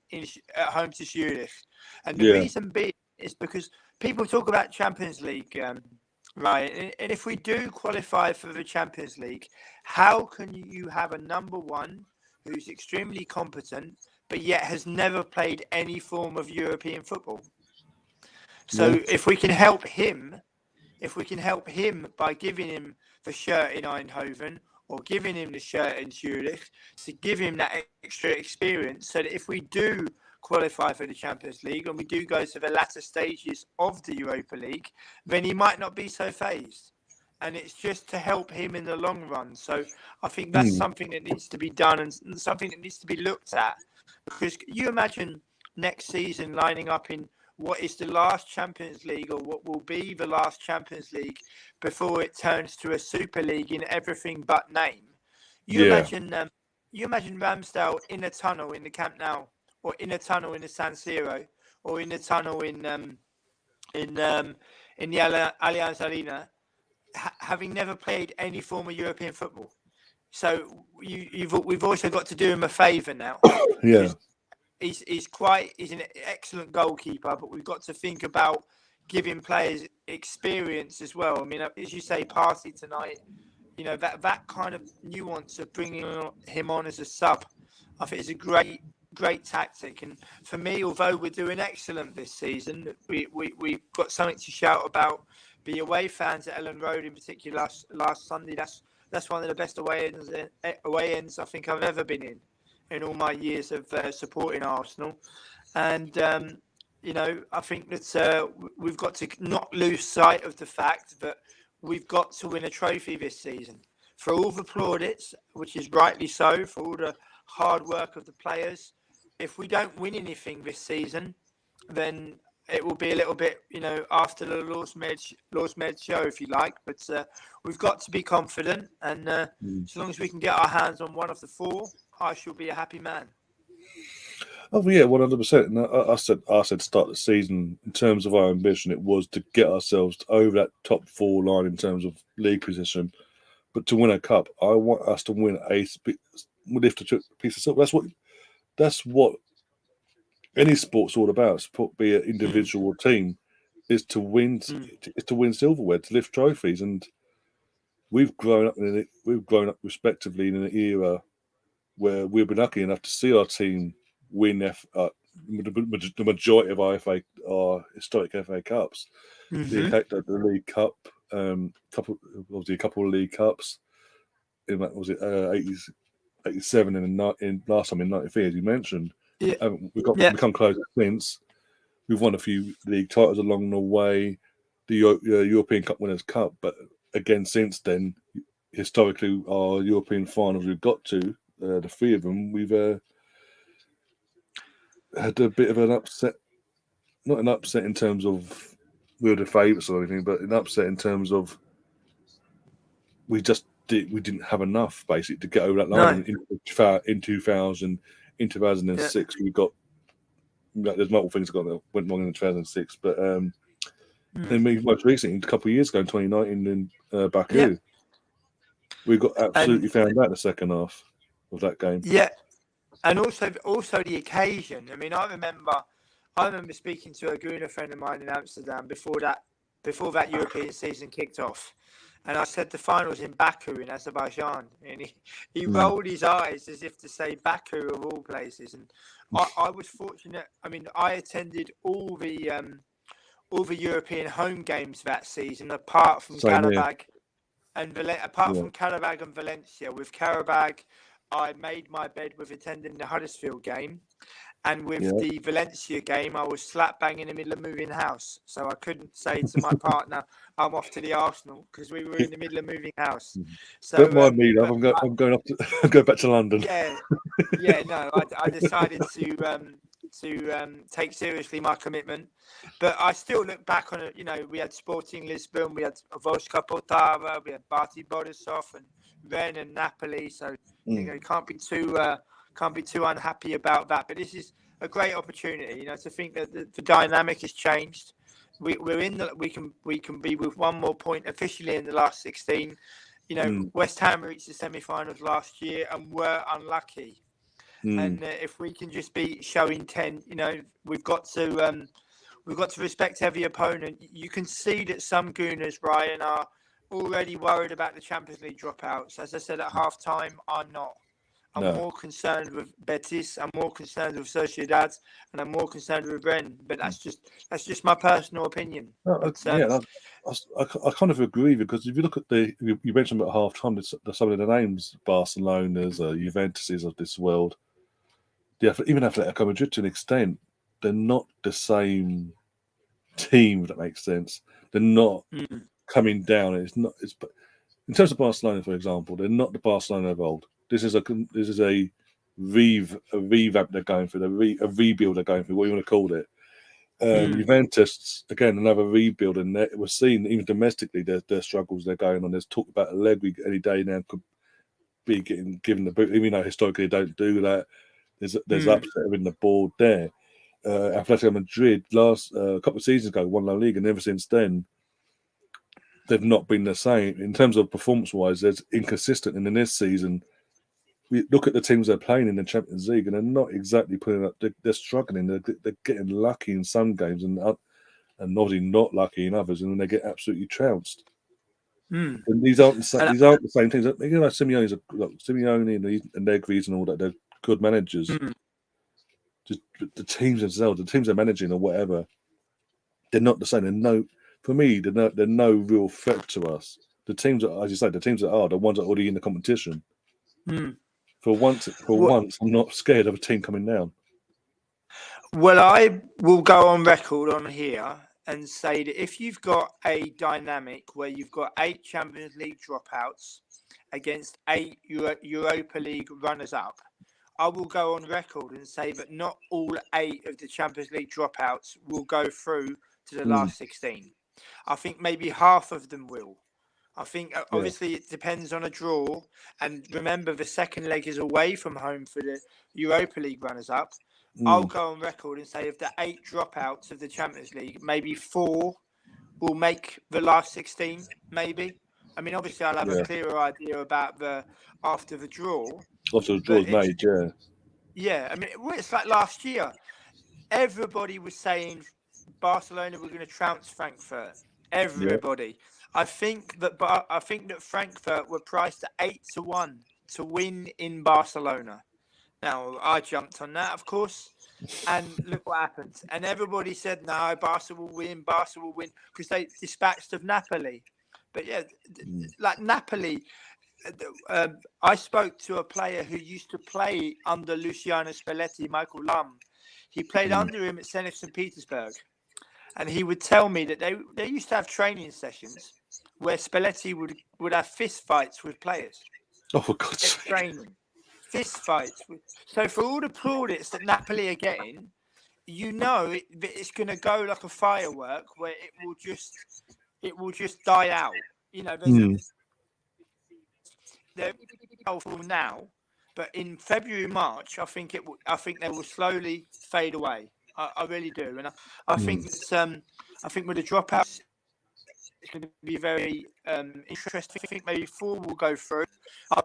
at home to Zurich. And the reason being is because people talk about Champions League, right? And if we do qualify for the Champions League, how can you have a number one who's extremely competent, but yet has never played any form of European football? So if we can help him by giving him the shirt in Eindhoven or giving him the shirt in Zurich, to give him that extra experience, so that if we do qualify for the Champions League and we do go to the latter stages of the Europa League, then he might not be so phased. And it's just to help him in the long run. So I think that's something that needs to be done and something that needs to be looked at. Because you imagine next season lining up in what is the last Champions League, or what will be the last Champions League before it turns to a Super League in everything but name. You imagine Ramsdale in a tunnel in the Camp Nou, or in a tunnel in the San Siro, or in a tunnel in the Allianz Arena, having never played any form of European football. So we've also got to do him a favour now. He's an excellent goalkeeper, but we've got to think about giving players experience as well. I mean, as you say, Party tonight, you know, that kind of nuance of bringing him on as a sub, I think is a great tactic. And for me, although we're doing excellent this season, we've got something to shout about. The away fans at Ellen Road in particular last Sunday, that's one of the best away ends I think I've ever been in all my years of supporting Arsenal. And you know, I think that we've got to not lose sight of the fact that we've got to win a trophy this season. For all the plaudits, which is rightly so, for all the hard work of the players, if we don't win anything this season, then it will be a little bit, you know, after the Lars Med show, if you like. But we've got to be confident, and as long as we can get our hands on one of the four, I shall be a happy man. Oh yeah, 100%. And I said start the season, in terms of our ambition, it was to get ourselves over that top four line in terms of league position. But to win a cup, I want us to win lift a piece of silver. That's what any sport's all about. Be an individual or team, is to win. Is to win silverware, to lift trophies, and we've grown up in it. We've grown up respectively in an era where we've been lucky enough to see our team win the majority of our historic FA Cups, the League Cup, a couple of League Cups. In that, was it 87 and last time in 93, as you mentioned. We've become closer since. We've won a few league titles along the way, the European Cup Winners' Cup, but again since then, historically, our European finals we've got to, the three of them, we've had a bit of an upset. Not an upset in terms of we were the favourites or anything, but an upset in terms of we didn't have enough basically to get over that line. In 2000, in 2006, we got. There's multiple things that went wrong in 2006, but then most recently, a couple of years ago, in 2019 in Baku, we got absolutely found out in the second half of that game. Yeah, and also the occasion. I mean, I remember speaking to a Guna friend of mine in Amsterdam before that European season kicked off. And I said the finals in Baku in Azerbaijan, and he rolled his eyes as if to say Baku of all places. And I was fortunate. I mean, I attended all the European home games that season, apart from Karabag. And apart from Qarabag and Valencia, with Qarabag, I made my bed with attending the Huddersfield game. And with the Valencia game, I was slap bang in the middle of moving house. So I couldn't say to my partner, I'm off to the Arsenal, because we were in the middle of moving house. So don't mind me, love. I'm going off to go back to London. No, I decided to take seriously my commitment. But I still look back on it. You know, we had Sporting Lisbon, we had Voska Poltava, we had Bati Borisov and Rennes and Napoli. So you know, you can't be too unhappy about that. But this is a great opportunity, you know, to think that the dynamic has changed. We can be with one more point officially in the last 16. You know, West Ham reached the semi-finals last year and were unlucky. And if we can just be showing 10, you know, we've got to respect every opponent. You can see that some Gooners, Ryan, are already worried about the Champions League dropouts. As I said at half-time, I'm not. I'm more concerned with Betis. I'm more concerned with Sociedad, and I'm more concerned with Rennes. But that's just my personal opinion. I kind of agree, because if you look at you mentioned at half time, some of the names, Barcelona's, Juventus's of this world, even Atletico Madrid to an extent, they're not the same team. If that makes sense, they're not coming down. It's in terms of Barcelona, for example, they're not the Barcelona of old. This is a revamp they're going through, a rebuild they're going through, what you want to call it. Juventus, again, another rebuild, and we're seeing even domestically their struggles they're going on. There's talk about Allegri any day now could be given the boot. Even though historically they don't do that, there's upset in the board there. Atletico Madrid last couple of seasons ago won La Liga, and ever since then they've not been the same in terms of performance-wise. There's inconsistent, and in this season, we look at the teams they're playing in the Champions League, and they're not exactly putting up. They're struggling. They're getting lucky in some games, and obviously not lucky in others, and then they get absolutely trounced. And these aren't the same things. You know, Simeone and Negri's and all that. They're good managers. Just the teams themselves, the teams they're managing or whatever, they're not the same. For me, they're no real threat to us. The teams that, as you say, the ones that are already in the competition. For once, I'm not scared of a team coming down. Well, I will go on record on here and say that if you've got a dynamic where you've got 8 Champions League dropouts against 8 Europa League runners-up, I will go on record and say that not all 8 of the Champions League dropouts will go through to the last 16. I think maybe half of them will. I think obviously it depends on a draw. And remember, the second leg is away from home for the Europa League runners-up. I'll go on record and say of the 8 dropouts of the Champions League, maybe 4 will make the last 16, maybe. I mean, obviously, I'll have a clearer idea about after the draw. After the draw is made, Yeah, I mean, it's like last year. Everybody was saying Barcelona were going to trounce Frankfurt. Everybody. I think that Frankfurt were priced at 8-1 to win in Barcelona. Now, I jumped on that, of course, and look what happened. And everybody said, no, Barca will win, because they dispatched of Napoli. But yeah, like Napoli, I spoke to a player who used to play under Luciano Spalletti, Michael Lum. He played under him at Zenit St. Petersburg. And he would tell me that they used to have training sessions where Spalletti would have fist fights with players. Oh, for God's sake. Training. Fist fights. So for all the plaudits that Napoli are getting, you know it's going to go like a firework where it will just die out. You know, they're powerful now, but in February, March, I think they will slowly fade away. I really do, and I think I think with the dropouts, it's going to be very interesting. I think maybe 4 will go through.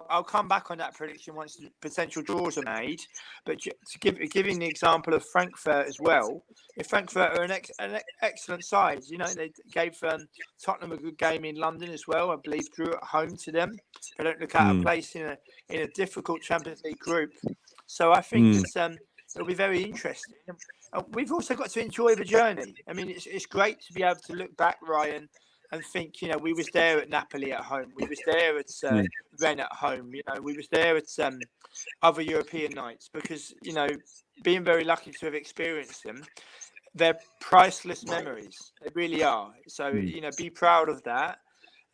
I'll come back on that prediction once the potential draws are made. But giving the example of Frankfurt as well, if Frankfurt are an excellent side, you know, they gave Tottenham a good game in London as well. I believe drew at home to them. They don't look out of place in a difficult Champions League group. So I think it'll be very interesting. We've also got to enjoy the journey. I mean, it's great to be able to look back, Ryan, and think, we was there at Napoli at home. We was there at Rennes at home. We was there at other European nights because, being very lucky to have experienced them, they're priceless memories. They really are. So, be proud of that.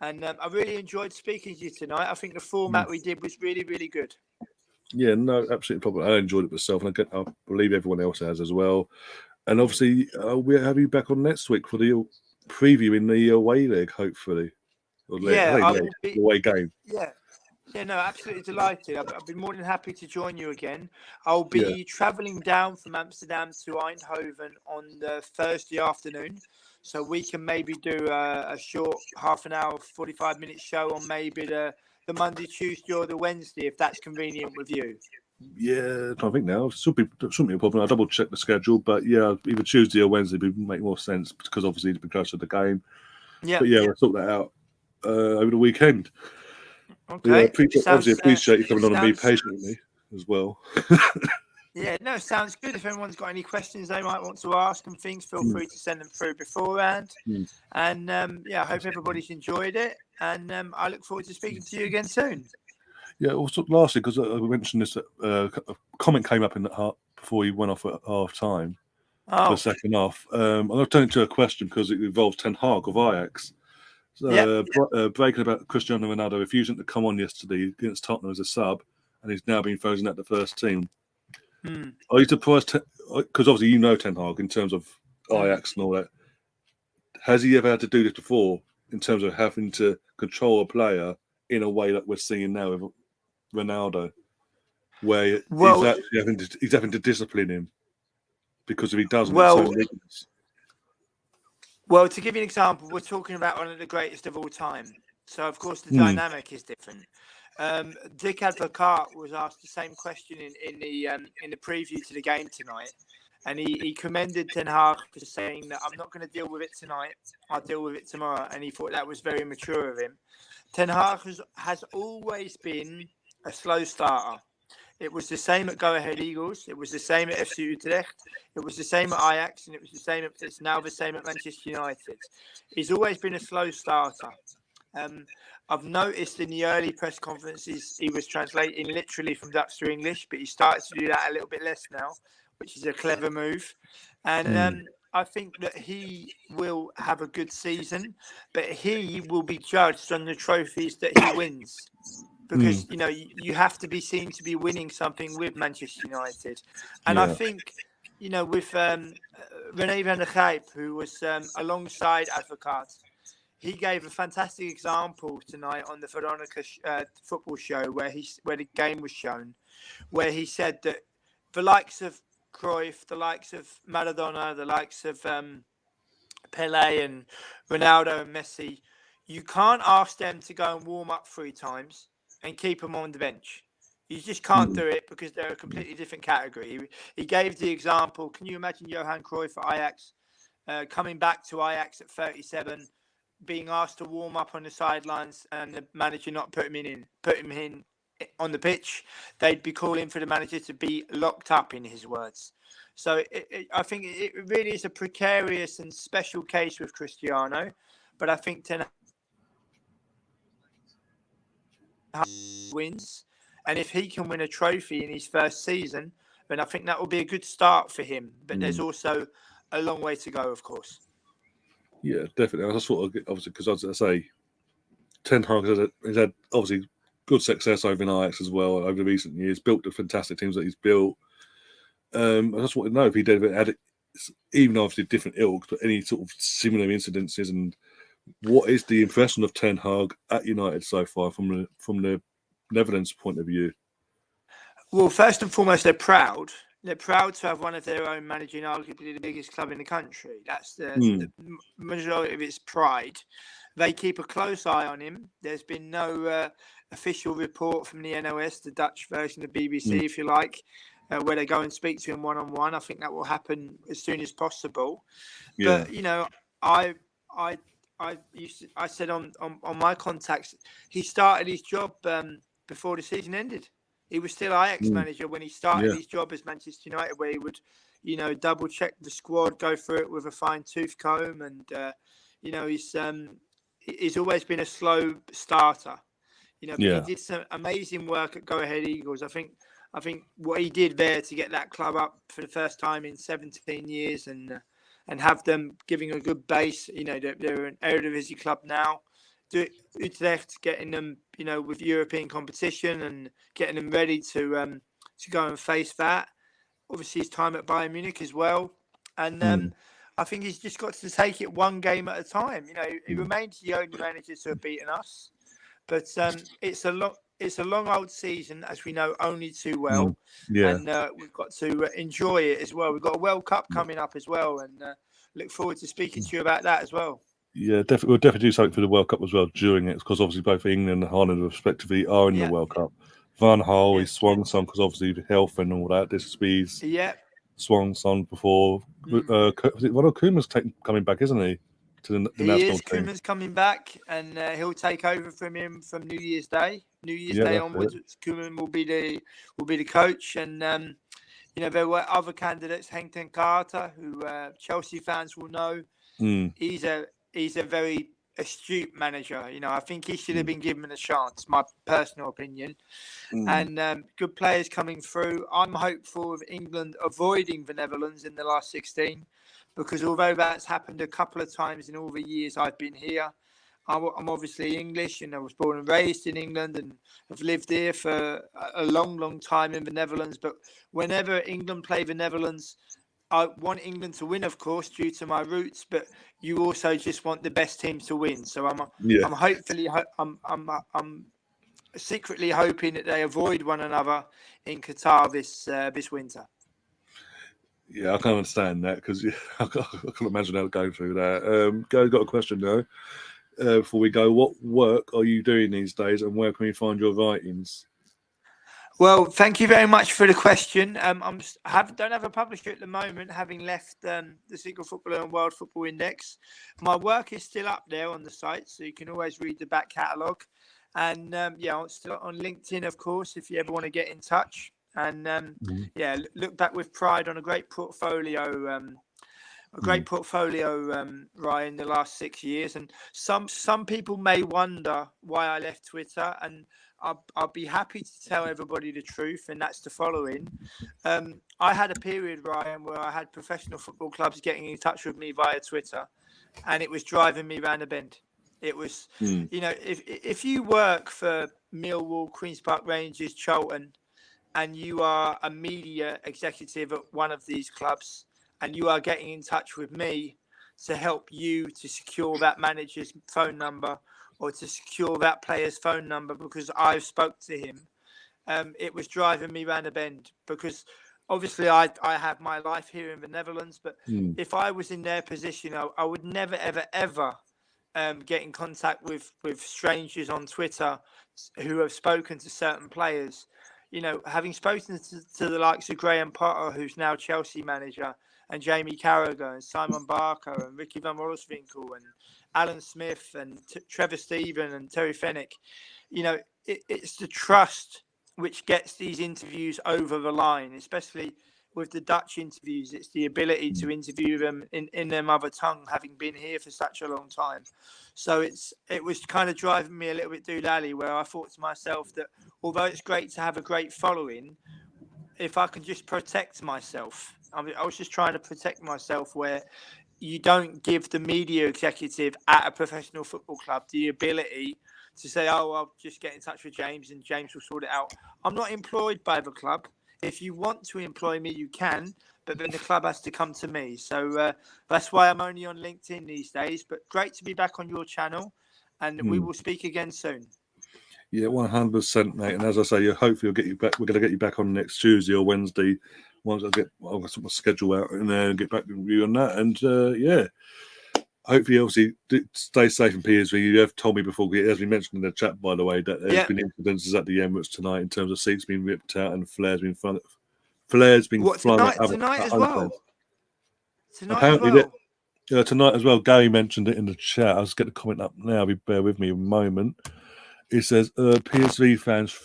And I really enjoyed speaking to you tonight. I think the format we did was really, really good. Yeah, no, absolutely problem. I enjoyed it myself, and I believe everyone else has as well. And obviously, we'll have you back on next week for the preview in the away leg, hopefully. Away game. Yeah, no, absolutely delighted. I've been more than happy to join you again. I'll be travelling down from Amsterdam to Eindhoven on the Thursday afternoon. So we can maybe do a short half an hour, 45-minute show on maybe the Monday, Tuesday or the Wednesday, if that's convenient with you. Yeah, I think now. Shouldn't be a problem. I'll double check the schedule, but yeah, either Tuesday or Wednesday would make more sense because obviously it's been close to the game. Yeah. But we'll sort that out over the weekend. Okay. Yeah, appreciate you coming on and be patient with me as well. Yeah, no, sounds good. If anyone's got any questions they might want to ask and things, feel free to send them through beforehand. And I hope everybody's enjoyed it. And I look forward to speaking to you again soon. Yeah, also lastly, because I mentioned this, a comment came up in the before he went off at half time for the second half. I'm going to turn into a question because it involves Ten Hag of Ajax. Breaking about Cristiano Ronaldo refusing to come on yesterday against Tottenham as a sub, and he's now been frozen at the first team. Are you surprised? Because obviously you know Ten Hag in terms of Ajax and all that. Has he ever had to do this before in terms of having to control a player in a way that we're seeing now with Ronaldo, where he's having to discipline him because if he doesn't, it's so ridiculous. Well, to give you an example, we're talking about one of the greatest of all time. So, of course, the dynamic is different. Dick Advocat was asked the same question in the preview to the game tonight, and he commended Ten Hag for saying that I'm not going to deal with it tonight. I'll deal with it tomorrow, and he thought that was very mature of him. Ten Hag has always been a slow starter. It was the same at Go Ahead Eagles. It was the same at FC Utrecht. It was the same at Ajax, and it's now the same at Manchester United. He's always been a slow starter. I've noticed in the early press conferences he was translating literally from Dutch to English, but he started to do that a little bit less now, which is a clever move. And I think that he will have a good season, but he will be judged on the trophies that he wins. Because, you have to be seen to be winning something with Manchester United. And I think, with René van der Gijp, who was alongside Advocat, he gave a fantastic example tonight on the Veronica football show where the game was shown, where he said that the likes of Cruyff, the likes of Maradona, the likes of Pelé and Ronaldo and Messi, you can't ask them to go and warm up 3 times and keep them on the bench. You just can't do it because they're a completely different category. He gave the example. Can you imagine Johan Cruyff at Ajax coming back to Ajax at 37, being asked to warm up on the sidelines and the manager not put him in on the pitch? They'd be calling for the manager to be locked up, in his words. So I think it really is a precarious and special case with Cristiano, but I think Ten Hag wins, and if he can win a trophy in his first season, then I think that will be a good start for him. But there's also a long way to go, of course. Yeah, definitely. I thought, obviously, because as I say, Ten Hag has had obviously good success over in Ajax as well over the recent years, built the fantastic teams that he's built. I just want to know if he had it, even obviously different ilks, but any sort of similar incidences, and what is the impression of Ten Hag at United so far from the Netherlands point of view? Well, first and foremost, they're proud. They're proud to have one of their own managing arguably the biggest club in the country. That's the majority of its pride. They keep a close eye on him. There's been no official report from the NOS, the Dutch version of BBC, if you like, where they go and speak to him one-on-one. I think that will happen as soon as possible. Yeah. But, I said on my contacts, he started his job before the season ended. He was still Ajax manager when he started his job as Manchester United, where he would, double check the squad, go through it with a fine tooth comb, and he's he's always been a slow starter. You know, but Yeah. he did some amazing work at Go Ahead Eagles. I think what he did there to get that club up for the first time in 17 years and have them giving a good base. You know, they're an Eredivisie club now. Utrecht, getting them, you know, with European competition and getting them ready to go and face that. Obviously, his time at Bayern Munich as well. And I think he's just got to take it one game at a time. You know, he remains the only manager to have beaten us. But it's a long old season, as we know only too well. Yeah. And we've got to enjoy it as well. We've got a World Cup coming up as well, and look forward to speaking to you about that as well. Yeah, definitely. We'll definitely do something for the World Cup as well during it, because obviously both England and Holland respectively are in the World Cup. Van Gaal is swan song because obviously health and all that. This will be swan song before. Is it Ronald Koeman's coming back, isn't he? To the national team. Koeman's coming back, and he'll take over from him from New Year's Day. New Year's Day onwards, Koeman will be the coach, and you know, there were other candidates, Henk ten Cate, who Chelsea fans will know. He's a very astute manager. You know, I think he should have been given a chance, my personal opinion. And good players coming through. I'm hopeful of England avoiding the Netherlands in the last 16. Because although that's happened a couple of times in all the years I've been here, I'm obviously English and I was born and raised in England and have lived here for a long, long time in the Netherlands. But whenever England play the Netherlands, I want England to win, of course, due to my roots. But you also just want the best team to win. So I'm secretly hoping that they avoid one another in Qatar this winter. Yeah, I can understand that because I can't imagine how going through that. Got a question though. Before we go, what work are you doing these days, and where can we find your writings? Well, thank you very much for the question. Don't have a publisher at the moment, having left the Secret Footballer and World Football Index. My work is still up there on the site, so you can always read the back catalogue. And I'm still on LinkedIn, of course, if you ever want to get in touch. And look back with pride on a great portfolio. Ryan, the last 6 years. And some people may wonder why I left Twitter, and I'll be happy to tell everybody the truth, and that's the following. I had a period, Ryan, where I had professional football clubs getting in touch with me via Twitter, and it was driving me round the bend. It was, you know, if you work for Millwall, Queen's Park Rangers, Charlton, and you are a media executive at one of these clubs, and you are getting in touch with me to help you to secure that manager's phone number or to secure that player's phone number because I've spoke to him, it was driving me round a bend because obviously I have my life here in the Netherlands, but if I was in their position, I would never, ever, ever get in contact with strangers on Twitter who have spoken to certain players. You know, having spoken to the likes of Graham Potter, who's now Chelsea manager, and Jamie Carragher and Simon Barker and Ricky van Wolfswinkel and Alan Smith and Trevor Steven and Terry Fenwick, you know, it's the trust which gets these interviews over the line, especially with the Dutch interviews. It's the ability to interview them in their mother tongue, having been here for such a long time. So it was kind of driving me a little bit doolally, where I thought to myself that although it's great to have a great following, if I can just protect myself, I was just trying to protect myself, where you don't give the media executive at a professional football club the ability to say, oh, I'll just get in touch with James and James will sort it out. I'm not employed by the club. If you want to employ me, you can, but then the club has to come to me. So that's why I'm only on LinkedIn these days. But great to be back on your channel, and we will speak again soon. Yeah, 100%, mate. And as I say, hopefully we'll get you back. We're going to get you back on next Tuesday or Wednesday once I'll get my schedule out and then get back with you on that. And hopefully, obviously, stay safe in PSV. You have told me before, as we mentioned in the chat, by the way, that there's been incidences at the Emirates tonight in terms of seats being ripped out and flares being flung. Flares being flung tonight as well. Tonight as well. Gary mentioned it in the chat. I'll just get the comment up now. Bear with me a moment. It says PSV fans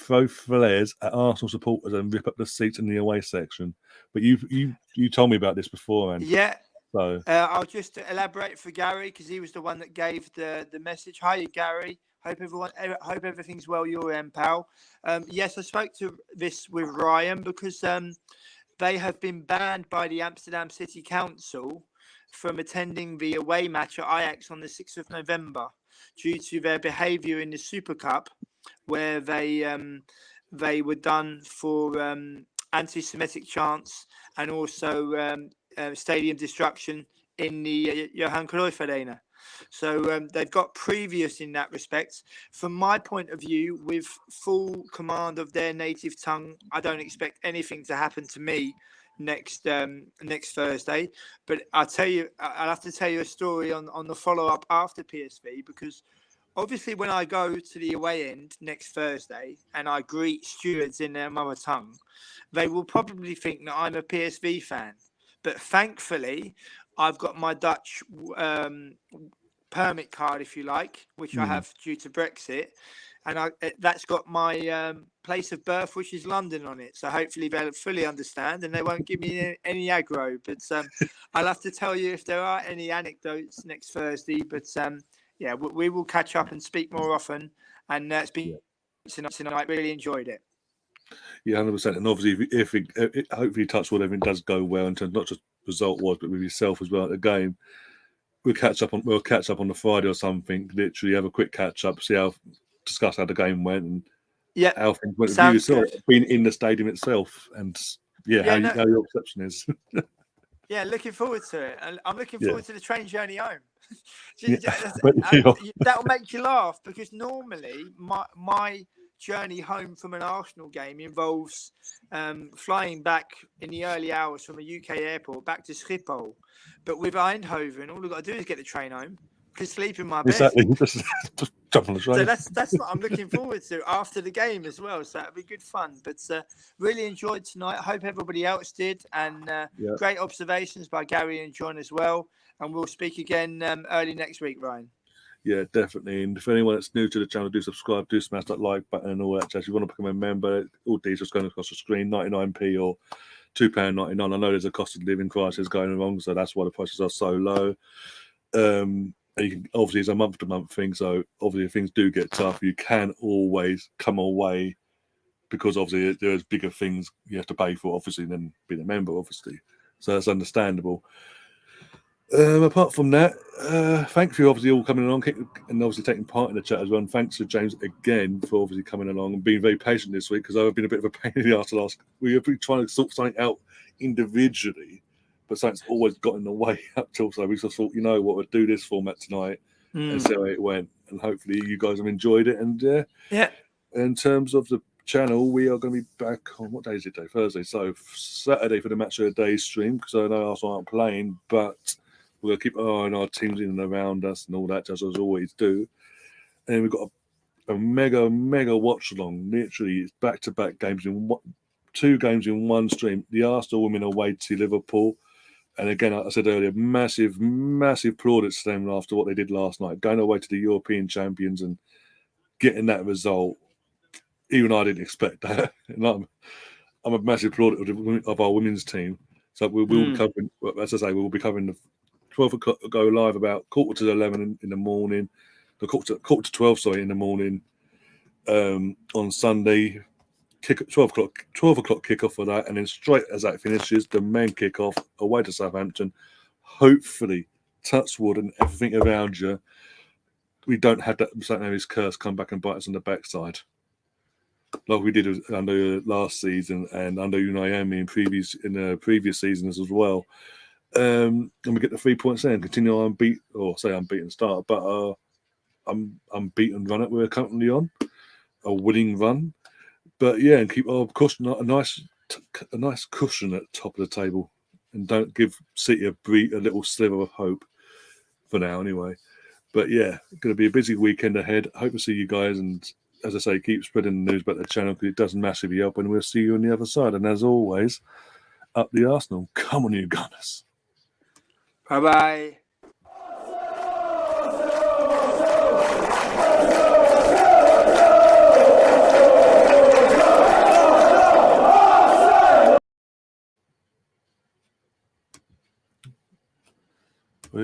throw flares at Arsenal supporters and rip up the seats in the away section. But you told me about this before, man. Yeah, So I'll just elaborate for Gary because he was the one that gave the message. Hi, Gary. Hope everything's well your end, pal. Yes, I spoke to this with Ryan because they have been banned by the Amsterdam City Council from attending the away match at Ajax on the 6th of November due to their behaviour in the Super Cup, where they were done for anti-Semitic chants and also stadium destruction in the Johan Cruyff Arena. So they've got previous in that respect. From my point of view, with full command of their native tongue, I don't expect anything to happen to me next Thursday. But I'll have to tell you a story on the follow-up after PSV, because obviously when I go to the away end next Thursday and I greet stewards in their mother tongue, they will probably think that I'm a PSV fan. But thankfully, I've got my Dutch permit card, if you like, which I have due to Brexit. And that's got my place of birth, which is London, on it. So hopefully they'll fully understand and they won't give me any aggro. But I'll have to tell you if there are any anecdotes next Thursday. But yeah, we will catch up and speak more often. And it's been tonight. Really enjoyed it. Yeah, 100%. And obviously, if hopefully, touch wood, everything does go well in terms not just result-wise, but with yourself as well at the game. We'll catch up on the Friday or something. Literally, have a quick catch up, discuss how the game went and how things went with you yourself, being in the stadium itself, and how your perception is. Yeah, looking forward to it. And I'm looking forward to the train journey home. That'll make you laugh, because normally my journey home from an Arsenal game involves flying back in the early hours from a UK airport back to Schiphol. But with Eindhoven, all I've got to do is get the train home. I can sleep in my bed. Exactly. Just jump on the train. So that's what I'm looking forward to after the game as well. So that'll be good fun. But really enjoyed tonight. I hope everybody else did. And great observations by Gary and John as well. And we'll speak again early next week, Ryan. Yeah, definitely. And if anyone that's new to the channel, do subscribe, do smash that like button and all that. If you want to become a member, all details going across the screen, 99p or £2.99. I know there's a cost of living crisis going along, so that's why the prices are so low. And you can, obviously, it's a month-to-month thing, so obviously if things do get tough, you can always come away, because obviously there's bigger things you have to pay for, obviously, than being a member, obviously. So that's understandable. Apart from that, thank you, obviously, all coming along and obviously taking part in the chat as well. And thanks to James again for obviously coming along and being very patient this week, because I've been a bit of a pain in the arse we have been trying to sort something out individually, but something's always got in the way up till, so we just thought, you know what, we'll do this format tonight and see how it went. And hopefully you guys have enjoyed it. And in terms of the channel, we are going to be back on, what day is it today? Thursday. So Saturday for the Match of the Day stream, because I know Arsenal aren't playing, but we're going to keep an eye on our teams in and around us and all that, just as always do. And we've got a mega watch along. Literally, it's back-to-back games in 2 games in one stream. The Arsenal women away to Liverpool. And again, like I said earlier, massive plaudits to them after what they did last night. Going away to the European champions and getting that result. Even I didn't expect that. And I'm a massive plaudit of our women's team. So we will be covering, as I say, we will be covering the 12 o'clock, go live about 11:15 in the morning. The quarter to 12, in the morning on Sunday. 12 o'clock kickoff for that, and then straight as that finishes, the men kick off away to Southampton. Hopefully, touch wood and everything around you, we don't have that St. Mary's curse come back and bite us on the backside, like we did under last season and under Naomi in the previous seasons as well. And we get the 3 points there and continue our unbeaten start, but unbeaten run that we're currently on, a winning run. But yeah, and keep our cushion, a nice cushion at the top of the table, and don't give City a little sliver of hope for now, anyway. But yeah, going to be a busy weekend ahead. Hope to see you guys, and as I say, keep spreading the news about the channel, because it does massively help. And we'll see you on the other side. And as always, up the Arsenal. Come on, you Gunners. Bye-bye.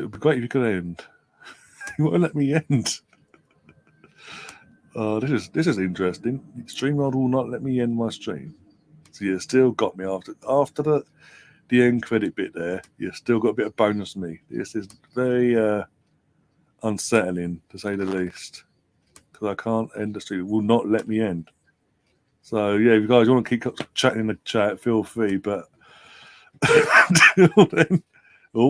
it would be great if you could end. You won't let me end. Oh, this is interesting. StreamYard will not let me end my stream. So you still got me after the end credit bit there. You still got a bit of bonus me. This is very unsettling, to say the least, because I can't end the stream. It will not let me end. So yeah, if you guys want to keep chatting in the chat, feel free. But until then, oh,